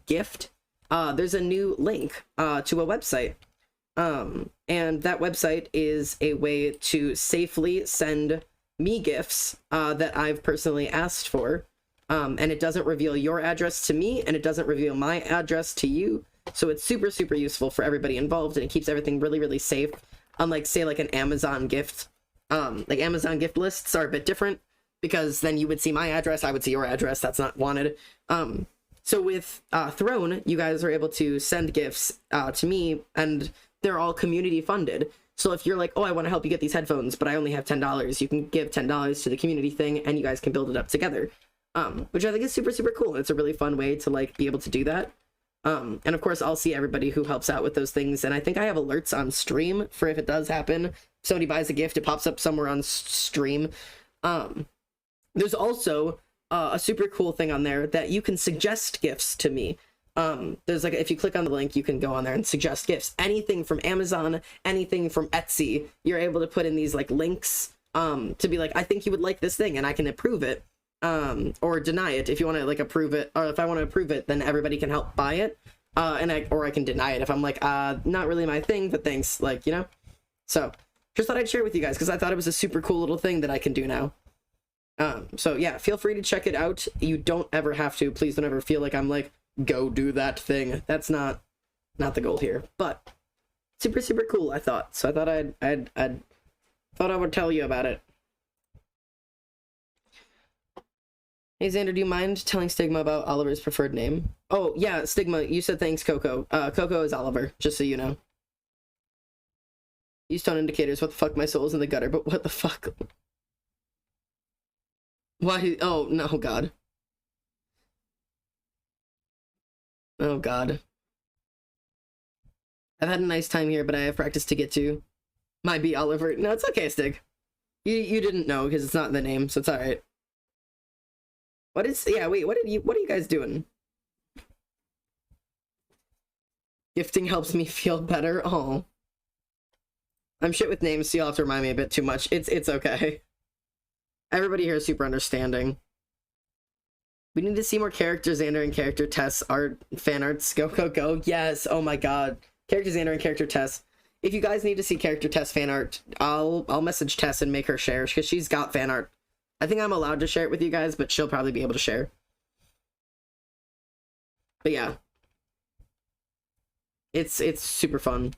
!gift, there's a new link to a website. And that website is a way to safely send me gifts that I've personally asked for. And it doesn't reveal your address to me, and it doesn't reveal my address to you. So it's super, super useful for everybody involved, and it keeps everything really, really safe. Unlike, say, like an Amazon gift. Like Amazon gift lists are a bit different, because then you would see my address, I would see your address. That's not wanted. So with Throne, you guys are able to send gifts to me, and they're all community funded. So if you're like, oh, I want to help you get these headphones, but I only have $10, you can give $10 to the community thing, and you guys can build it up together. Which I think is super, super cool. It's a really fun way to like be able to do that. And of course, I'll see everybody who helps out with those things. And I think I have alerts on stream for if it does happen. If somebody buys a gift, it pops up somewhere on stream. There's also a super cool thing on there that you can suggest gifts to me. There's like, if you click on the link, you can go on there and suggest gifts. Anything from Amazon, anything from Etsy, you're able to put in these like links to be like, I think you would like this thing, and I can approve it. Or deny it if you want to like approve it, or if I want to approve it, then everybody can help buy it, and I can deny it if I'm like, not really my thing, but thanks, like, you know. So just thought I'd share with you guys because I thought it was a super cool little thing that I can do now. So yeah, feel free to check it out. You don't ever have to. Please don't ever feel like I'm like, go do that thing. That's not the goal here. But super, super cool, I thought. So I thought I'd thought I would tell you about it. Hey Xander, do you mind telling STigma about Oliver's preferred name? Oh yeah, STigma, you said thanks, Coco. Coco is Oliver, just so you know. Use tone indicators. What the fuck? My soul's in the gutter, but what the fuck? Why? Oh no, God. Oh God. I've had a nice time here, but I have practice to get to. Might be Oliver. No, it's okay, Stig. You didn't know because it's not in the name, so it's alright. What is, yeah, wait, what are you guys doing? Gifting helps me feel better. Oh. I'm shit with names, so you'll have to remind me a bit too much. It's okay. Everybody here is super understanding. We need to see more character Xander and character Tess art, fan arts. Go, go, go. Yes, oh my god. Character Xander and character Tess. If you guys need to see character Tess fan art, I'll message Tess and make her share, because she's got fan art. I think I'm allowed to share it with you guys, but she'll probably be able to share. But yeah. It's super fun.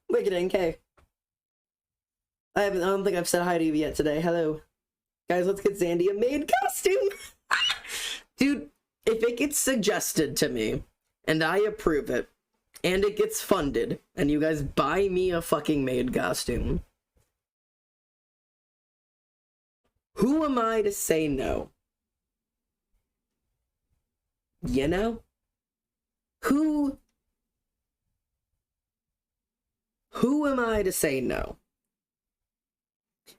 Wicked NK. I don't think I've said hi to you yet today. Hello. Guys, let's get Zandy a maid costume. Dude, if it gets suggested to me, and I approve it, and it gets funded, and you guys buy me a fucking maid costume, who am I to say no? You know? Who am I to say no?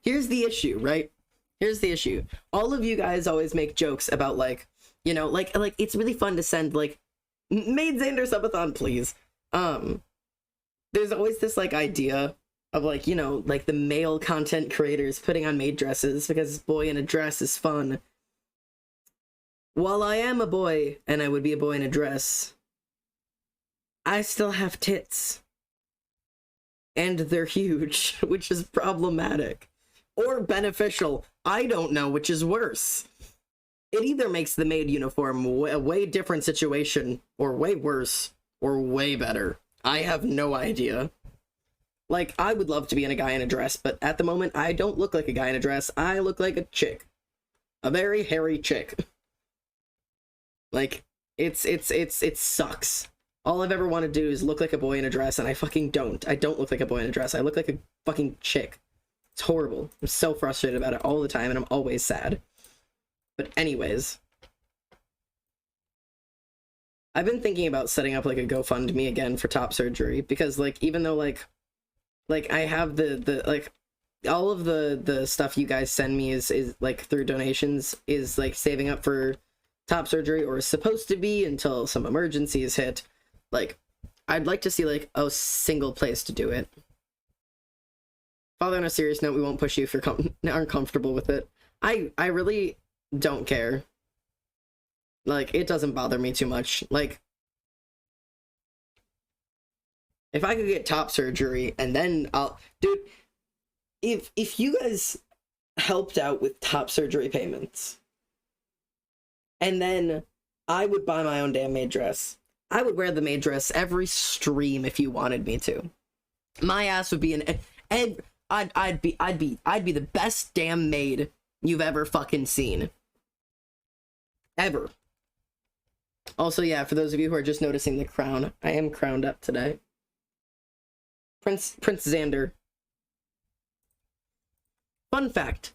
Here's the issue, right? Here's the issue. All of you guys always make jokes about, like, you know, like it's really fun to send, like, maid Xander subathon, please. There's always this, like, idea of, like, you know, like the male content creators putting on maid dresses because boy in a dress is fun. While I am a boy, and I would be a boy in a dress, I still have tits. And they're huge, which is problematic. Or beneficial. I don't know which is worse. It either makes the maid uniform a way different situation, or way worse, or way better. I have no idea. Like, I would love to be in a guy in a dress, but at the moment, I don't look like a guy in a dress. I look like a chick. A very hairy chick. Like, it sucks. All I've ever wanted to do is look like a boy in a dress, and I fucking don't. I don't look like a boy in a dress. I look like a fucking chick. It's horrible. I'm so frustrated about it all the time, and I'm always sad. But anyways, I've been thinking about setting up, like, a GoFundMe again for top surgery, because, like, even though, like I have the like, all of the stuff you guys send me is like, through donations, is, like, saving up for top surgery, or is supposed to be until some emergencies hit. Like, I'd like to see, like, a single place to do it. Father, on a serious note, we won't push you if you're uncomfortable with it. I really don't care. Like, it doesn't bother me too much. Like, if I could get top surgery, and then I'll... Dude, if you guys helped out with top surgery payments, and then I would buy my own damn maid dress. I would wear the maid dress every stream if you wanted me to. My ass would be I'd be the best damn maid you've ever fucking seen. Ever. Also, yeah, for those of you who are just noticing the crown, I am crowned up today. Prince Zander. Fun fact.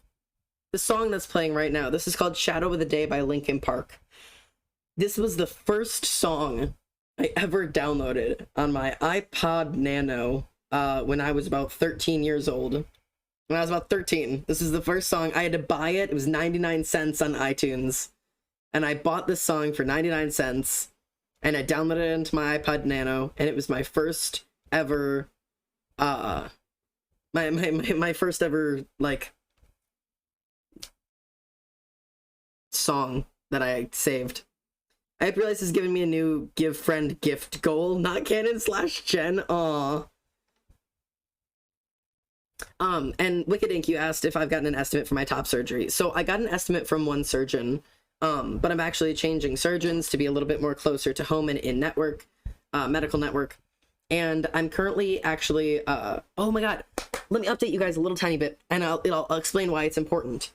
The song that's playing right now, this is called Shadow of the Day by Linkin Park. This was the first song I ever downloaded on my iPod Nano when I was about 13 years old. When I was about 13. This is the first song. I had to buy it. It was 99 cents on iTunes. And I bought this song for 99 cents. And I downloaded it into my iPod Nano. And it was my first ever, my first ever, like, song that I saved. I realized it's giving me a new give friend gift goal, not canon / Jen. Aww. And Wicked Ink, you asked if I've gotten an estimate for my top surgery. So I got an estimate from one surgeon, but I'm actually changing surgeons to be a little bit more closer to home and in network, medical network. And I'm currently actually, oh my god, let me update you guys a little tiny bit, and I'll explain why it's important.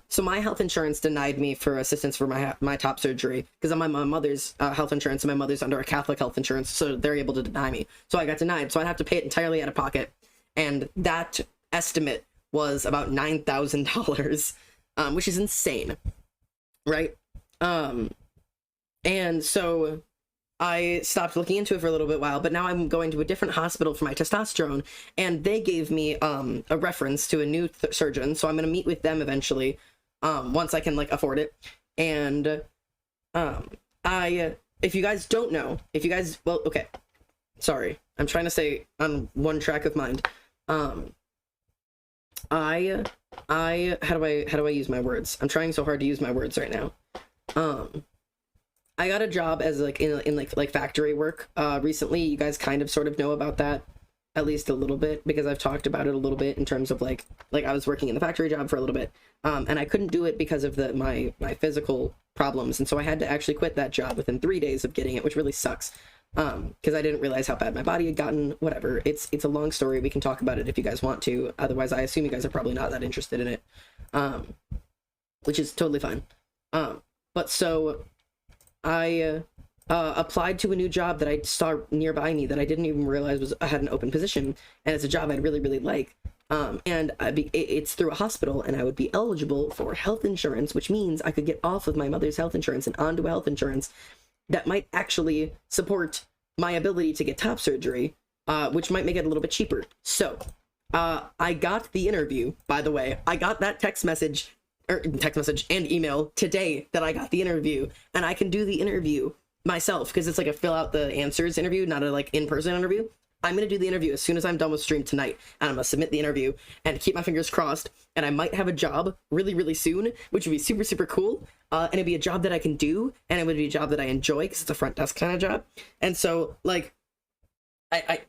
So my health insurance denied me for assistance for my top surgery because I'm on my mother's health insurance, and my mother's under a Catholic health insurance, so they're able to deny me. So I got denied, so I'd have to pay it entirely out of pocket. And that estimate was about $9,000, which is insane, right? And so I stopped looking into it for a little bit while, but now I'm going to a different hospital for my testosterone, and they gave me a reference to a new surgeon, so I'm going to meet with them eventually, once I can, like, afford it. And if you guys don't know, well, okay, sorry, I'm trying to stay on one track of mind. How do I use my words? I'm trying so hard to use my words right now. I got a job as like in factory work recently. You guys kind of sort of know about that, at least a little bit, because I've talked about it a little bit in terms of like I was working in the factory job for a little bit, and I couldn't do it because of my physical problems, and so I had to actually quit that job within 3 days of getting it, which really sucks. Because I didn't realize how bad my body had gotten. Whatever, it's a long story. We can talk about it if you guys want to. Otherwise, I assume you guys are probably not that interested in it, which is totally fine. But so I applied to a new job that I saw nearby me that I didn't even realize had an open position, and it's a job I'd really, really like. And it's through a hospital, and I would be eligible for health insurance, which means I could get off of my mother's health insurance and onto health insurance that might actually support my ability to get top surgery, which might make it a little bit cheaper. So, I got the interview, by the way. I got that text message and email today that I got the interview, and I can do the interview myself, because it's like a fill out the answers interview, not a like in-person interview. I'm going to do the interview as soon as I'm done with stream tonight, and I'm going to submit the interview and keep my fingers crossed, and I might have a job really, really soon, which would be super, super cool, and it'd be a job that I can do, and it would be a job that I enjoy, because it's a front desk kind of job, and so, like,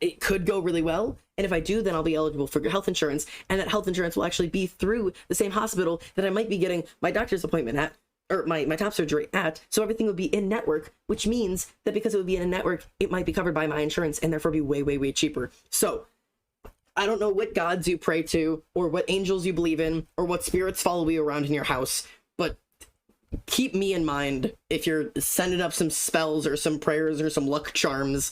it could go really well, and if I do, then I'll be eligible for health insurance, and that health insurance will actually be through the same hospital that I might be getting my doctor's appointment at, or my top surgery at, so everything would be in network, which means that because it would be in a network, it might be covered by my insurance and therefore be way, way, way cheaper. So I don't know what gods you pray to, or what angels you believe in, or what spirits follow you around in your house, but keep me in mind if you're sending up some spells or some prayers or some luck charms.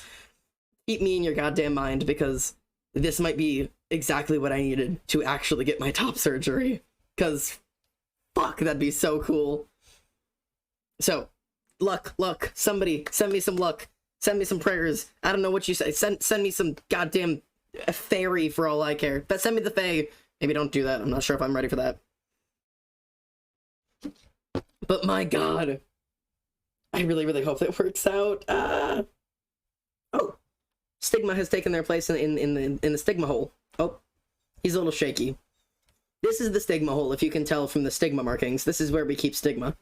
Keep me in your goddamn mind, because this might be exactly what I needed to actually get my top surgery, because fuck, that'd be so cool. So, luck, somebody, send me some luck, send me some prayers, I don't know what you say, send me some goddamn fairy for all I care, but send me the fae. Maybe don't do that, I'm not sure if I'm ready for that. But my god, I really, really hope that works out. Oh, STigma has taken their place in the STigma hole. Oh, he's a little shaky. This is the STigma hole, if you can tell from the STigma markings. This is where we keep STigma.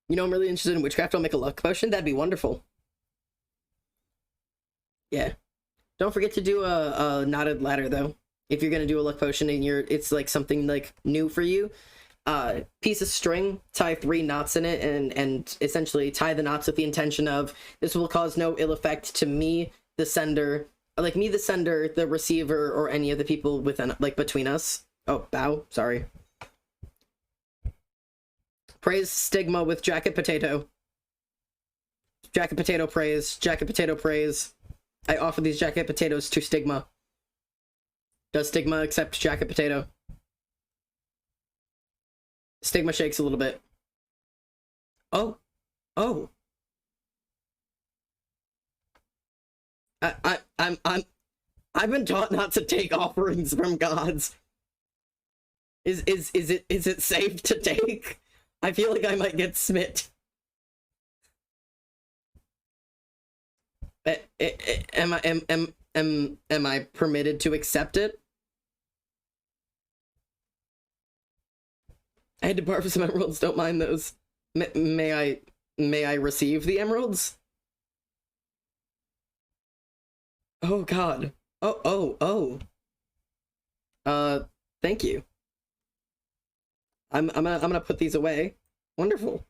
You know, I'm really interested in witchcraft. I'll make a luck potion. That'd be wonderful. Yeah. Don't forget to do a knotted ladder, though. if you're gonna do a luck potion and it's like something like new for you, piece of string, tie 3 knots in it, and essentially tie the knots with the intention of this will cause no ill effect to me, the sender, the receiver, or any of the people within, like, between us. Oh, bow, sorry. Praise STigma with jacket potato. Jacket potato praise. Jacket potato praise. I offer these jacket potatoes to STigma. Does STigma accept jacket potato? STigma shakes a little bit. Oh. Oh. I've been taught not to take offerings from gods. Is it safe to take? I feel like I might get smit. Am I permitted to accept it? I had to borrow some emeralds. Don't mind those. May I receive the emeralds? Oh God. Oh. Thank you. I'm gonna put these away. Wonderful.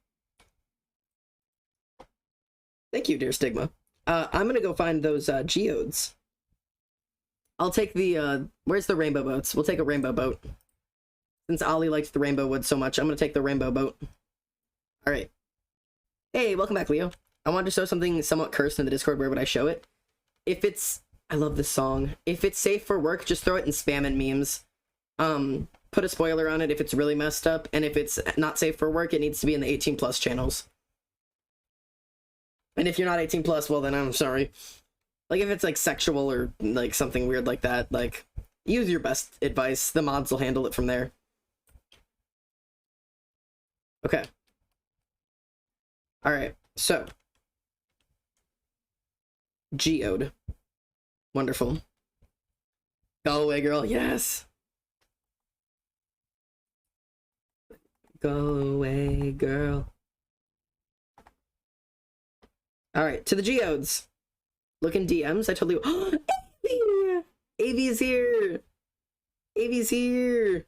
Thank you, dear STigma. I'm gonna go find those geodes. I'll take the where's the rainbow boats? We'll take a rainbow boat. Since Ollie likes the rainbow wood so much, I'm gonna take the rainbow boat. Alright. Hey, welcome back, Leo. I wanted to show something somewhat cursed in the Discord. Where would I show it? If it's I love this song. If it's safe for work, just throw it in spam and memes. Put a spoiler on it if it's really messed up, and if it's not safe for work, it needs to be in the 18+ channels. And if you're not 18+, well then I'm sorry. Like, if it's like sexual or like something weird like that, like, use your best advice. The mods will handle it from there. Okay. Alright, so. Geode. Wonderful. Go away, girl. Yes. Go away, girl. Alright, to the geodes. Look in DMs. I told you. AV! AV's here! AV's here!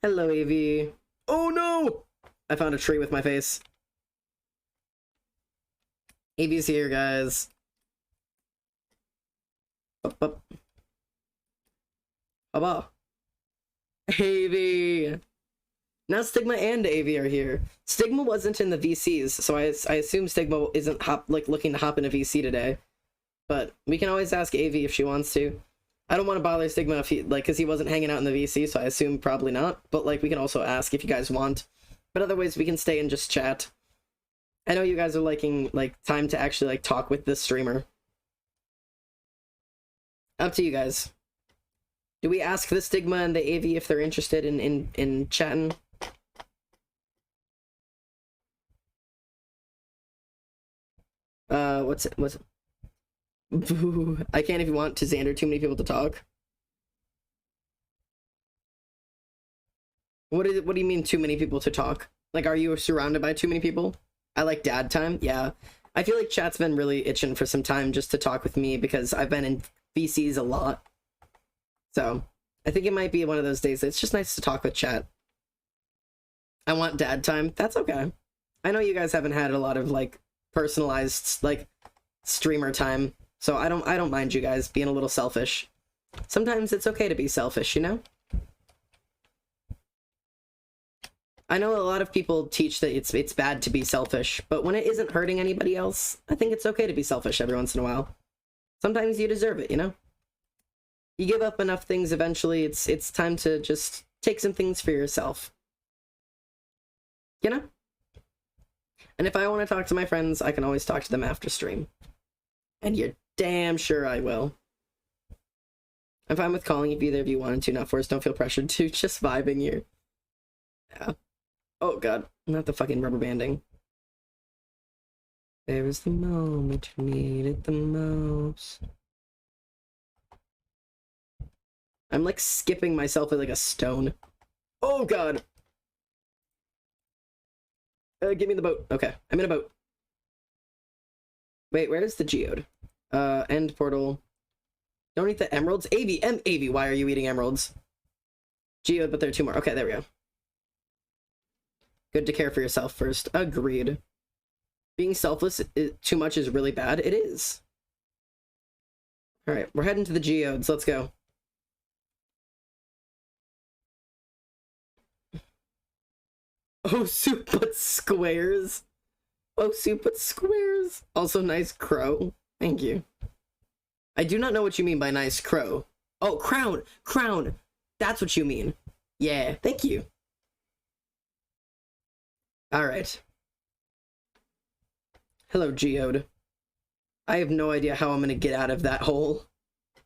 Hello, AV. Oh no! I found a tree with my face. AV's here, guys. Up, up. Up. AV! Now STigma and AV are here. STigma wasn't in the VCs, so I assume STigma isn't looking to hop in a VC today. But we can always ask AV if she wants to. I don't want to bother STigma if he, because he wasn't hanging out in the VC, so I assume probably not. But, like, we can also ask if you guys want. But otherwise, we can stay and just chat. I know you guys are liking, like, time to actually, like, talk with this streamer. Up to you guys. Do we ask the STigma and the AV if they're interested in chatting? What's it? Boo. I can't if you want to Zander too many people to talk. What do you mean too many people to talk? Like, are you surrounded by too many people? I like dad time. Yeah. I feel like chat's been really itching for some time just to talk with me because I've been in VCs a lot. So, I think it might be one of those days that it's just nice to talk with chat. I want dad time. That's okay. I know you guys haven't had a lot of, like, personalized, like, streamer time. So I don't mind you guys being a little selfish. Sometimes it's okay to be selfish, you know? I know a lot of people teach that it's bad to be selfish, but when it isn't hurting anybody else, I think it's okay to be selfish every once in a while. Sometimes you deserve it, you know? You give up enough things eventually, it's time to just take some things for yourself. You know? And if I want to talk to my friends, I can always talk to them after stream. And you're damn sure I will. I'm fine with calling if either of you wanted to, not forced, don't feel pressured to, just vibing here. Yeah. Oh god, not the fucking rubber banding. There was the moment you needed the most. I'm like skipping myself like a stone. Oh god! Give me the boat. Okay, I'm in a boat. Wait, where's the geode? End portal. Don't eat the emeralds. AV, why are you eating emeralds? Geode, but there are 2 more. Okay, there we go. Good to care for yourself first. Agreed. Being selfless too much is really bad. It is. Alright, we're heading to the geodes. Let's go. Oh, soup but squares. Oh, soup but squares. Also, nice crow. Thank you. I do not know what you mean by nice crow. Oh, crown. Crown. That's what you mean. Yeah, thank you. Alright. Hello, geode. I have no idea how I'm gonna get out of that hole.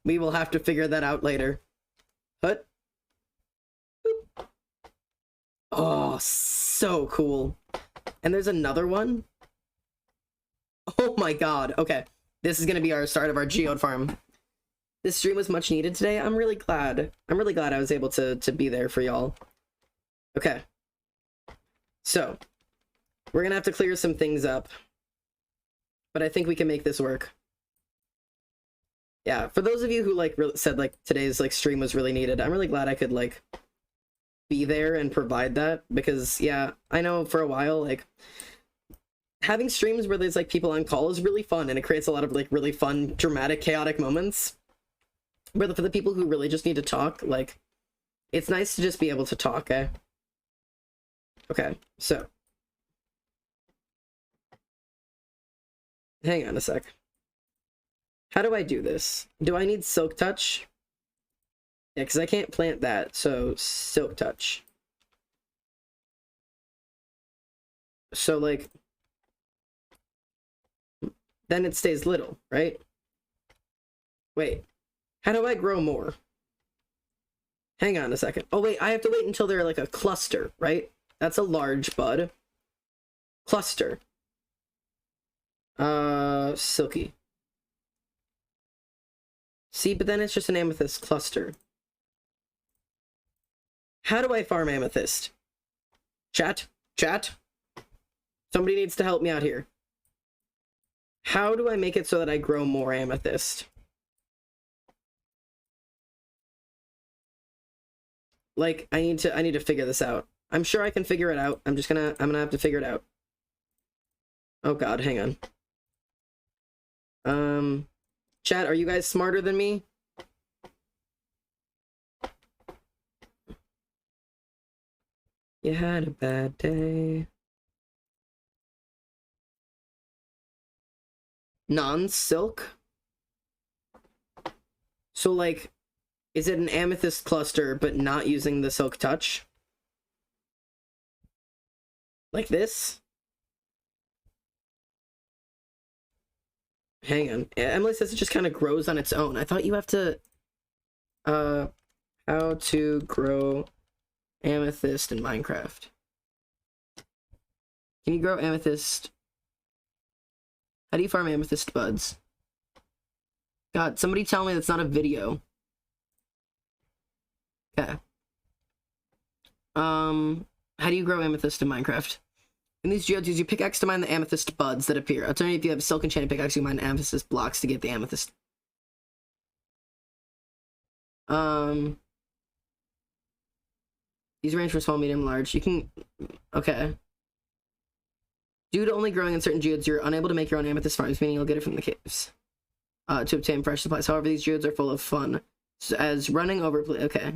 We will have to figure that out later. Hut. Boop. Oh, so cool. And there's another one. Oh my god. Okay. This is gonna be our start of our geode farm. This stream was much needed today. I'm really glad. I'm really glad I was able to be there for y'all. Okay. So, we're gonna have to clear some things up. But I think we can make this work. Yeah, for those of you who like said like today's like stream was really needed, I'm really glad I could like be there and provide that, because yeah, I know for a while like having streams where there's like people on call is really fun, and it creates a lot of like really fun, dramatic, chaotic moments. But for the people who really just need to talk, like it's nice to just be able to talk, eh? Okay, so hang on a sec. How do I do this? Do I need silk touch? Yeah, because I can't plant that, so silk touch. So, like, then it stays little, right? Wait, how do I grow more? Hang on a second. Oh, wait, I have to wait until they're like a cluster, right? That's a large bud. Cluster. Silky. See, but then it's just an amethyst cluster. How do I farm amethyst? Chat? Chat? Somebody needs to help me out here. How do I make it so that I grow more amethyst? Like, I need to figure this out. I'm sure I can figure it out. I'm gonna have to figure it out. Oh god, hang on. Chat, are you guys smarter than me? You had a bad day. Non-silk? So, like, is it an amethyst cluster, but not using the silk touch? Like this? Hang on. Emily says it just kind of grows on its own. I thought you have to... how to grow amethyst in Minecraft. Can you grow amethyst? How do you farm amethyst buds? God, somebody tell me that's not a video. Okay. How do you grow amethyst in Minecraft? In these geodes, use your pickaxe to mine the amethyst buds that appear. Alternatively, if you have a silk enchanted pickaxe, you mine amethyst blocks to get the amethyst. These range from small, medium, large. You can... Okay. Due to only growing in certain geodes, you're unable to make your own amethyst farms, meaning you'll get it from the caves. To obtain fresh supplies. However, these geodes are full of fun. So, as running over... Okay.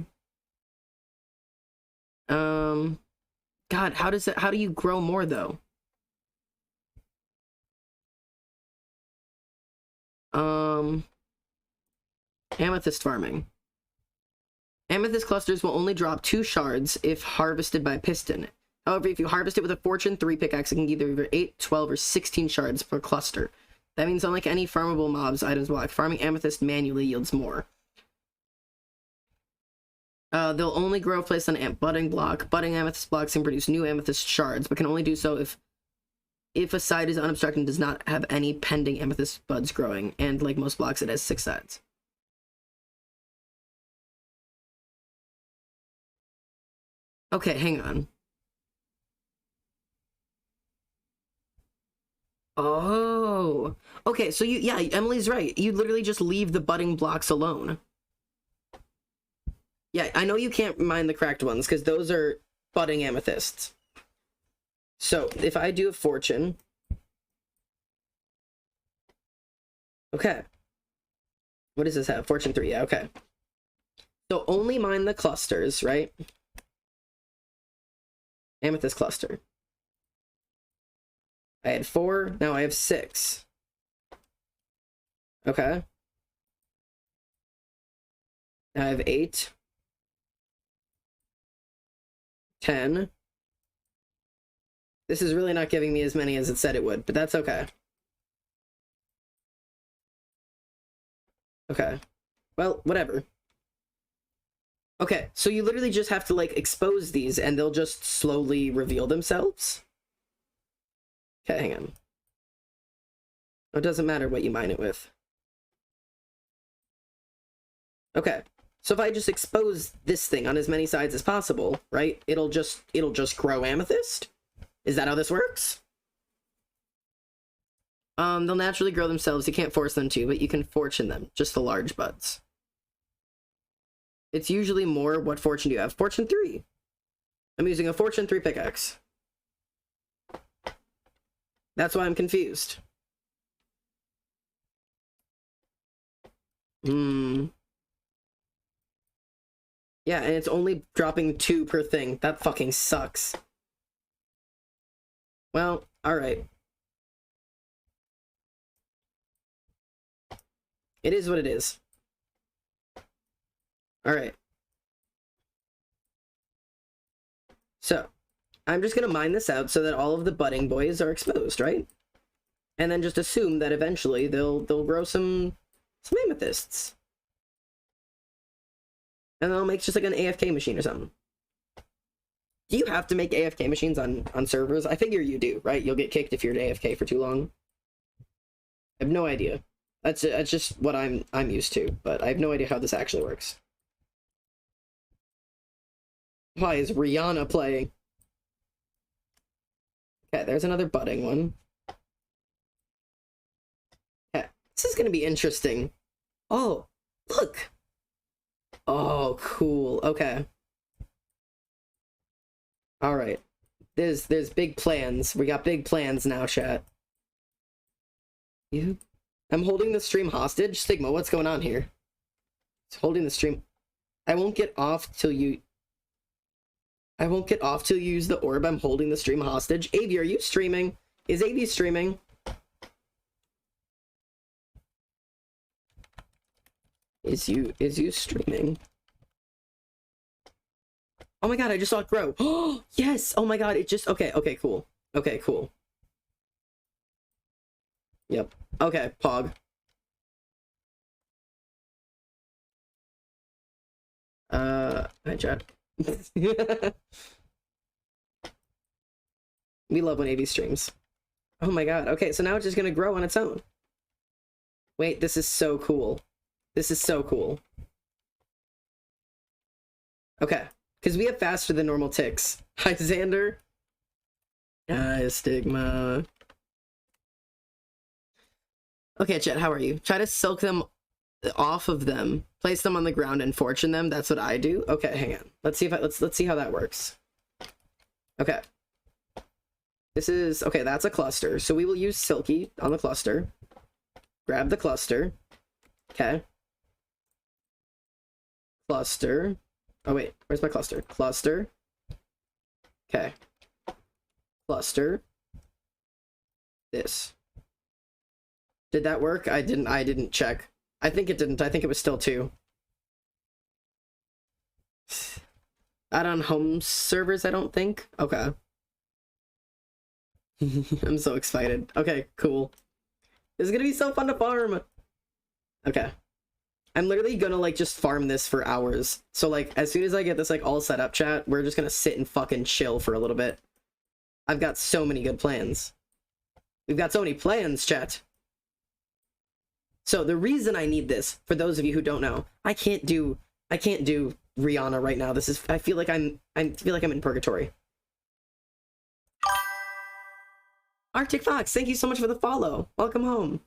God, how do you grow more, though? Amethyst farming. Amethyst clusters will only drop 2 shards if harvested by piston. However, if you harvest it with a Fortune 3 pickaxe, it can give either 8, 12, or 16 shards per cluster. That means unlike any farmable mobs items block, farming amethyst manually yields more. They'll only grow if placed on a budding block. Budding amethyst blocks can produce new amethyst shards, but can only do so if a side is unobstructed and does not have any pending amethyst buds growing, and like most blocks, it has 6 sides. Okay, hang on. Oh, Okay, so yeah, Emily's right. You literally just leave the budding blocks alone. Yeah, I know you can't mine the cracked ones because those are budding amethysts. So if I do a fortune, okay. What does this have? Fortune 3, yeah, okay. So only mine the clusters, right? Amethyst cluster. I had 4, now I have 6. Okay. Now I have 8. 10. This is really not giving me as many as it said it would, but that's okay. Okay. Well, whatever. Okay, so you literally just have to, like, expose these, and they'll just slowly reveal themselves? Okay, hang on. It doesn't matter what you mine it with. Okay, so if I just expose this thing on as many sides as possible, right, it'll just grow amethyst? Is that how this works? They'll naturally grow themselves. You can't force them to, but you can fortune them. Just the large buds. It's usually more. What fortune do you have? Fortune 3. I'm using a fortune 3 pickaxe. That's why I'm confused. Yeah, and it's only dropping 2 per thing. That fucking sucks. Well, alright. It is what it is. Alright. So, I'm just gonna mine this out so that all of the budding boys are exposed, right? And then just assume that eventually they'll grow some amethysts. And they'll make just like an AFK machine or something. Do you have to make AFK machines on servers? I figure you do, right? You'll get kicked if you're an AFK for too long. I have no idea. That's just what I'm used to, but I have no idea how this actually works. Why is Rihanna playing? Okay, there's another budding one. Okay, this is gonna be interesting. Oh, look! Oh, cool. Okay. Alright. There's big plans. We got big plans now, chat. You? I'm holding the stream hostage? STigma, what's going on here? It's holding the stream. I won't get off till you use the orb. I'm holding the stream hostage. Avi, are you streaming? Is Avi streaming? Is you streaming? Oh my god, I just saw it grow. Oh, yes! Oh my god, it just... Okay, cool. Okay, cool. Yep. Okay, Pog. Hi, chat. We love when AV streams. Oh my god, okay, so now it's just gonna grow on its own. Wait, this is so cool. This is so cool. Okay, because we have faster than normal ticks. Hi, Zander. Hi, STigma. Okay, chat, how are you? Try to silk them off of them, place them on the ground, and fortune them. That's what I do. Okay, hang on. Let's see if let's see how that works. Okay. This is okay. That's a cluster. So we will use Silky on the cluster. Grab the cluster. Okay. Cluster. Oh wait, where's my cluster? Cluster. Okay. Cluster. This. Did that work? I didn't check. I think it didn't. I think it was still 2. Not on home servers, I don't think. Okay. I'm so excited. Okay, cool. This is gonna be so fun to farm. Okay. I'm literally gonna, like, just farm this for hours. So, like, as soon as I get this, like, all set up, chat, we're just gonna sit and fucking chill for a little bit. I've got so many good plans. We've got so many plans, chat. So the reason I need this, for those of you who don't know, I can't do Rihanna right now. This is, I feel like I'm in purgatory. Arctic Fox, thank you so much for the follow. Welcome home.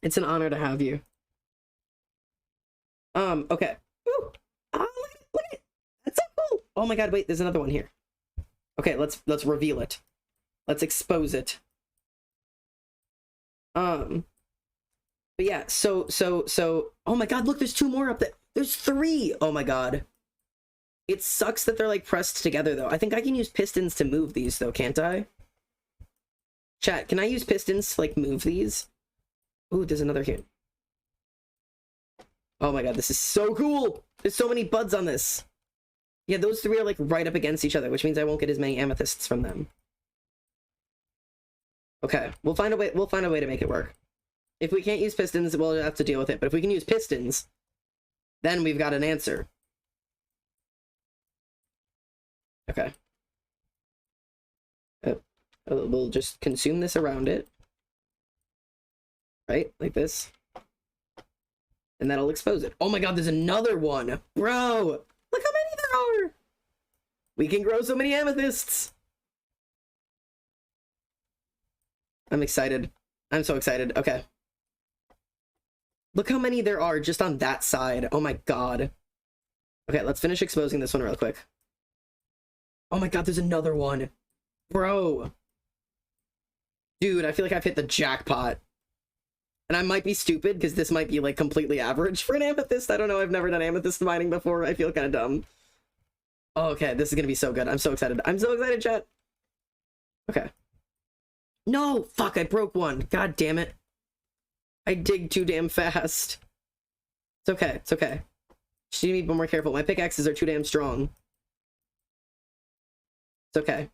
It's an honor to have you. Okay. Ooh. Look at it. That's so cool. Oh my god, wait, there's another one here. Okay, let's reveal it. Let's expose it. But yeah, so oh my god, look, there's 2 more up there. There's 3. Oh my god. It sucks that they're like pressed together though. I think I can use pistons to move these though, can't I? Chat, can I use pistons to like move these? Ooh, there's another here. Oh my god, this is so cool! There's so many buds on this. Yeah, those 3 are like right up against each other, which means I won't get as many amethysts from them. Okay, we'll find a way to make it work. If we can't use pistons, we'll have to deal with it. But if we can use pistons, then we've got an answer. Okay. We'll just consume this around it. Right? Like this. And that'll expose it. Oh my god, there's another one! Bro! Look how many there are! We can grow so many amethysts! I'm excited. I'm so excited. Okay. Look how many there are just on that side. Oh my god. Okay, let's finish exposing this one real quick. Oh my god, there's another one. Bro. Dude, I feel like I've hit the jackpot. And I might be stupid, because this might be, like, completely average for an amethyst. I don't know, I've never done amethyst mining before. I feel kind of dumb. Oh, okay, this is gonna be so good. I'm so excited. I'm so excited, chat. Okay. No! Fuck, I broke one. God damn it. I dig too damn fast. It's okay, it's okay. Just need to be more careful. My pickaxes are too damn strong. It's okay.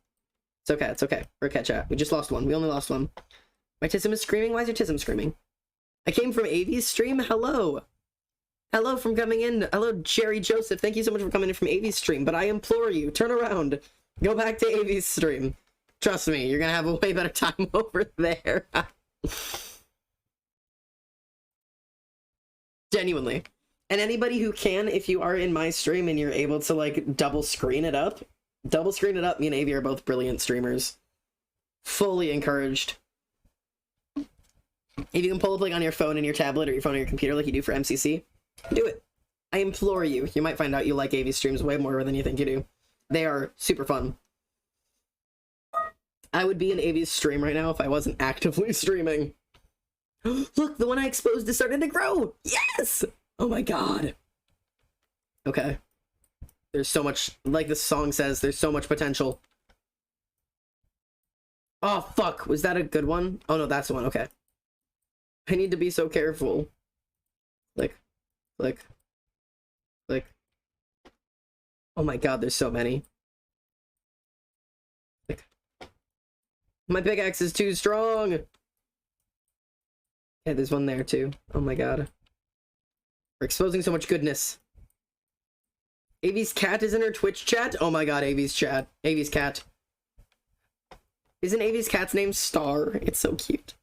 It's okay, it's okay. We're okay, chat. We just lost one. We only lost one. My Tism is screaming? Why is your Tism screaming? I came from Avi's stream? Hello! Hello from coming in. Hello, Jerry Joseph. Thank you so much for coming in from Avi's stream, but I implore you, turn around. Go back to Avi's stream. Trust me, you're gonna have a way better time over there. Genuinely. And anybody who can, if you are in my stream and you're able to, like, double screen it up, me and Avi are both brilliant streamers. Fully encouraged. If you can pull up, like, on your phone and your tablet or your phone or your computer like you do for MCC, do it. I implore you. You might find out you like Avi's streams way more than you think you do. They are super fun. I would be in Avi's stream right now if I wasn't actively streaming. Look, the one I exposed is starting to grow! Yes! Oh my god. Okay. There's so much, like the song says, there's so much potential. Oh, fuck. Was that a good one? Oh, no, that's the one. Okay. I need to be so careful. Click. Click. Click. Oh my god, there's so many. Click. My pickaxe is too strong! Yeah, there's one there too. Oh my god. We're exposing so much goodness. Avi's cat is in her Twitch chat? Oh my god, Avi's chat. Avi's cat. Isn't Avi's cat's name Star? It's so cute.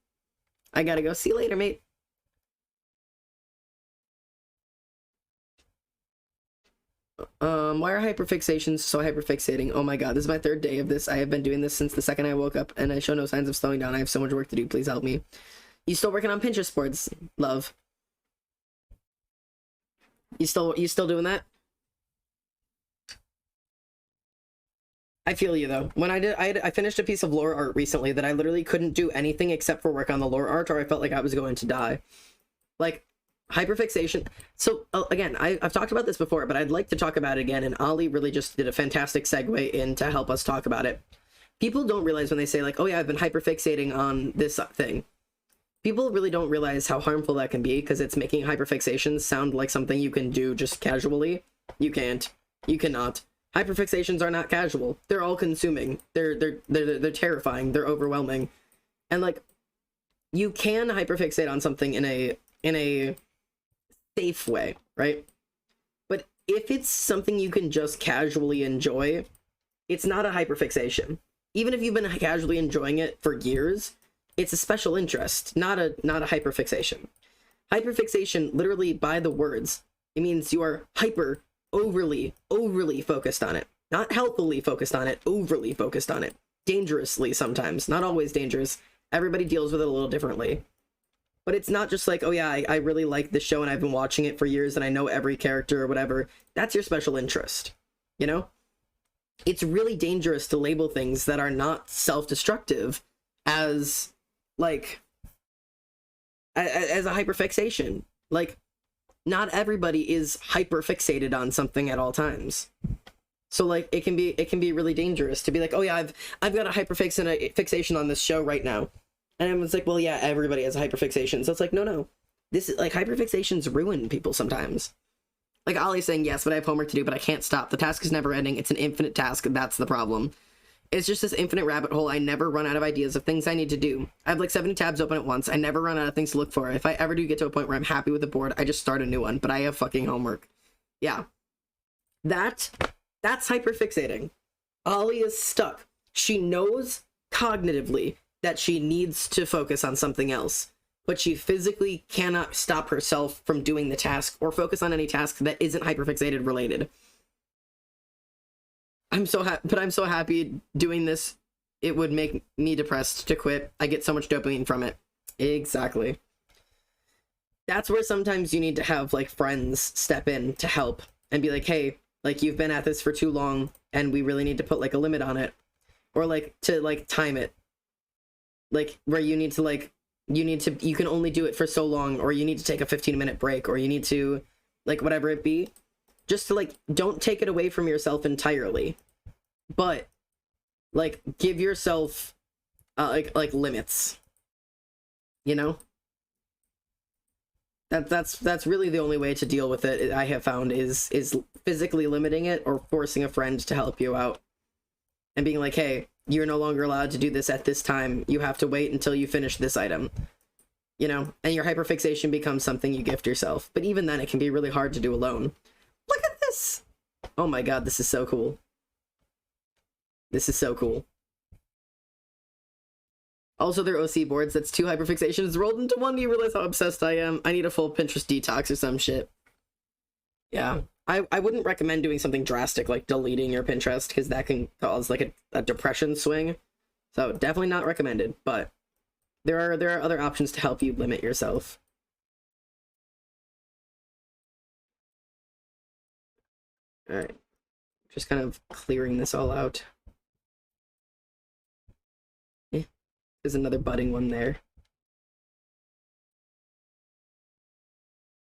I gotta go. See you later, mate. Why are hyperfixations so hyperfixating? Oh my god, this is my 3rd day of this. I have been doing this since the second I woke up, and I show no signs of slowing down. I have so much work to do. Please help me. You still working on Pinterest boards, love? You still doing that? I feel you though. When I finished a piece of lore art recently that I literally couldn't do anything except for work on the lore art, or I felt like I was going to die. Like, hyperfixation. So again, I've talked about this before, but I'd like to talk about it again, and Ollie really just did a fantastic segue in to help us talk about it. People don't realize when they say like, oh yeah, I've been hyperfixating on this thing. People really don't realize how harmful that can be, because it's making hyperfixations sound like something you can do just casually. You can't. You cannot. Hyperfixations are not casual. They're all consuming. They're terrifying. They're overwhelming. And like, you can hyperfixate on something in a safe way, right? But if it's something you can just casually enjoy, it's not a hyperfixation. Even if you've been casually enjoying it for years, it's a special interest, not a hyperfixation. Hyperfixation, literally by the words, it means you are overly focused on it. Not healthily focused on it, overly focused on it. Dangerously sometimes, not always dangerous. Everybody deals with it a little differently. But it's not just like, oh yeah, I really like this show and I've been watching it for years and I know every character or whatever. That's your special interest, you know? It's really dangerous to label things that are not self-destructive as, like, as a hyperfixation. Like, not everybody is hyperfixated on something at all times. So, like, it can be really dangerous to be like, oh yeah, I've got a hyperfixation on this show right now. And everyone's like, well, yeah, everybody has a hyperfixation. So it's like, no. This is, like, hyperfixations ruin people sometimes. Like, Ollie's saying, yes, but I have homework to do, but I can't stop. The task is never ending. It's an infinite task. That's the problem. It's just this infinite rabbit hole. I never run out of ideas of things I need to do. I have like 70 tabs open at once. I never run out of things to look for. If I ever do get to a point where I'm happy with the board, I just start a new one, but I have fucking homework. Yeah. That's hyperfixating. Ollie is stuck. She knows cognitively that she needs to focus on something else, but she physically cannot stop herself from doing the task or focus on any task that isn't hyperfixated related. I'm so happy doing this. It would make me depressed to quit. I get so much dopamine from it. Exactly. That's where sometimes you need to have, like, friends step in to help and be like, hey, like, you've been at this for too long and we really need to put, like, a limit on it. Or, like, to, like, time it. Like, where you need to, you can only do it for so long, or you need to take a 15-minute break, or you need to, like, whatever it be. Just to, like, don't take it away from yourself entirely. But, like, give yourself, like limits. You know? That's really the only way to deal with it, I have found, is physically limiting it or forcing a friend to help you out. And being like, hey, you're no longer allowed to do this at this time. You have to wait until you finish this item. You know? And your hyperfixation becomes something you gift yourself. But even then, it can be really hard to do alone. Look at this! Oh my god, this is so cool. This is so cool. Also, they're OC boards. That's 2 hyperfixations rolled into 1. Do you realize how obsessed I am? I need a full Pinterest detox or some shit. Yeah. I wouldn't recommend doing something drastic like deleting your Pinterest, because that can cause, like, a depression swing. So, definitely not recommended, but there are other options to help you limit yourself. Alright. Just kind of clearing this all out. There's another budding one there.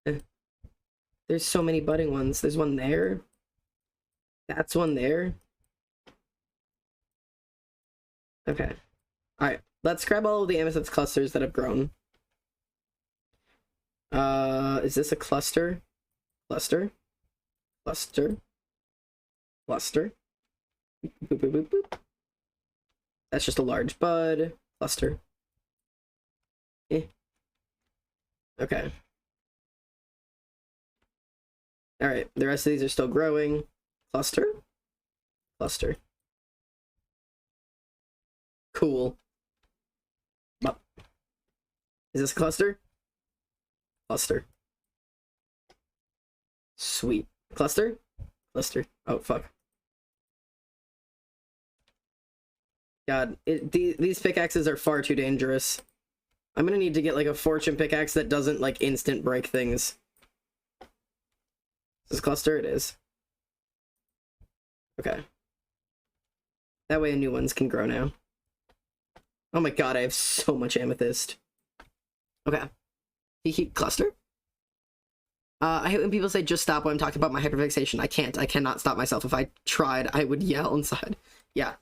There's so many budding ones. There's one there. That's one there. Okay. Alright. Let's grab all of the amethyst clusters that have grown. Is this a cluster? Cluster? Cluster? Cluster? Boop, boop, boop, boop. That's just a large bud. Cluster. Okay. Alright, the rest of these are still growing. Cluster? Cluster. Cool. Up. Is this a cluster? Cluster. Sweet. Cluster? Cluster. Oh, fuck. God, these pickaxes are far too dangerous. I'm gonna need to get, like, a fortune pickaxe that doesn't, like, instant break things. Is this cluster? It is. Okay. That way new ones can grow now. Oh my god, I have so much amethyst. Okay. You keep cluster? I hate when people say just stop when I'm talking about my hyperfixation. I can't. I cannot stop myself. If I tried, I would yell inside. Yeah.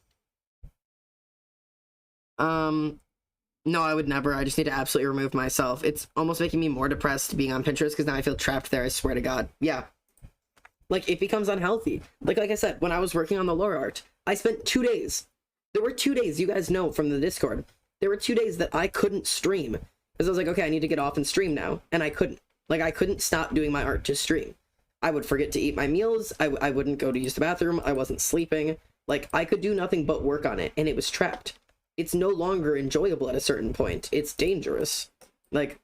No, I would never. I just need to absolutely remove myself. It's almost making me more depressed being on Pinterest because now I feel trapped there, I swear to God. Yeah. Like, it becomes unhealthy. Like I said, when I was working on the lore art, I spent 2 days. There were 2 days, you guys know from the Discord, there were 2 days that I couldn't stream. Because I was like, okay, I need to get off and stream now. And I couldn't. Like, I couldn't stop doing my art to stream. I would forget to eat my meals. I wouldn't go to use the bathroom. I wasn't sleeping. Like, I could do nothing but work on it, and it was trapped. It's no longer enjoyable at a certain point. It's dangerous. Like,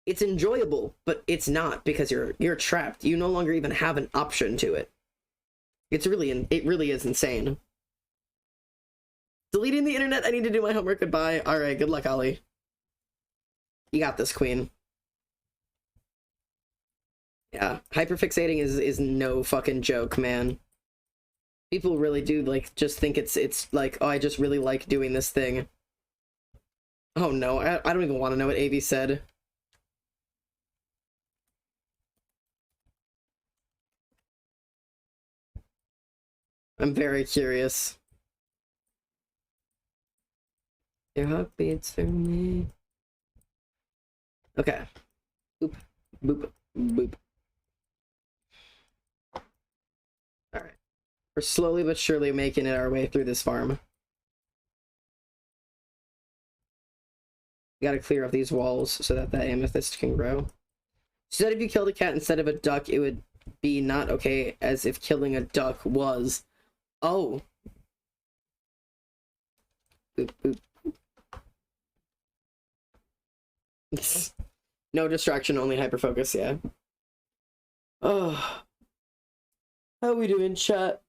it's enjoyable, but it's not, because you're trapped. You no longer even have an option to it. It really is insane. Deleting the internet. I need to do my homework. Goodbye. All right. Good luck, Ollie. You got this, queen. Yeah, hyperfixating is no fucking joke, man. People really do, like, just think it's like, oh, I just really like doing this thing. Oh no, I don't even want to know what AV said. I'm very curious. Your heart beats for me. Okay. Boop, boop, boop. Alright. We're slowly but surely making it our way through this farm. We gotta clear off these walls so that that amethyst can grow. She said if you killed a cat instead of a duck, it would be not okay, as if killing a duck was. Oh. Boop, boop. No distraction, only hyperfocus, yeah. Oh. How we doing, chat?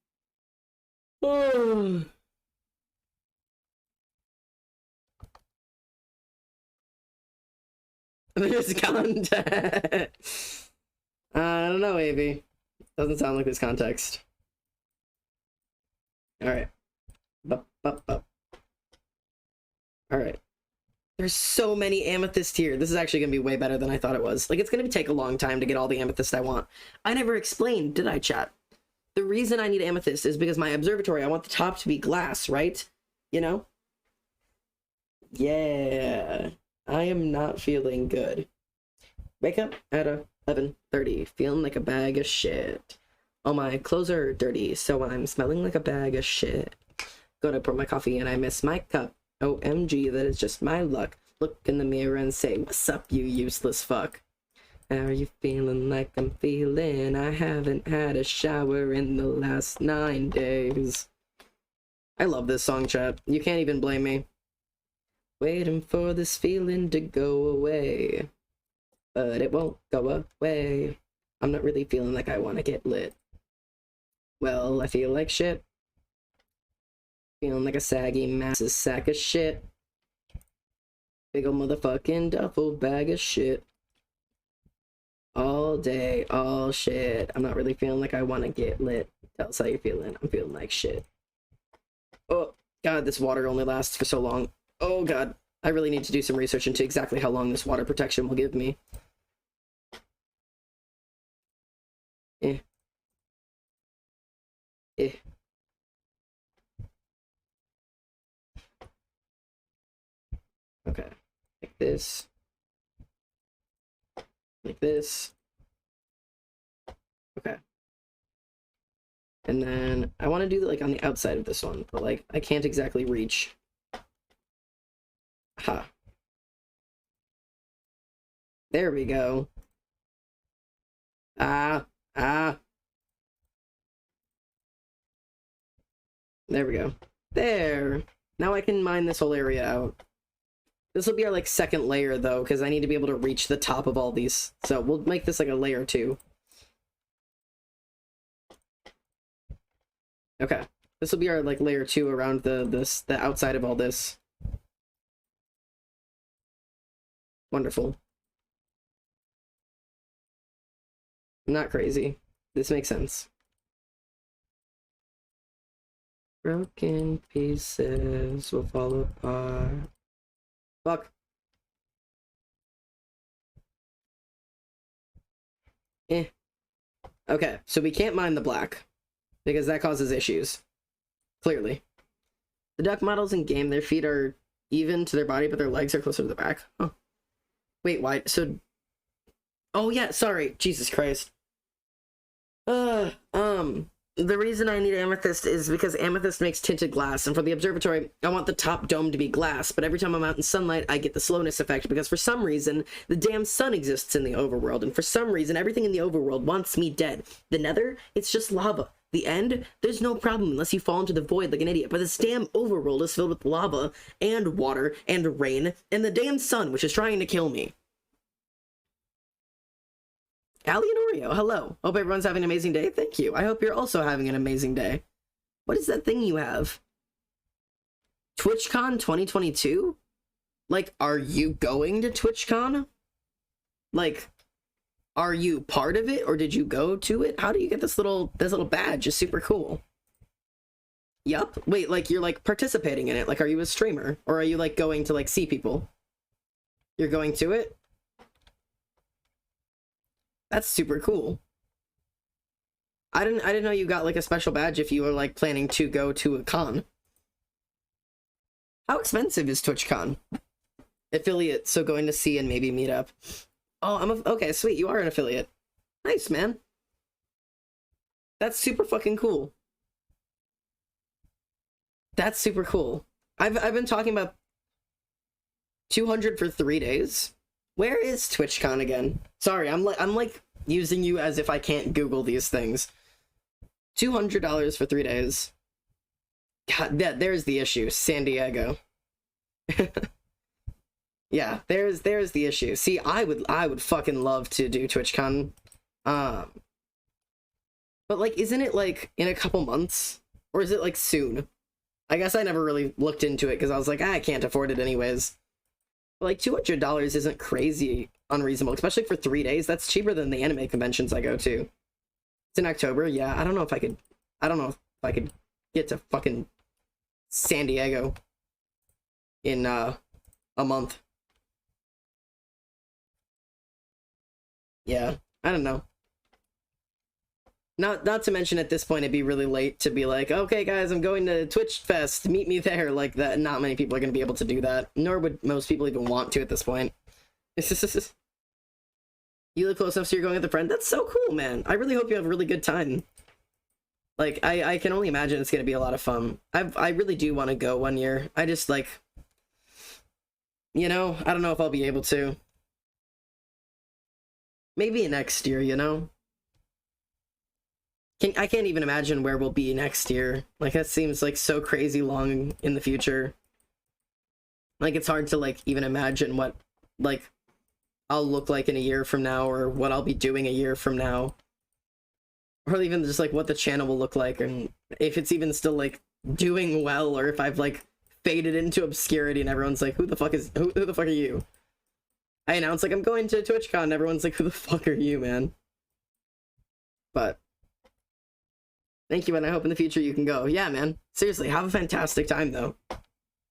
Oh. There's context. I don't know, AV. Doesn't sound like there's context. Alright. Alright. There's so many amethyst here. This is actually going to be way better than I thought it was. Like, it's going to take a long time to get all the amethyst I want. I never explained, did I, chat? The reason I need amethyst is because my observatory, I want the top to be glass, right? You know? Yeah. I am not feeling good. Wake up at 11:30, feeling like a bag of shit. All my clothes are dirty, so I'm smelling like a bag of shit. Go to pour my coffee and I miss my cup. OMG, that is just my luck. Look in the mirror and say, what's up, you useless fuck? How are you feeling like I'm feeling? I haven't had a shower in the last 9 days. I love this song, chat. You can't even blame me. Waiting for this feeling to go away. But it won't go away. I'm not really feeling like I want to get lit. Well, I feel like shit. Feeling like a saggy, massive sack of shit. Big ol' motherfucking duffel bag of shit. All day, all shit. I'm not really feeling like I want to get lit. Tell us how you're feeling. I'm feeling like shit. Oh, God, this water only lasts for so long. Oh, God. I really need to do some research into exactly how long this water protection will give me. Eh. Eh. Okay. Like this. Like this. Okay. And then I want to do like on the outside of this one, but like I can't exactly reach. Ha. There we go. Ah. There we go. There. Now I can mine this whole area out. This will be our like second layer though, because I need to be able to reach the top of all these. So we'll make this like a layer 2. Okay. This will be our like layer 2 around the outside of all this. Wonderful. I'm not crazy. This makes sense. Broken pieces will fall apart. Fuck. Eh. Okay, so we can't mine the black, because that causes issues. Clearly. The duck models in game, their feet are even to their body, but their legs are closer to the back. Huh. Wait, why? So... Oh, yeah, sorry. Jesus Christ. The reason I need amethyst is because amethyst makes tinted glass, and for the observatory, I want the top dome to be glass, but every time I'm out in sunlight, I get the slowness effect, because for some reason, the damn sun exists in the overworld, and for some reason, everything in the overworld wants me dead. The nether, it's just lava. The end, there's no problem unless you fall into the void like an idiot, but this damn overworld is filled with lava, and water, and rain, and the damn sun, which is trying to kill me. Allie and Oreo, hello. Hope everyone's having an amazing day. Thank you. I hope you're also having an amazing day. What is that thing you have? TwitchCon 2022? like, are you going to TwitchCon? Like, are you part of it, or did you go to it? How do you get this little badge? It's super cool. Yup. Wait, like, you're, like, participating in it. Like, are you a streamer? Or are you, like, going to, like, see people? You're going to it? That's super cool. I didn't know you got, like, a special badge if you were, like, planning to go to a con. How expensive is TwitchCon? Affiliate, so going to see and maybe meet up. Oh, okay, sweet, you are an affiliate. Nice, man. That's super fucking cool. That's super cool. I've been talking about 200 for 3 days. Where is TwitchCon again? Sorry, I'm like using you as if I can't Google these things. $200 for 3 days. God, there's the issue. San Diego. Yeah, there's the issue. See, I would fucking love to do TwitchCon. But like, isn't it like in a couple months? Or is it like soon? I guess I never really looked into it because I was like, I can't afford it anyways. But like $200 isn't crazy unreasonable, especially for 3 days. That's cheaper than the anime conventions I go to. It's in October. Yeah, I don't know if I could get to fucking San Diego in a month. Yeah, I don't know. Not to mention at this point it'd be really late to be like, okay guys, I'm going to Twitch Fest, meet me there. Like that, not many people are going to be able to do that, nor would most people even want to at this point. You live close enough so you're going with a friend? That's so cool, man. I really hope you have a really good time. Like, I can only imagine it's going to be a lot of fun. I really do want to go one year. I just, like, you know, I don't know if I'll be able to. Maybe next year, you know? I can't even imagine where we'll be next year. Like, that seems, like, so crazy long in the future. Like, it's hard to, like, even imagine what, like, I'll look like in a year from now, or what I'll be doing a year from now. Or even just, like, what the channel will look like, and if it's even still, like, doing well, or if I've, like, faded into obscurity and everyone's like, who the fuck are you? I announce, like, I'm going to TwitchCon, and everyone's like, who the fuck are you, man? But thank you, and I hope in the future you can go. Yeah, man. Seriously, have a fantastic time, though.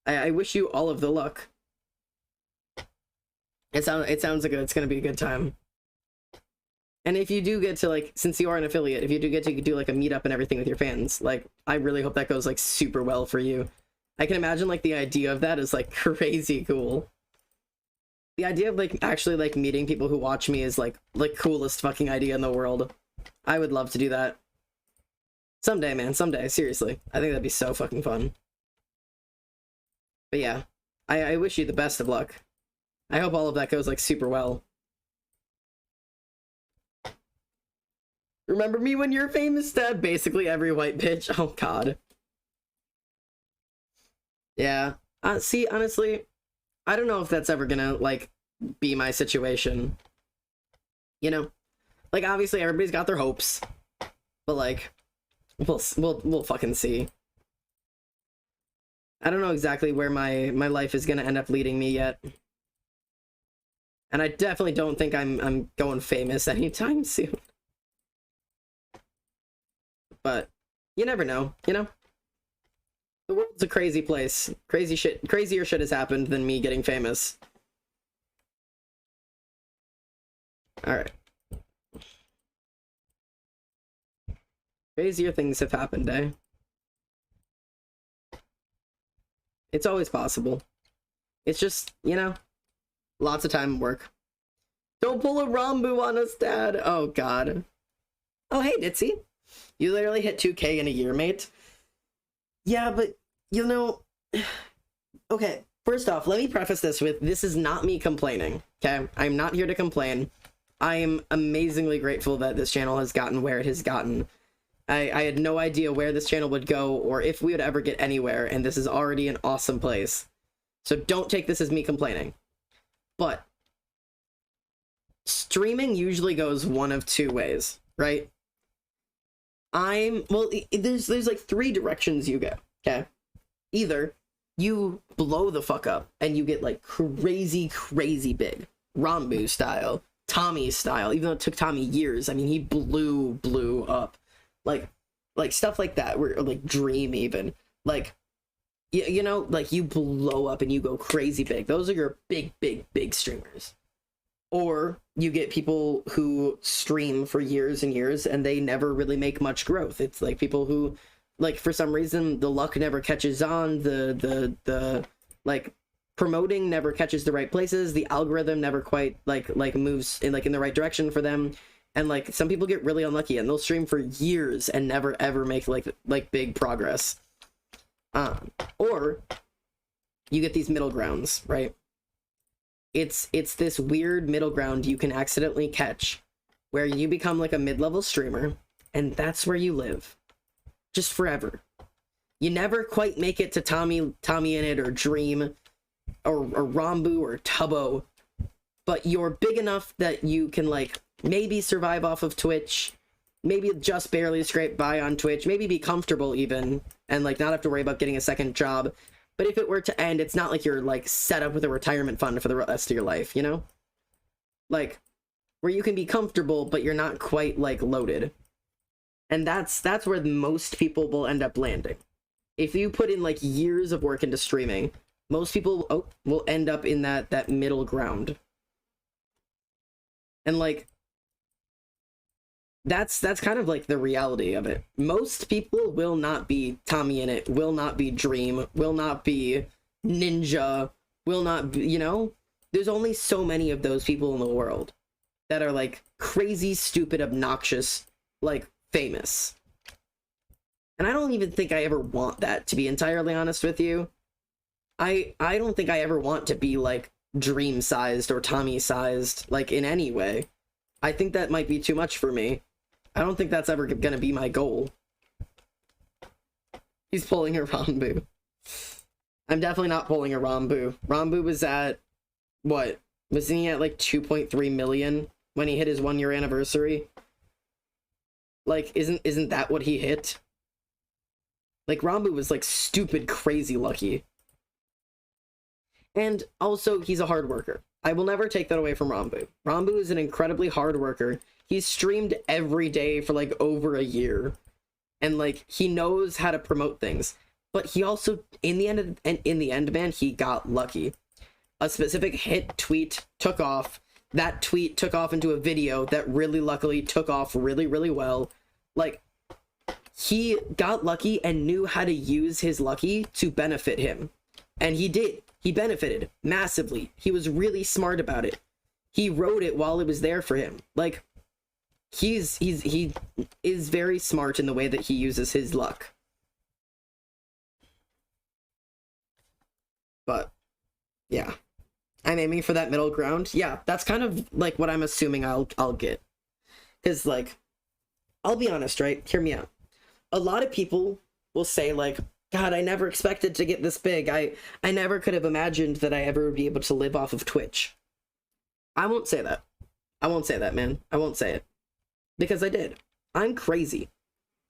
I wish you all of the luck. It sounds like it's gonna be a good time. And if you do get to, like, since you are an affiliate, if you do get to do, like, a meetup and everything with your fans, like, I really hope that goes, like, super well for you. I can imagine, like, the idea of that is, like, crazy cool. The idea of, like, actually, like, meeting people who watch me is, like, coolest fucking idea in the world. I would love to do that. Someday, man, someday, seriously. I think that'd be so fucking fun. But yeah, I wish you the best of luck. I hope all of that goes, like, super well. Remember me when you're famous, Dad? Basically every white bitch. Oh, God. Yeah. See, honestly, I don't know if that's ever gonna, like, be my situation. You know? Like, obviously, everybody's got their hopes. But, like, we'll fucking see. I don't know exactly where my life is gonna end up leading me yet. And I definitely don't think I'm going famous anytime soon. But you never know, you know? The world's a crazy place. Crazier shit has happened than me getting famous. Alright. Crazier things have happened, eh? It's always possible. It's just, you know, lots of time and work. Don't pull a Rambu on us, Dad! Oh, God. Oh, hey, Ditzy. You literally hit 2K in a year, mate. Yeah, but, you know... Okay, first off, let me preface this with, this is not me complaining, okay? I'm not here to complain. I am amazingly grateful that this channel has gotten where it has gotten. I had no idea where this channel would go, or if we would ever get anywhere, and this is already an awesome place. So don't take this as me complaining. But streaming usually goes one of two ways, right? Well, there's like 3 directions you go, okay? Either you blow the fuck up and you get like crazy big, Rambo style, Tommy style. Even though it took Tommy years, I mean, he blew up, like stuff like that. Or like Dream even, like you know, like you blow up and you go crazy big. Those are your big streamers. Or you get people who stream for years and years and they never really make much growth. It's like people who, like, for some reason the luck never catches on, the like promoting never catches the right places, the algorithm never quite like moves in the right direction for them, and like some people get really unlucky and they'll stream for years and never ever make like big progress. Or you get these middle grounds, right? It's this weird middle ground you can accidentally catch where you become like a mid-level streamer and that's where you live just forever. You never quite make it to Tommy in it or Dream or Rambu or Tubbo, but you're big enough that you can like maybe survive off of Twitch, maybe just barely scrape by on Twitch, maybe be comfortable even and like not have to worry about getting a second job. But if it were to end, it's not like you're like set up with a retirement fund for the rest of your life, you know? Like where you can be comfortable, but you're not quite like loaded. And that's where most people will end up landing. If you put in like years of work into streaming, most people will end up in that middle ground. And like that's kind of like the reality of it. Most people will not be Tommy in it, will not be Dream, will not be Ninja, will not be, you know? There's only so many of those people in the world that are like crazy, stupid, obnoxious, like famous. And I don't even think I ever want that, to be entirely honest with you. I don't think I ever want to be like Dream sized or Tommy sized, like in any way. I think that might be too much for me. I don't think that's ever gonna be my goal. He's pulling a Rambu. I'm definitely not pulling a Rambu. Rambu was at, what? Wasn't he at like 2.3 million when he hit his 1 year anniversary? Like, isn't that what he hit? Like, Rambu was like stupid crazy lucky. And also, he's a hard worker. I will never take that away from Rambu. Rambu is an incredibly hard worker. He's streamed every day for like over a year. And like, he knows how to promote things. But he also, in the end, man, he got lucky. A specific hit tweet took off. That tweet took off into a video that really luckily took off really well. Like, he got lucky and knew how to use his lucky to benefit him. And he did. He benefited massively. He was really smart about it. He wrote it while it was there for him. Like, he is very smart in the way that he uses his luck. But yeah, I'm aiming for that middle ground. Yeah, that's kind of like what I'm assuming I'll get. Because like, I'll be honest, right? Hear me out. A lot of people will say like, God, I never expected to get this big. I never could have imagined that I ever would be able to live off of Twitch. I won't say that. I won't say that, man. I won't say it. Because I did. I'm crazy.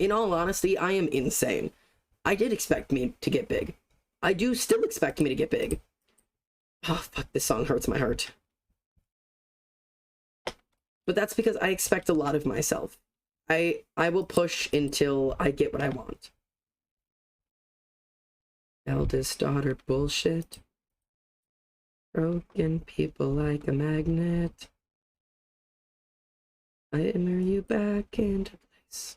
In all honesty, I am insane. I did expect me to get big. I do still expect me to get big. Oh, fuck, this song hurts my heart. But that's because I expect a lot of myself. I will push until I get what I want. Eldest daughter bullshit. Broken people like a magnet. I hammer you back into place.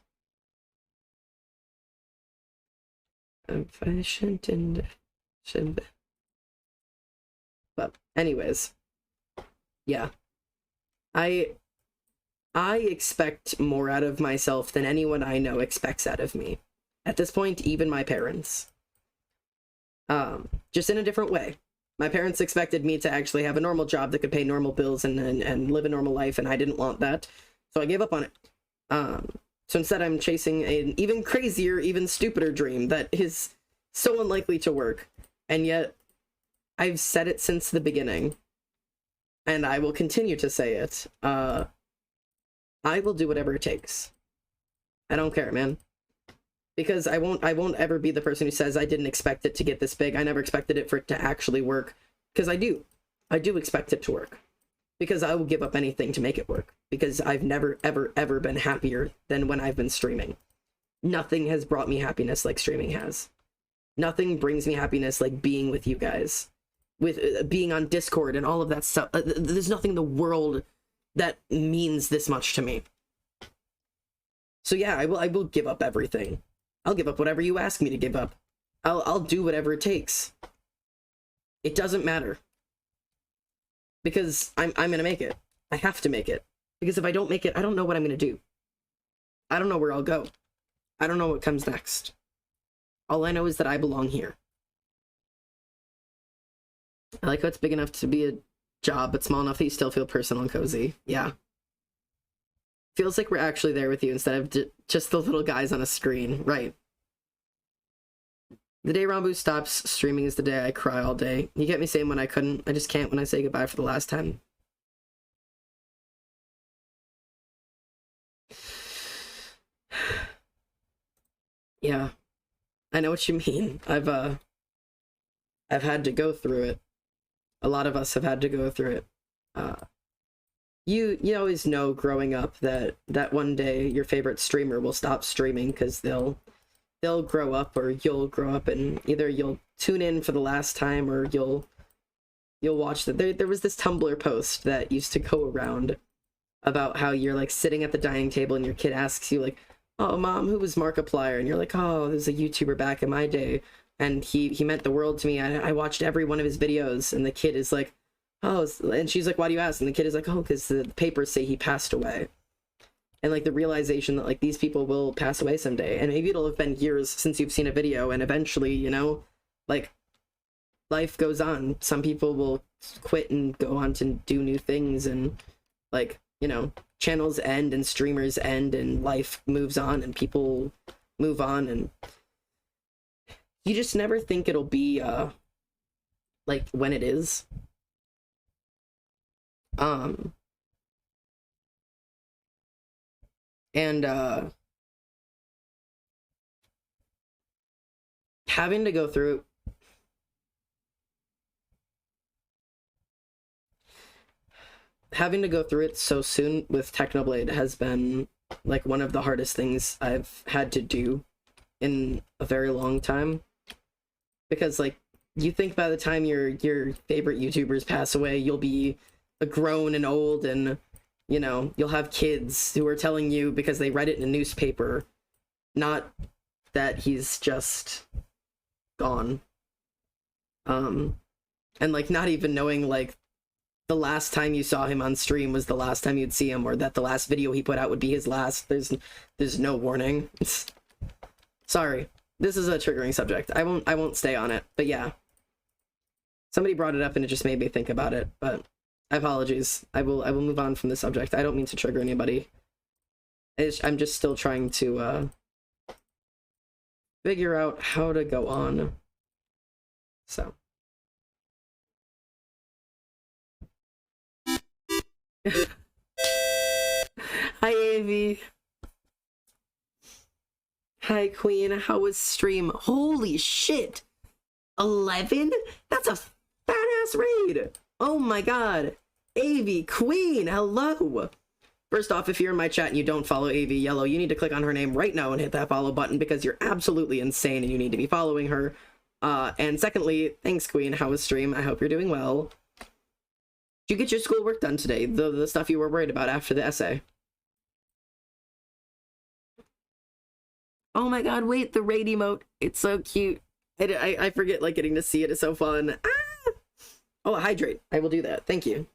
I'm efficient and but anyways, yeah. I expect more out of myself than anyone I know expects out of me. At this point, even my parents. Just in a different way. My parents expected me to actually have a normal job that could pay normal bills and live a normal life, and I didn't want that. So I gave up on it. So instead I'm chasing an even crazier, even stupider dream that is so unlikely to work. And yet, I've said it since the beginning. And I will continue to say it. I will do whatever it takes. I don't care, man. because I won't ever be the person who says I didn't expect it to get this big. I never expected it for it to actually work, because I do expect it to work, because I will give up anything to make it work, because I've never ever been happier than when I've been streaming. Nothing has brought me happiness like streaming has. Nothing brings me happiness like being with you guys, with being on Discord and all of that stuff. There's nothing in the world that means this much to me. So yeah, I will give up everything. I'll give up whatever you ask me to give up. I'll do whatever it takes. It doesn't matter. Because I'm gonna make it. I have to make it. Because if I don't make it, I don't know what I'm gonna do. I don't know where I'll go. I don't know what comes next. All I know is that I belong here. I like how it's big enough to be a job, but small enough that you still feel personal and cozy. Yeah. Feels like we're actually there with you instead of just the little guys on a screen. Right. The day Rambu stops streaming is the day I cry all day. You get me saying when I couldn't. I just can't when I say goodbye for the last time. Yeah. I know what you mean. I've had to go through it. A lot of us have had to go through it. You always know growing up that one day your favorite streamer will stop streaming because they'll grow up, or you'll grow up, and either you'll tune in for the last time or you'll watch that. There was this Tumblr post that used to go around about how you're like sitting at the dining table and your kid asks you like, "Oh mom, who was Markiplier?" And you're like, "Oh, there's a YouTuber back in my day and he meant the world to me. I watched every one of his videos." And the kid is like, "Oh," and she's like, "Why do you ask?" And the kid is like, "Oh, because the papers say he passed away." And like the realization that like these people will pass away someday, and maybe it'll have been years since you've seen a video, and eventually, you know, like life goes on. Some people will quit and go on to do new things, and like, you know, channels end and streamers end and life moves on and people move on, and you just never think it'll be like when it is. And having to go through it so soon with Technoblade has been like one of the hardest things I've had to do in a very long time, because like you think by the time your favorite YouTubers pass away, you'll be grown and old, and you know, you'll have kids who are telling you because they read it in a newspaper, not that he's just gone. And like not even knowing like the last time you saw him on stream was the last time you'd see him, or that the last video he put out would be his last. There's no warning. Sorry. This is a triggering subject. I won't stay on it. But yeah. Somebody brought it up and it just made me think about it, but apologies. I will move on from the subject. I don't mean to trigger anybody. I'm just still trying to figure out how to go on. So. Hi, Avi. Hi, Queen. How was stream? Holy shit! 11? That's a fat-ass raid! Oh my god. Avi, Queen, hello! First off, if you're in my chat and you don't follow Avi Yellow, you need to click on her name right now and hit that follow button, because you're absolutely insane and you need to be following her. And secondly, thanks, Queen. How was stream? I hope you're doing well. Did you get your schoolwork done today? The stuff you were worried about after the essay? Oh my god, wait, the raid emote. It's so cute. I forget, like, getting to see it is so fun. Ah! Oh, hydrate. I will do that. Thank you.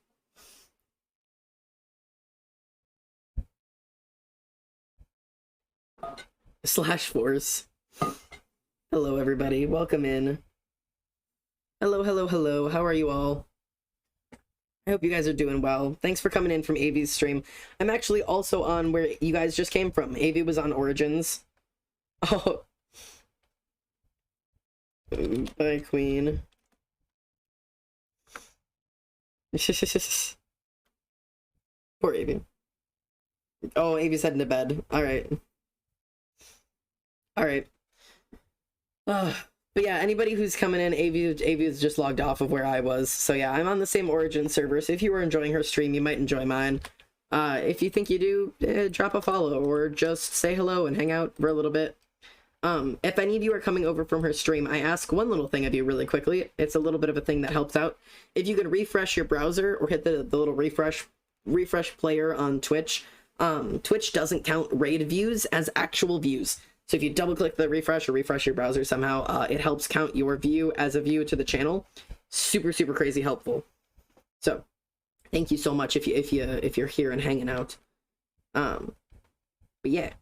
/force. Hello, everybody. Welcome in. Hello, hello, hello. How are you all? I hope you guys are doing well. Thanks for coming in from Avi's stream. I'm actually also on where you guys just came from. Avi was on Origins. Oh. Bye, Queen. Poor Avi. Oh, Avi's heading to bed. All right. All right. But yeah, anybody who's coming in, Avia's just logged off of where I was. So yeah, I'm on the same Origin server. So if you were enjoying her stream, you might enjoy mine. If you think you do, drop a follow or just say hello and hang out for a little bit. If any of you are coming over from her stream, I ask one little thing of you really quickly. It's a little bit of a thing that helps out. If you can refresh your browser or hit the little refresh player on Twitch, Twitch doesn't count raid views as actual views. So if you double click the refresh or refresh your browser somehow, it helps count your view as a view to the channel. Super, super crazy helpful. So thank you so much if you're here and hanging out. But yeah,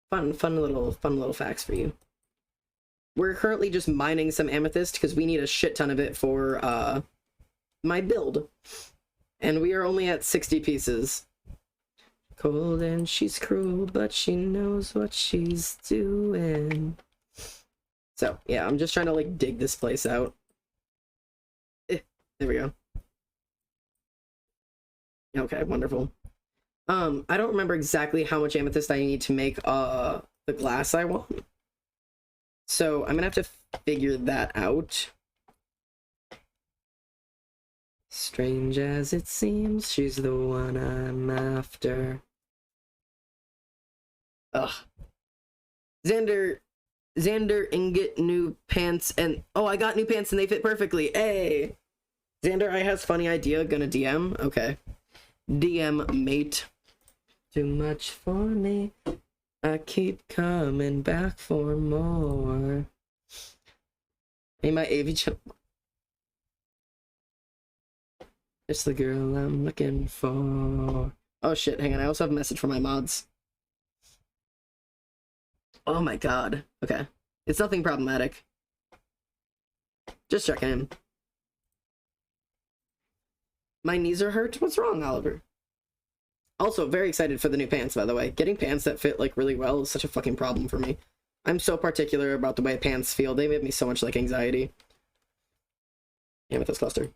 fun little facts for you. We're currently just mining some amethyst because we need a shit ton of it for my build, and we are only at 60 pieces. Cold and she's cruel, but she knows what she's doing. So yeah, I'm just trying to like dig this place out. There we go. Okay, wonderful. I don't remember exactly how much amethyst I need to make the glass I want. So I'm gonna have to figure that out. Strange as it seems, she's the one I'm after. Ugh. Zander ingot new pants and oh, I got new pants and they fit perfectly. Hey, Zander, I has funny idea. Gonna DM. Okay, DM mate. Too much for me. I keep coming back for more. Hey, my AV channel. It's the girl I'm looking for. Oh shit, hang on. I also have a message from my mods. Oh my god. Okay. It's nothing problematic. Just checking in. My knees are hurt? What's wrong, Oliver? Also, very excited for the new pants, by the way. Getting pants that fit, like, really well is such a fucking problem for me. I'm so particular about the way pants feel. They give me so much, like, anxiety. Amethyst cluster.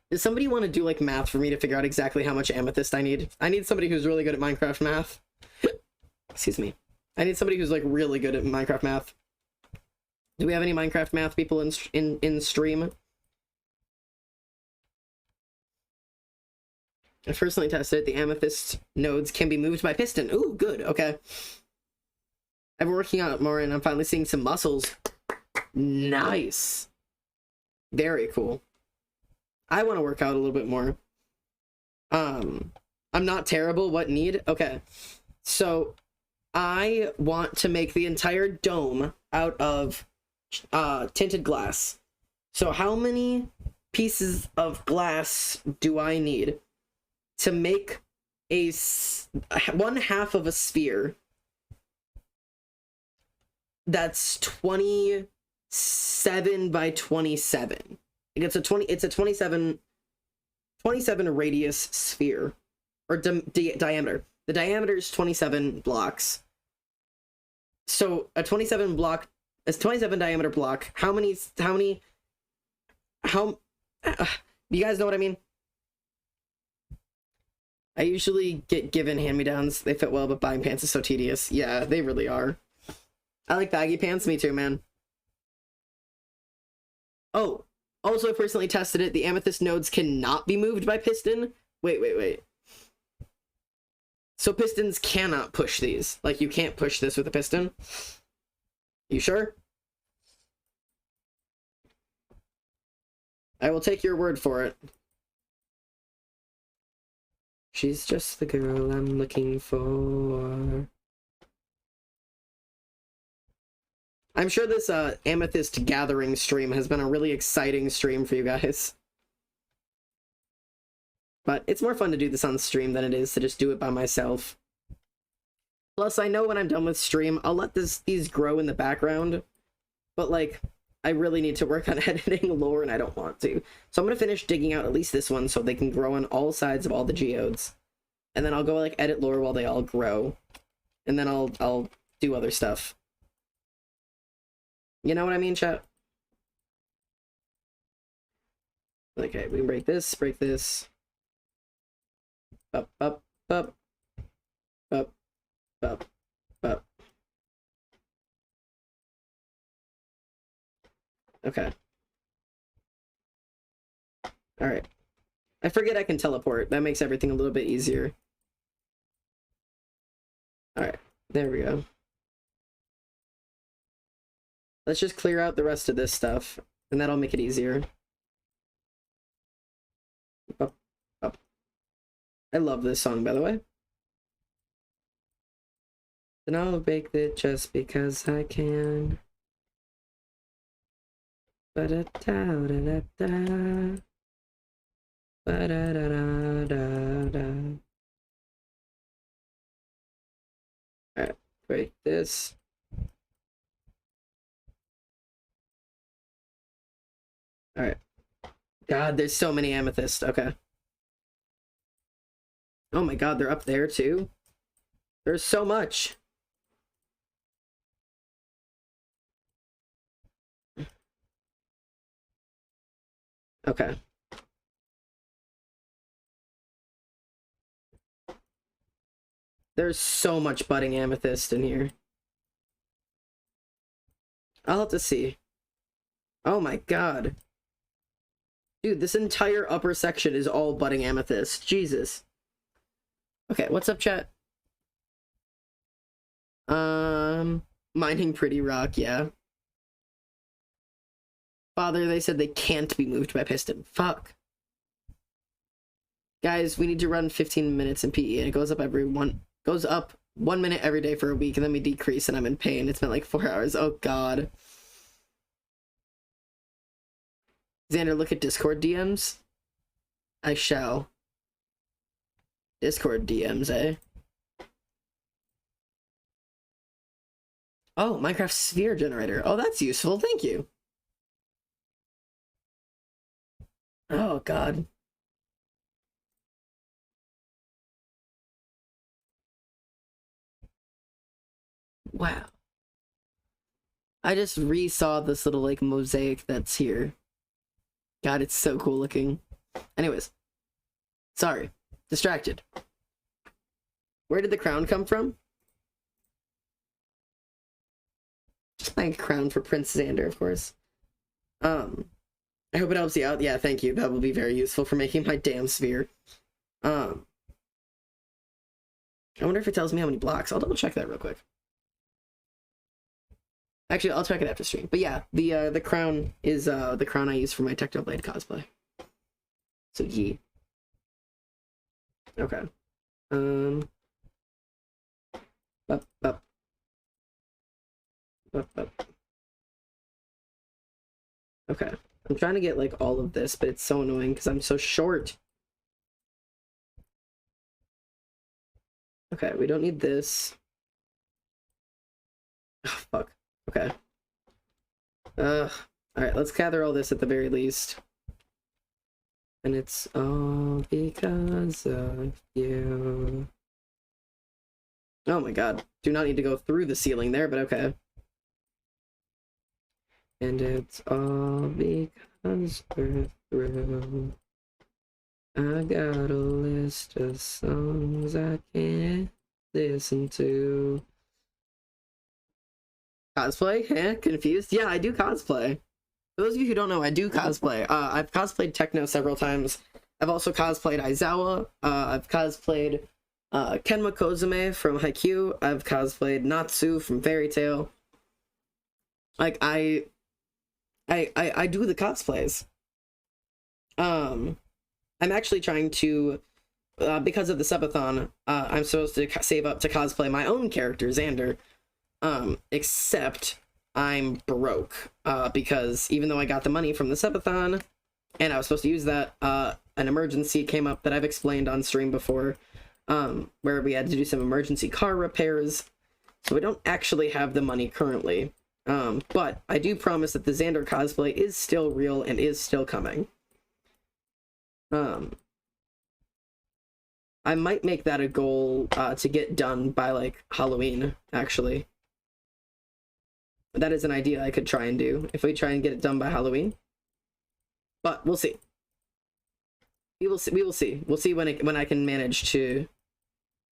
Does somebody want to do, like, math for me to figure out exactly how much amethyst I need? I need somebody who's really good at Minecraft math. Excuse me. I need somebody who's, like, really good at Minecraft math. Do we have any Minecraft math people in stream? I personally tested it. The amethyst nodes can be moved by piston. Ooh, good. Okay. I've been working on it more, and I'm finally seeing some muscles. Nice. Very cool. I want to work out a little bit more. I'm not terrible. What need? Okay. So, I want to make the entire dome out of tinted glass. So how many pieces of glass do I need to make a 1/2 of a sphere that's 27 by 27? It's a 27 radius sphere or diameter. The diameter is 27 blocks. So a 27 diameter block. Do you guys know what I mean? I usually get given hand-me-downs. They fit well, but buying pants is so tedious. Yeah, they really are. I like baggy pants. Me too, man. Oh, also I personally tested it. The amethyst nodes cannot be moved by piston. Wait. So pistons cannot push these. Like, you can't push this with a piston. You sure? I will take your word for it. She's just the girl I'm looking for. I'm sure this amethyst gathering stream has been a really exciting stream for you guys. But it's more fun to do this on stream than it is to just do it by myself. Plus, I know when I'm done with stream, I'll let these grow in the background. But, like, I really need to work on editing lore, and I don't want to. So I'm going to finish digging out at least this one so they can grow on all sides of all the geodes. And then I'll go, like, edit lore while they all grow. And then I'll do other stuff. You know what I mean, chat? Okay, we can break this, break this. Up, up, up. Up, up, up. Okay. Alright. I forget I can teleport. That makes everything a little bit easier. Alright. There we go. Let's just clear out the rest of this stuff, and that'll make it easier. Up, up. I love this song, by the way. And I'll bake it just because I can. Ba-da-da-da-da-da. Ba-da-da-da-da-da. Alright, break this. Alright. God, there's so many amethysts. Okay. Oh my god, they're up there too? There's so much. Okay. There's so much budding amethyst in here. I'll have to see. Oh my god. Dude, this entire upper section is all budding amethyst. Jesus. Okay, what's up, chat? Mining pretty rock, yeah. Father, they said they can't be moved by piston. Fuck. Guys, we need to run 15 minutes in PE, and it goes up goes up 1 minute every day for a week, and then we decrease, and I'm in pain. It's been like 4 hours. Oh god. Xander, look at Discord DMs. I shall. Discord DMs, eh? Oh, Minecraft sphere generator. Oh, that's useful. Thank you. Oh, God. Wow. I just re-saw this little, like, mosaic that's here. God, it's so cool looking. Anyways. Sorry. Distracted. Where did the crown come from? Just my crown for Prince Zander, of course. I hope it helps you out. Yeah, thank you. That will be very useful for making my damn sphere. I wonder if it tells me how many blocks. I'll double check that real quick. Actually, I'll check it after stream. But yeah, the crown is the crown I use for my Technoblade cosplay. So yeah. Okay. Up, up. Up, up. Okay. I'm trying to get like all of this, but it's so annoying because I'm so short. Okay, we don't need this. Oh, fuck. Okay. Alright, let's gather all this at the very least. And it's all because of you. Oh my god. Do not need to go through the ceiling there, but okay. And it's all because we're through. I got a list of songs I can't listen to. Cosplay? Eh? Confused? Yeah, I do cosplay. For those of you who don't know, I do cosplay. I've cosplayed Techno several times. I've also cosplayed Aizawa. I've cosplayed Kenma Kozume from Haikyuu. I've cosplayed Natsu from Fairy Tail. Like, I do the cosplays. I'm actually trying to, because of the subathon, I'm supposed to save up to cosplay my own character, Zander. Except I'm broke, because even though I got the money from the subathon, and I was supposed to use that, an emergency came up that I've explained on stream before, where we had to do some emergency car repairs, so we don't actually have the money currently. But I do promise that the Zander cosplay is still real and is still coming. I might make that a goal, to get done by, like, Halloween, actually. That is an idea I could try and do, if we try and get it done by Halloween. But we'll see. We will see. We will see. We'll see when I can manage to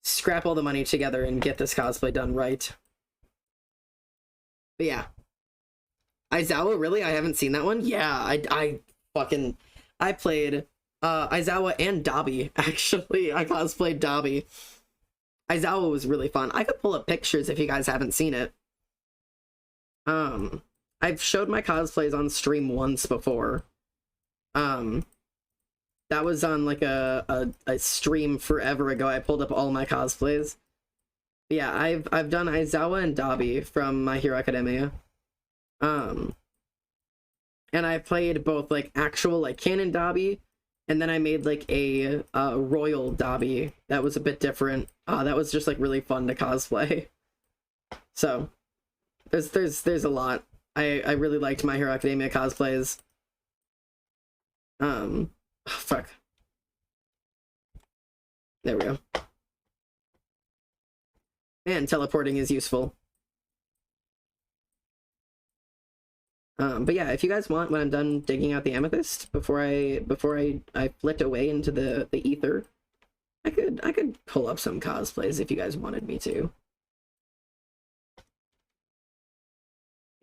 scrap all the money together and get this cosplay done right. But yeah. Aizawa, really? I haven't seen that one. Yeah, I played Aizawa and Dabi, actually. I cosplayed Dabi. Aizawa was really fun. I could pull up pictures if you guys haven't seen it. I've showed my cosplays on stream once before. That was on like a stream forever ago. I pulled up all my cosplays. Yeah, I've done Aizawa and Dabi from My Hero Academia. And I played both like actual like canon Dabi, and then I made like a royal Dabi that was a bit different. That was just like really fun to cosplay. So there's a lot. I really liked My Hero Academia cosplays. Oh, fuck. There we go. Man, teleporting is useful. But yeah, if you guys want, when I'm done digging out the amethyst, before I flit away into the ether, I could pull up some cosplays if you guys wanted me to.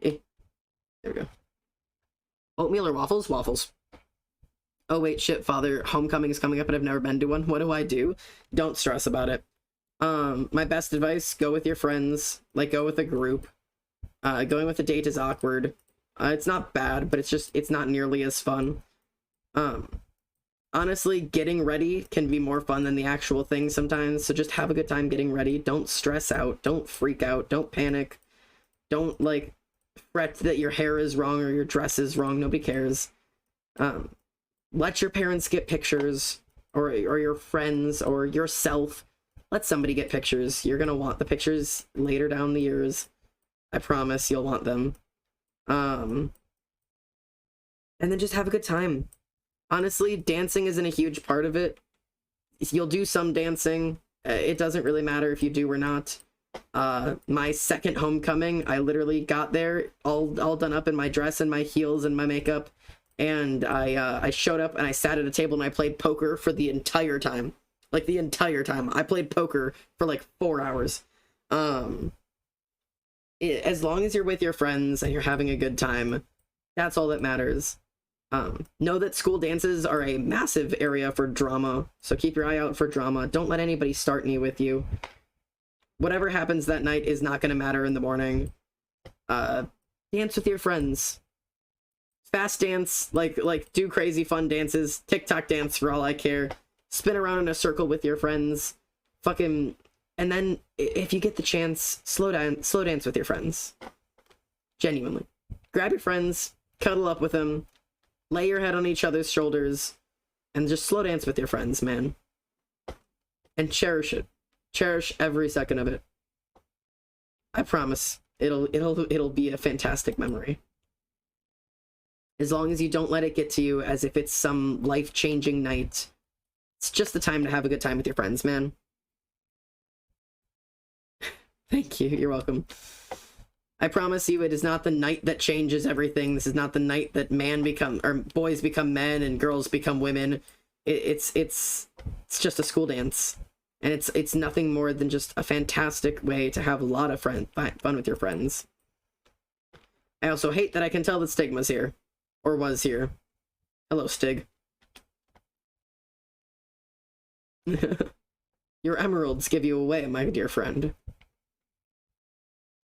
There we go. Oatmeal or waffles? Waffles. Oh wait, shit, father, homecoming is coming up and I've never been to one. What do I do? Don't stress about it. My best advice, go with your friends, like go with a group. Going with a date is awkward. It's not bad, but it's not nearly as fun. Honestly, getting ready can be more fun than the actual thing sometimes, so just have a good time getting ready. Don't stress out, don't freak out, don't panic. Don't, like, fret that your hair is wrong or your dress is wrong, nobody cares. Let your parents get pictures, or your friends, or yourself. Let somebody get pictures. You're gonna want the pictures later down the years. I promise you'll want them. And then just have a good time. Honestly, dancing isn't a huge part of it. You'll do some dancing. It doesn't really matter if you do or not. My second homecoming, I literally got there all done up in my dress and my heels and my makeup, and I showed up and I sat at a table and I played poker for the entire time. Like the entire time. I played poker for like 4 hours. As long as you're with your friends and you're having a good time, that's all that matters. Know that school dances are a massive area for drama, so keep your eye out for drama. Don't let anybody start any with you. Whatever happens that night is not going to matter in the morning. Dance with your friends. Fast dance, like do crazy fun dances. TikTok dance for all I care. Spin around in a circle with your friends. Fucking... And then, if you get the chance, slow dance with your friends. Genuinely. Grab your friends, cuddle up with them, lay your head on each other's shoulders, and just slow dance with your friends, man. And cherish it. Cherish every second of it. I promise, it'll be a fantastic memory. As long as you don't let it get to you as if it's some life-changing night. It's just the time to have a good time with your friends, man. Thank you, you're welcome. I promise you, it is not the night that changes everything. This is not the night that boys become men and girls become women. It's just a school dance. And it's nothing more than just a fantastic way to have a lot of fun with your friends. I also hate that I can tell that STigma's here. Or was here. Hello, Stig. Your emeralds give you away, my dear friend.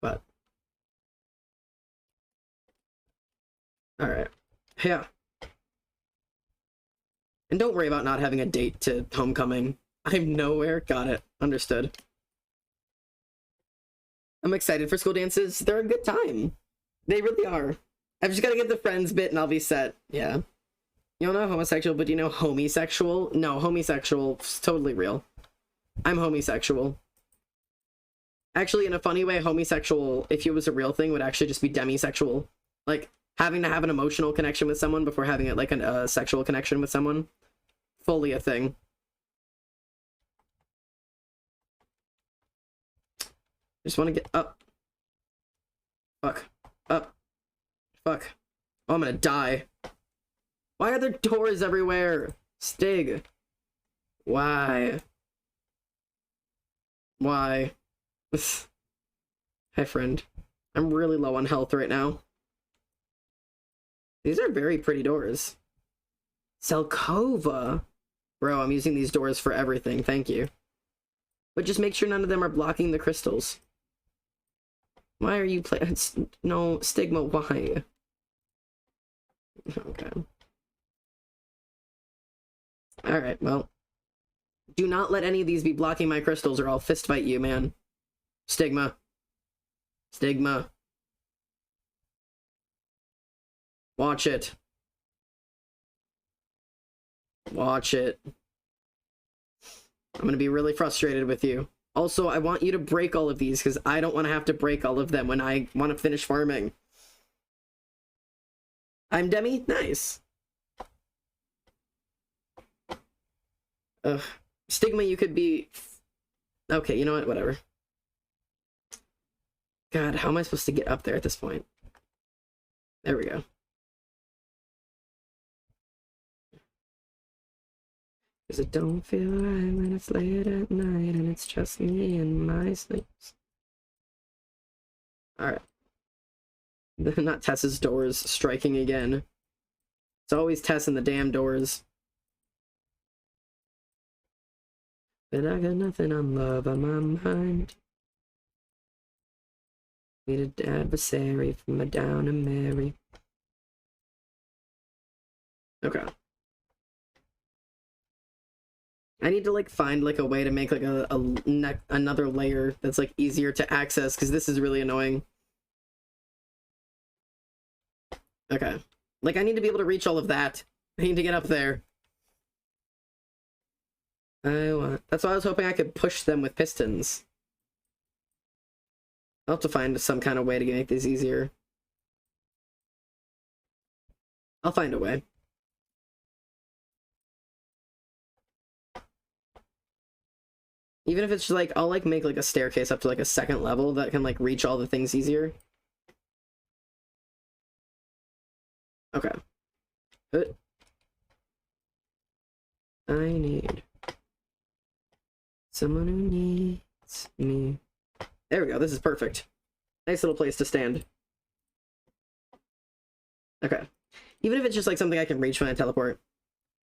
But alright. Yeah. And don't worry about not having a date to homecoming. I'm nowhere. Got it. Understood. I'm excited for school dances. They're a good time. They really are. I've just gotta get the friends bit and I'll be set. Yeah. You don't know homosexual, but you know homosexual? No, homosexual. It's totally real. I'm homosexual. Actually, in a funny way, homosexual, if it was a real thing, would actually just be demisexual. Like, having to have an emotional connection with someone before having it like a sexual connection with someone. Fully a thing. Just want to get up. Fuck. Up. Fuck. Oh, I'm gonna die. Why are there doors everywhere? Stig. Why? Why? Hi, friend. I'm really low on health right now. These are very pretty doors. Selkova. Bro, I'm using these doors for everything. Thank you. But just make sure none of them are blocking the crystals. Why are you playing? No, STigma, why? Okay. Alright, well. Do not let any of these be blocking my crystals or I'll fist fight you, man. STigma. STigma. Watch it. Watch it. I'm gonna be really frustrated with you. Also, I want you to break all of these because I don't want to have to break all of them when I want to finish farming. I'm Demi? Nice. Ugh. STigma, you could be... Okay, you know what? Whatever. God, how am I supposed to get up there at this point? There we go. Cause it don't feel right when it's late at night and it's just me and my sleeps. Alright. Not Tess's doors striking again. It's always Tess and the damn doors. But I got nothing on love on my mind. Need an adversary from a down and Mary. Okay. I need to like find like a way to make like another layer that's like easier to access because this is really annoying. Okay. Like I need to be able to reach all of that. I need to get up there. That's why I was hoping I could push them with pistons. I'll have to find some kind of way to make these easier. I'll find a way. Even if it's just like, I'll like make like a staircase up to like a second level that can like reach all the things easier. Okay. Good. I need someone who needs me. There we go, this is perfect. Nice little place to stand. Okay. Even if it's just like something I can reach when I teleport.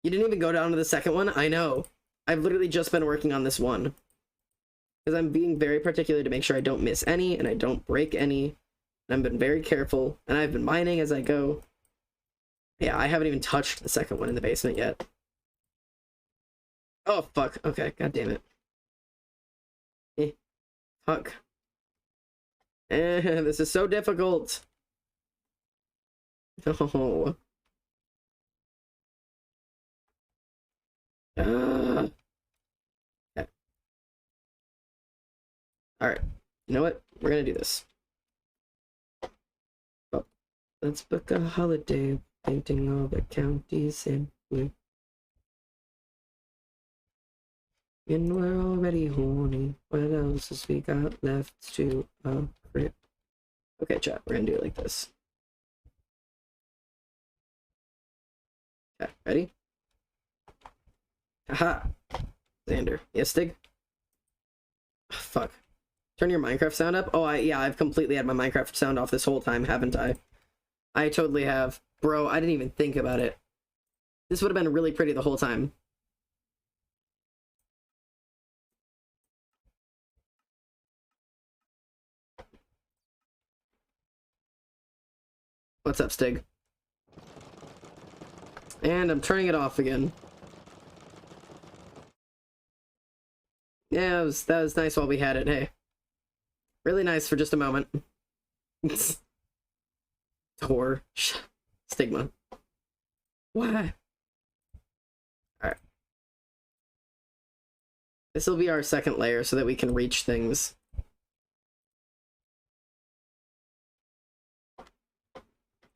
You didn't even go down to the second one? I know. I've literally just been working on this one. Because I'm being very particular to make sure I don't miss any and I don't break any. And I've been very careful. And I've been mining as I go. Yeah, I haven't even touched the second one in the basement yet. Oh, fuck. Okay, god damn it. Fuck. This is so difficult. No. Okay. Alright. You know what? We're gonna do this. Oh, let's book a holiday painting all the counties in blue. And we're already horny. What else has we got left to upgrade? Okay, chat, we're gonna do it like this. Okay, ready? Haha! Zander. Yes, Stig? Fuck. Turn your Minecraft sound up? Oh, yeah, I've completely had my Minecraft sound off this whole time, haven't I? I totally have. Bro, I didn't even think about it. This would have been really pretty the whole time. What's up, Stig? And I'm turning it off again. Yeah, that was nice while we had it, hey. Really nice for just a moment. Door. STigma. Why? Alright. This will be our second layer so that we can reach things.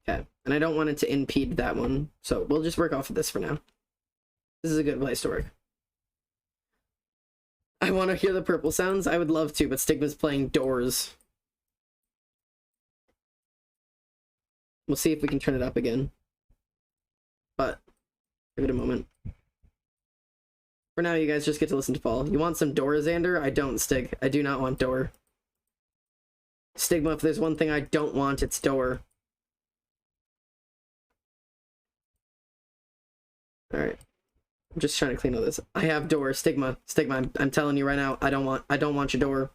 Okay, and I don't want it to impede that one, so we'll just work off of this for now. This is a good place to work. I want to hear the purple sounds. I would love to, but STigma's playing Doors. We'll see if we can turn it up again. But, give it a moment. For now, you guys just get to listen to Fall. You want some Door, Zander? I don't, Stig. I do not want Door. STigma, if there's one thing I don't want, it's Door. Alright. I'm just trying to clean all this. I have door. STigma. STigma, I'm telling you right now, I don't want your door.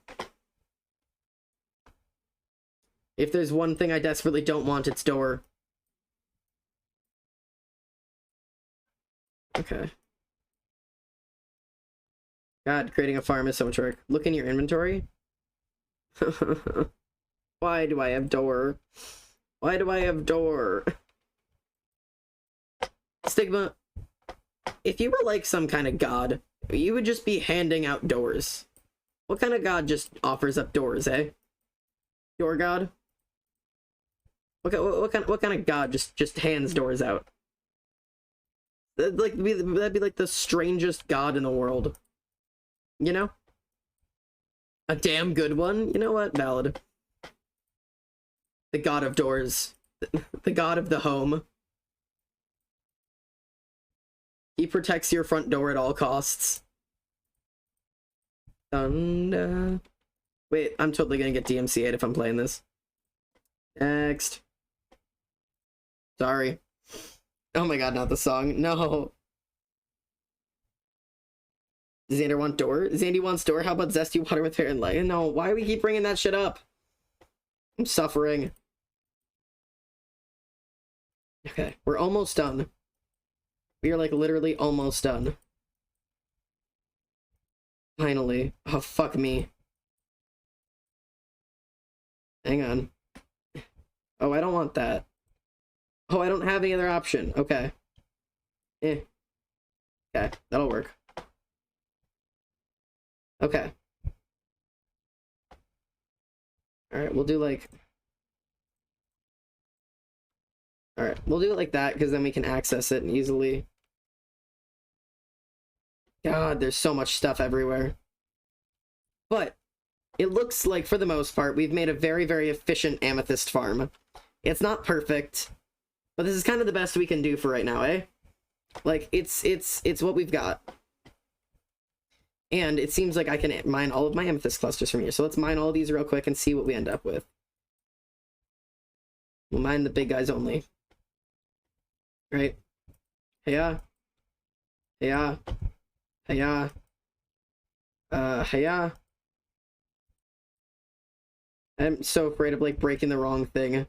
If there's one thing I desperately don't want, it's door. Okay. God, creating a farm is so much work. Look in your inventory. Why do I have door? Why do I have door? STigma, if you were like some kind of god, you would just be handing out doors. What kind of god just offers up doors, eh? Door god? What kind of god just hands doors out? That'd be like the strangest god in the world. You know? A damn good one? You know what? Valid. The god of doors. The god of the home. He protects your front door at all costs. Thunder. Wait, I'm totally gonna get DMCA'd if I'm playing this. Next. Sorry. Oh my god, not the song. No. Does Zander want door? Zandy wants door? How about zesty water with fair and light? No, why do we keep bringing that shit up? I'm suffering. Okay, we're almost done. We are like literally almost done. Finally. Oh, fuck me. Hang on. Oh, I don't want that. Oh, I don't have any other option. Okay. Okay, that'll work. Okay. Alright, we'll do like... Alright, we'll do it like that, because then we can access it easily. God, there's so much stuff everywhere. But, it looks like, for the most part, we've made a very, very efficient amethyst farm. It's not perfect, but this is kind of the best we can do for right now, eh? Like, it's what we've got. And it seems like I can mine all of my amethyst clusters from here. So let's mine all of these real quick and see what we end up with. We'll mine the big guys only. Right? Heya. Heya. Heya. Heya. I'm so afraid of, like, breaking the wrong thing.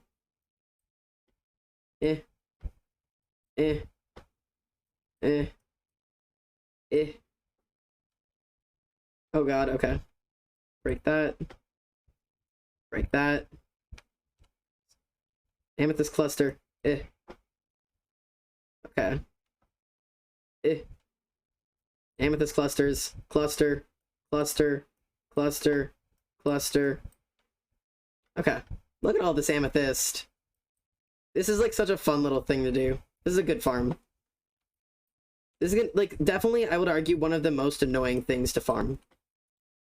Eh. Eh. Eh. Eh. Oh god, okay. Break that. Break that. Amethyst cluster. Eh. Okay. Eh. Amethyst clusters. Cluster. Cluster. Cluster. Cluster. Okay. Look at all this amethyst. This is like such a fun little thing to do. This is a good farm. This is gonna, like, definitely, I would argue, one of the most annoying things to farm.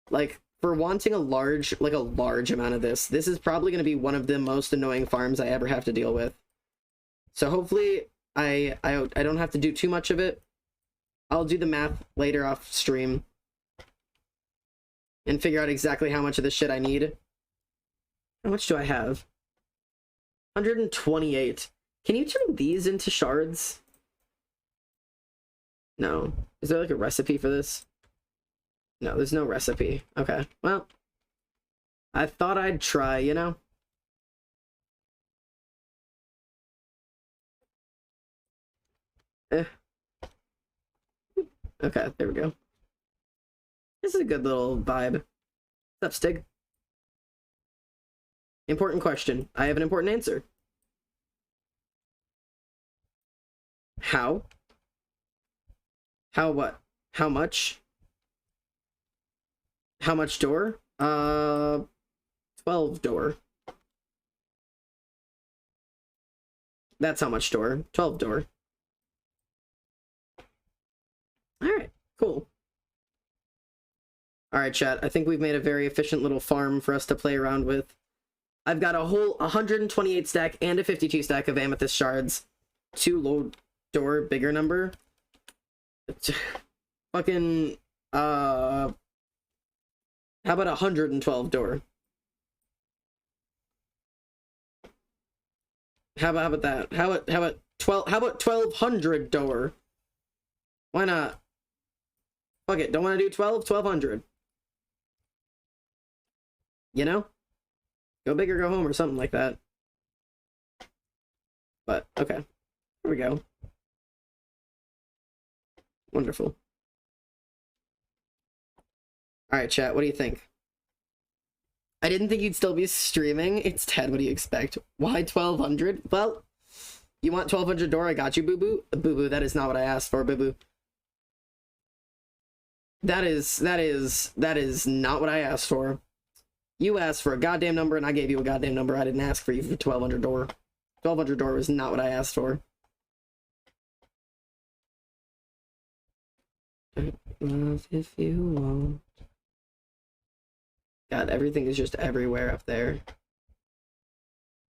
Like, for wanting a large amount of this is probably going to be one of the most annoying farms I ever have to deal with. So hopefully, I don't have to do too much of it. I'll do the math later off stream. And figure out exactly how much of this shit I need. How much do I have? 128. Can you turn these into shards? No. Is there like a recipe for this? No, there's no recipe. Okay, well, I thought I'd try, you know? Eh. Okay, there we go. This is a good little vibe. What's up, Stig? Important question. I have an important answer. How? How what? How much? How much door? 12 door. That's how much door. 12 door. Alright, cool. Alright, chat. I think we've made a very efficient little farm for us to play around with. I've got a whole 128 stack and a 52 stack of amethyst shards. 2 low door, bigger number. Fucking, how about 112 door? How about that? How about 1200 door? Why not? Fuck it. Don't want to do 1200. You know? Go big or go home or something like that. But, okay. Here we go. Wonderful. Alright, chat, what do you think? I didn't think you'd still be streaming. It's Ted, what do you expect? Why 1200? Well, you want 1200 door? I got you, boo-boo. Boo-boo, that is not what I asked for, boo-boo. That is not what I asked for. You asked for a goddamn number, and I gave you a goddamn number. I didn't ask for you for 1200 door. 1200 door was not what I asked for. Love if you won't. God, everything is just everywhere up there.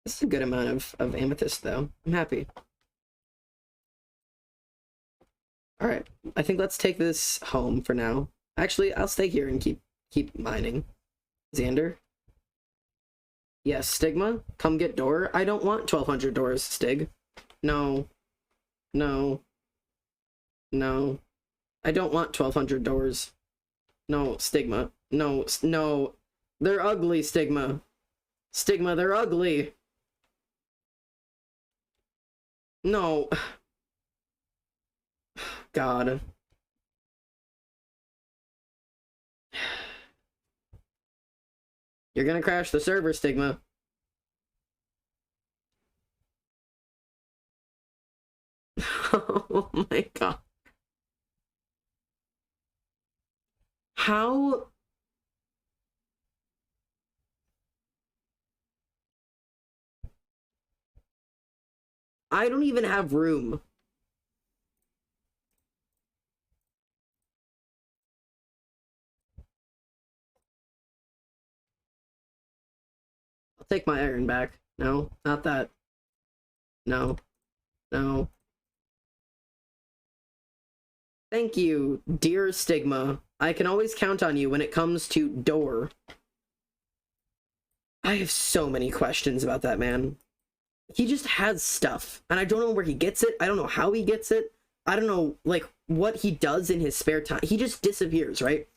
This is a good amount of amethyst, though. I'm happy. Alright, I think let's take this home for now. Actually, I'll stay here and keep mining. Zander? Yes, Stigma? Come get door? I don't want 1200 doors, Stig. No. No. No. I don't want 1200 doors. No, Stigma. No, no. They're ugly, Stigma. Stigma, they're ugly. No. God. You're gonna crash the server, Stigma. Oh my god. How? I don't even have room. I'll take my iron back. No, not that. No. No. Thank you, dear Stigma. I can always count on you when it comes to door. I have so many questions about that man. He just has stuff, and I don't know where he gets it. I don't know how he gets it. I don't know, like, what he does in his spare time. He just disappears, right?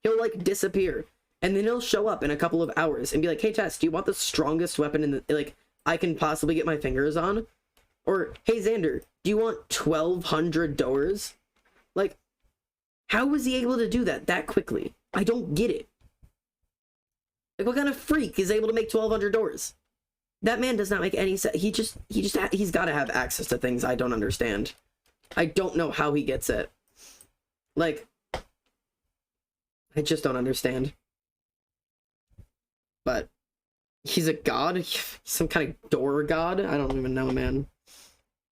He'll, like, disappear, and then he'll show up in a couple of hours and be like, hey, Tess, do you want the strongest weapon in the, like, I can possibly get my fingers on? Or, hey, Zander, do you want 1200 doors? Like, how was he able to do that quickly? I don't get it. Like, what kind of freak is able to make 1200 doors? That man does not make any sense. He's got to have access to things I don't understand. I don't know how he gets it. Like, I just don't understand. But he's a god? Some kind of door god? I don't even know, man.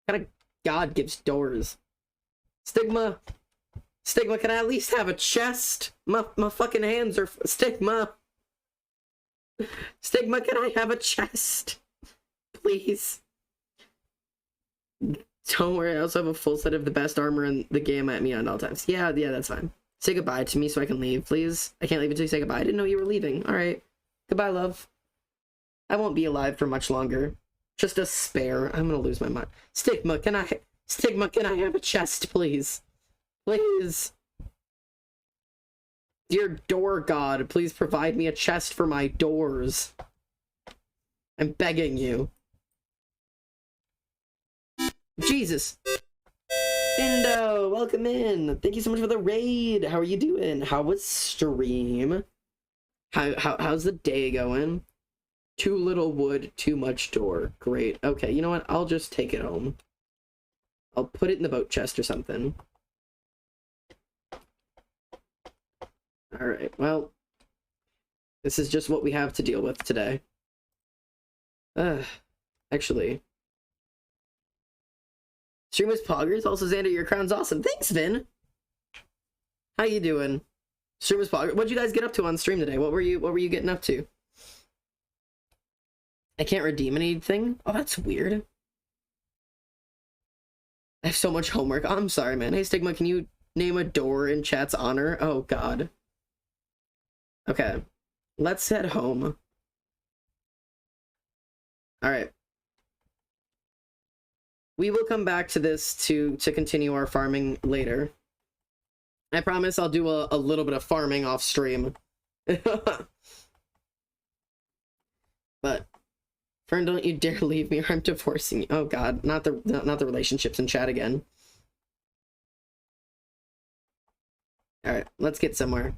What kind of god gives doors? Stigma? Stigma, can I at least have a chest? My fucking hands are... Stigma! Stigma, can I have a chest? Please. Don't worry, I also have a full set of the best armor in the game at me at all times. Yeah, that's fine. Say goodbye to me so I can leave, please. I can't leave until you say goodbye. I didn't know you were leaving. Alright. Goodbye, love. I won't be alive for much longer. Just a spare. I'm gonna lose my mind. Stigma, can I have a chest, please? Please. Dear door god, please provide me a chest for my doors. I'm begging you. Jesus. Indo, welcome in. Thank you so much for the raid. How are you doing? How was stream? How's the day going? Too little wood, too much door. Great. Okay, you know what? I'll just take it home. I'll put it in the boat chest or something. Alright, well, this is just what we have to deal with today. Actually. Stream is poggers. Also, Zander, your crown's awesome. Thanks, Vin! How you doing? Stream is poggers. What'd you guys get up to on stream today? What were you getting up to? I can't redeem anything? Oh, that's weird. I have so much homework. I'm sorry, man. Hey, Stigma, can you name a door in chat's honor? Oh, God. Okay, let's head home. Alright. We will come back to this to continue our farming later. I promise I'll do a little bit of farming off stream. But Fern, don't you dare leave me or I'm divorcing you. Oh god, not the relationships in chat again. Alright, let's get somewhere.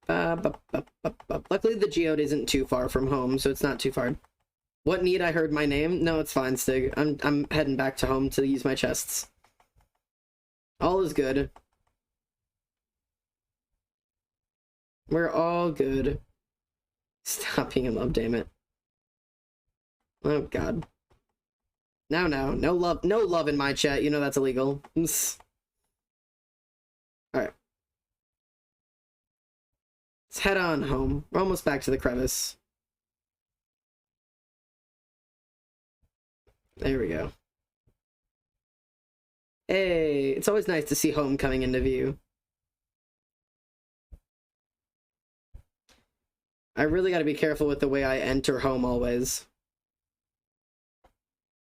Luckily the geode isn't too far from home, so it's not too far. What need I heard my name? No, it's fine, Stig. I'm heading back to home to use my chests. All is good. We're all good. Stop being in love, damn it. Oh god. No, no love in my chat. You know that's illegal. Alright. Let's head on home. We're almost back to the crevice. There we go. Hey, it's always nice to see home coming into view. I really gotta be careful with the way I enter home always.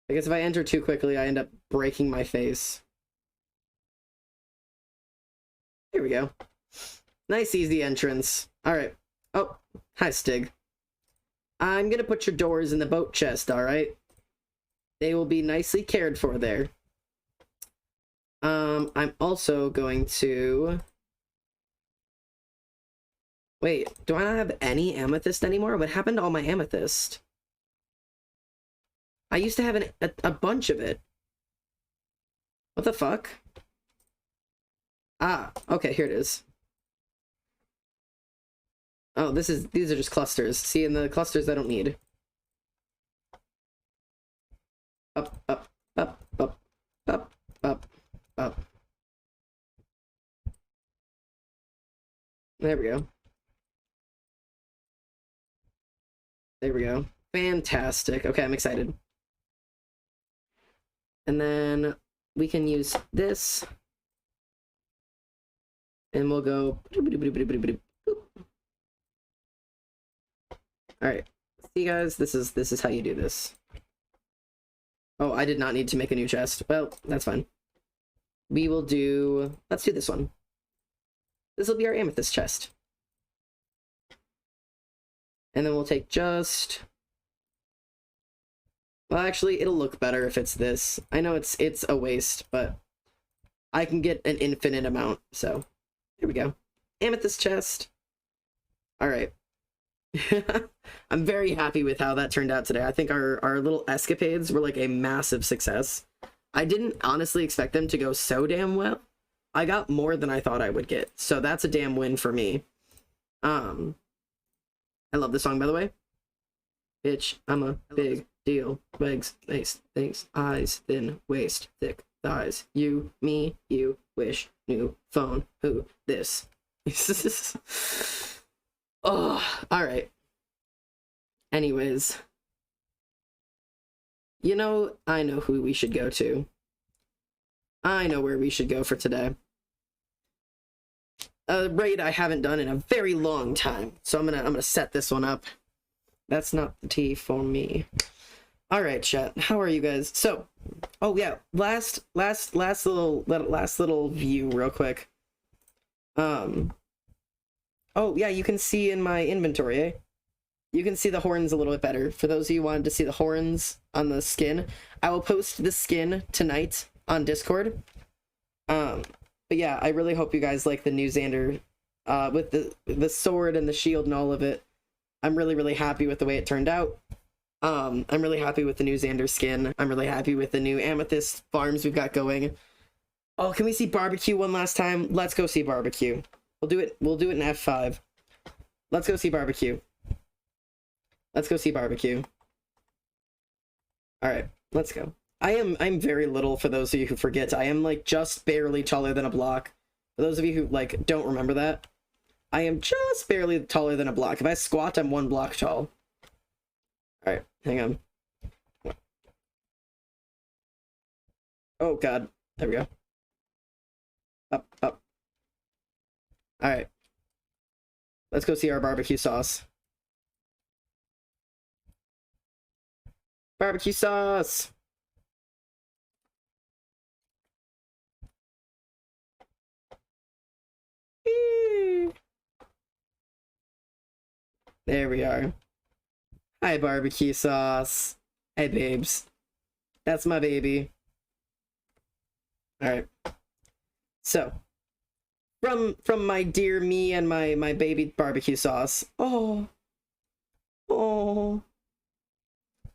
I guess if I enter too quickly, I end up breaking my face. Here we go. Nice, easy entrance. Alright. Oh, hi, Stig. I'm gonna put your doors in the boat chest, alright? They will be nicely cared for there. I'm also going to... Wait, do I not have any amethyst anymore? What happened to all my amethyst? I used to have a bunch of it. What the fuck? Ah, okay, here it is. Oh, these are just clusters. See, in the clusters I don't need. Up, up, up, up, up, up, up. There we go. There we go. Fantastic. Okay, I'm excited. And then we can use this. And we'll go... Alright. See, guys, this is how you do this. Oh, I did not need to make a new chest. Well, that's fine. We will do... Let's do this one. This will be our amethyst chest. And then we'll take just... Well, actually, it'll look better if it's this. I know it's a waste, but I can get an infinite amount, so here we go. Amethyst chest. Alright. I'm very happy with how that turned out today. I think our little escapades were like a massive success. I didn't honestly expect them to go so damn well. I got more than I thought I would get, so that's a damn win for me. I love this song, by the way. Bitch, I'm a big deal. Legs, nice, things, eyes, thin, waist, thick, thighs. You, me, you, wish, new phone, who, this. Oh, alright. Anyways. You know, I know who we should go to. I know where we should go for today. A raid I haven't done in a very long time, so I'm gonna set this one up. That's not the tea for me. All right, chat. How are you guys? So, oh yeah, last little view real quick. Oh yeah, you can see in my inventory, eh? You can see the horns a little bit better. For those of you who wanted to see the horns on the skin, I will post the skin tonight on Discord. But yeah, I really hope you guys like the new Zander, with the sword and the shield and all of it. I'm really happy with the way it turned out. I'm really happy with the new Zander skin. I'm really happy with the new amethyst farms we've got going. Oh, can we see barbecue one last time? Let's go see barbecue. We'll do it in F5. Let's go see barbecue. Let's go see barbecue. Alright, let's go. I'm very little, for those of you who forget. I am like just barely taller than a block. For those of you who like don't remember that, I am just barely taller than a block. If I squat, I'm 1 block tall. Alright, hang on. Oh god, there we go. Up, up. Alright. Let's go see our barbecue sauce. Barbecue sauce! There we are. Hi, barbecue sauce. Hey, babes. That's my baby. Alright. So, from my dear me and my baby barbecue sauce. Oh. Oh.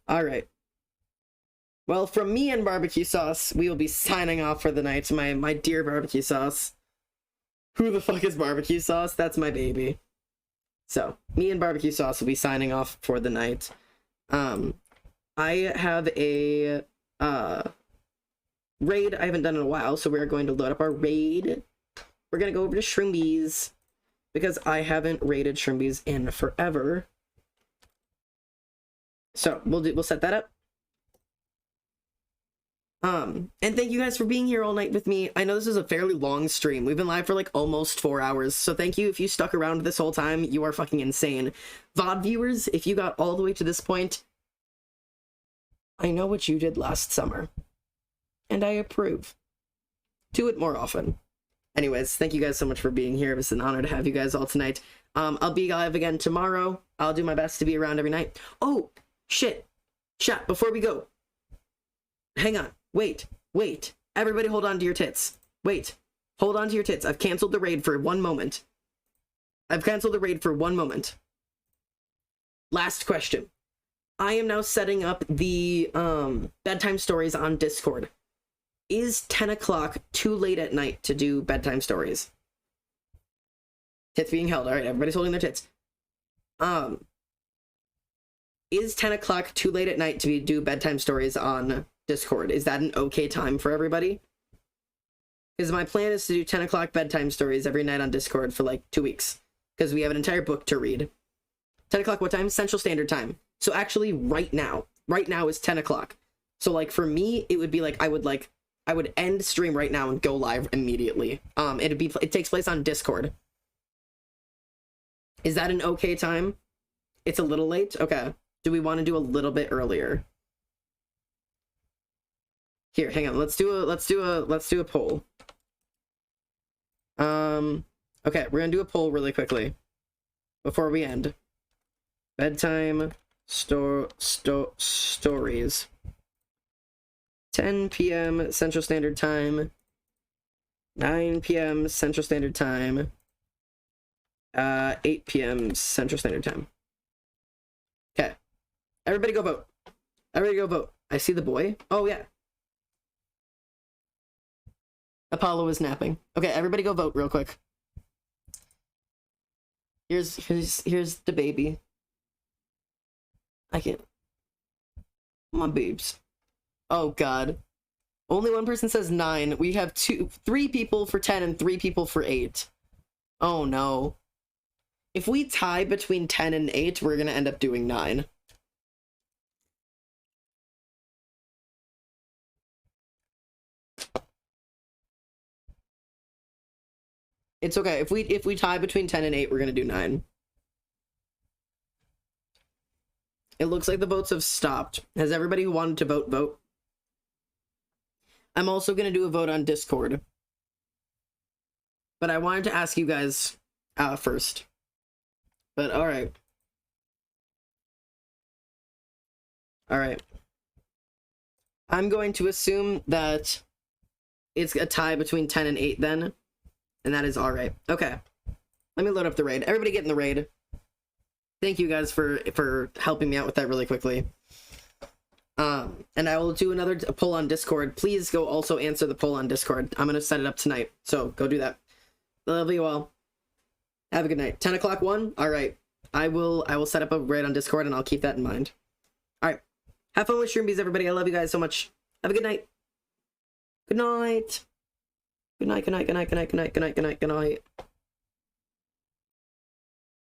Alright. Well, from me and barbecue sauce, we will be signing off for the night. My dear barbecue sauce. Who the fuck is barbecue sauce? That's my baby. So, me and barbecue sauce will be signing off for the night. I have a raid I haven't done in a while, so we're going to load up our raid. We're gonna go over to Shrimbies because I haven't raided Shrimbies in forever. So we'll set that up. And thank you guys for being here all night with me. I know this is a fairly long stream. We've been live for like almost 4 hours, so thank you if you stuck around this whole time. You are fucking insane. VOD viewers, if you got all the way to this point, I know what you did last summer, and I approve. Do it more often. Anyways, thank you guys so much for being here. It was an honor to have you guys all tonight. I'll be live again tomorrow. I'll do my best to be around every night. Oh, shit. Chat, before we go. Hang on. Wait. Everybody hold on to your tits. Wait. Hold on to your tits. I've canceled the raid for 1 moment. Last question. I am now setting up the bedtime stories on Discord. Is 10 o'clock too late at night to do bedtime stories? Tits being held. All right, everybody's holding their tits. Is 10 o'clock too late at night to do bedtime stories on Discord? Is that an okay time for everybody? Because my plan is to do 10 o'clock bedtime stories every night on Discord for like 2 weeks. Because we have an entire book to read. 10 o'clock what time? Central Standard Time. So actually right now is 10 o'clock. So like for me, it would be like I would end stream right now and go live immediately. It takes place on Discord. Is that an okay time? It's a little late? Okay. Do we want to do a little bit earlier? Here, hang on. Let's do a poll. Okay, we're gonna do a poll really quickly before we end. Bedtime stories. 10 p.m. Central Standard Time. 9 p.m. Central Standard Time. 8 p.m. Central Standard Time. Okay. Everybody go vote. Everybody go vote. I see the boy. Oh, yeah. Apollo is napping. Okay, everybody go vote real quick. Here's the baby. I can't. My boobs. Oh, God. Only one person says 9. We have 3 people for 10 and 3 people for 8. Oh, no. If we tie between 10 and 8, we're gonna end up doing 9. It's okay. If we tie between 10 and 8, we're gonna do 9. It looks like the votes have stopped. Has everybody who wanted to vote? I'm also gonna do a vote on Discord. But I wanted to ask you guys first. But alright. Alright. I'm going to assume that it's a tie between 10 and 8 then. And that is alright. Okay. Let me load up the raid. Everybody get in the raid. Thank you guys for helping me out with that really quickly. And I will do another poll on Discord. Please go also answer the poll on Discord. I'm gonna set it up tonight. So go do that. Love you all. Have a good night. 10 o'clock one? Alright. I will set up a raid on Discord and I'll keep that in mind. Alright. Have fun with Shroombies, everybody. I love you guys so much. Have a good night. Good night. Good night, good night, good night, good night, good night, good night, good night, good night.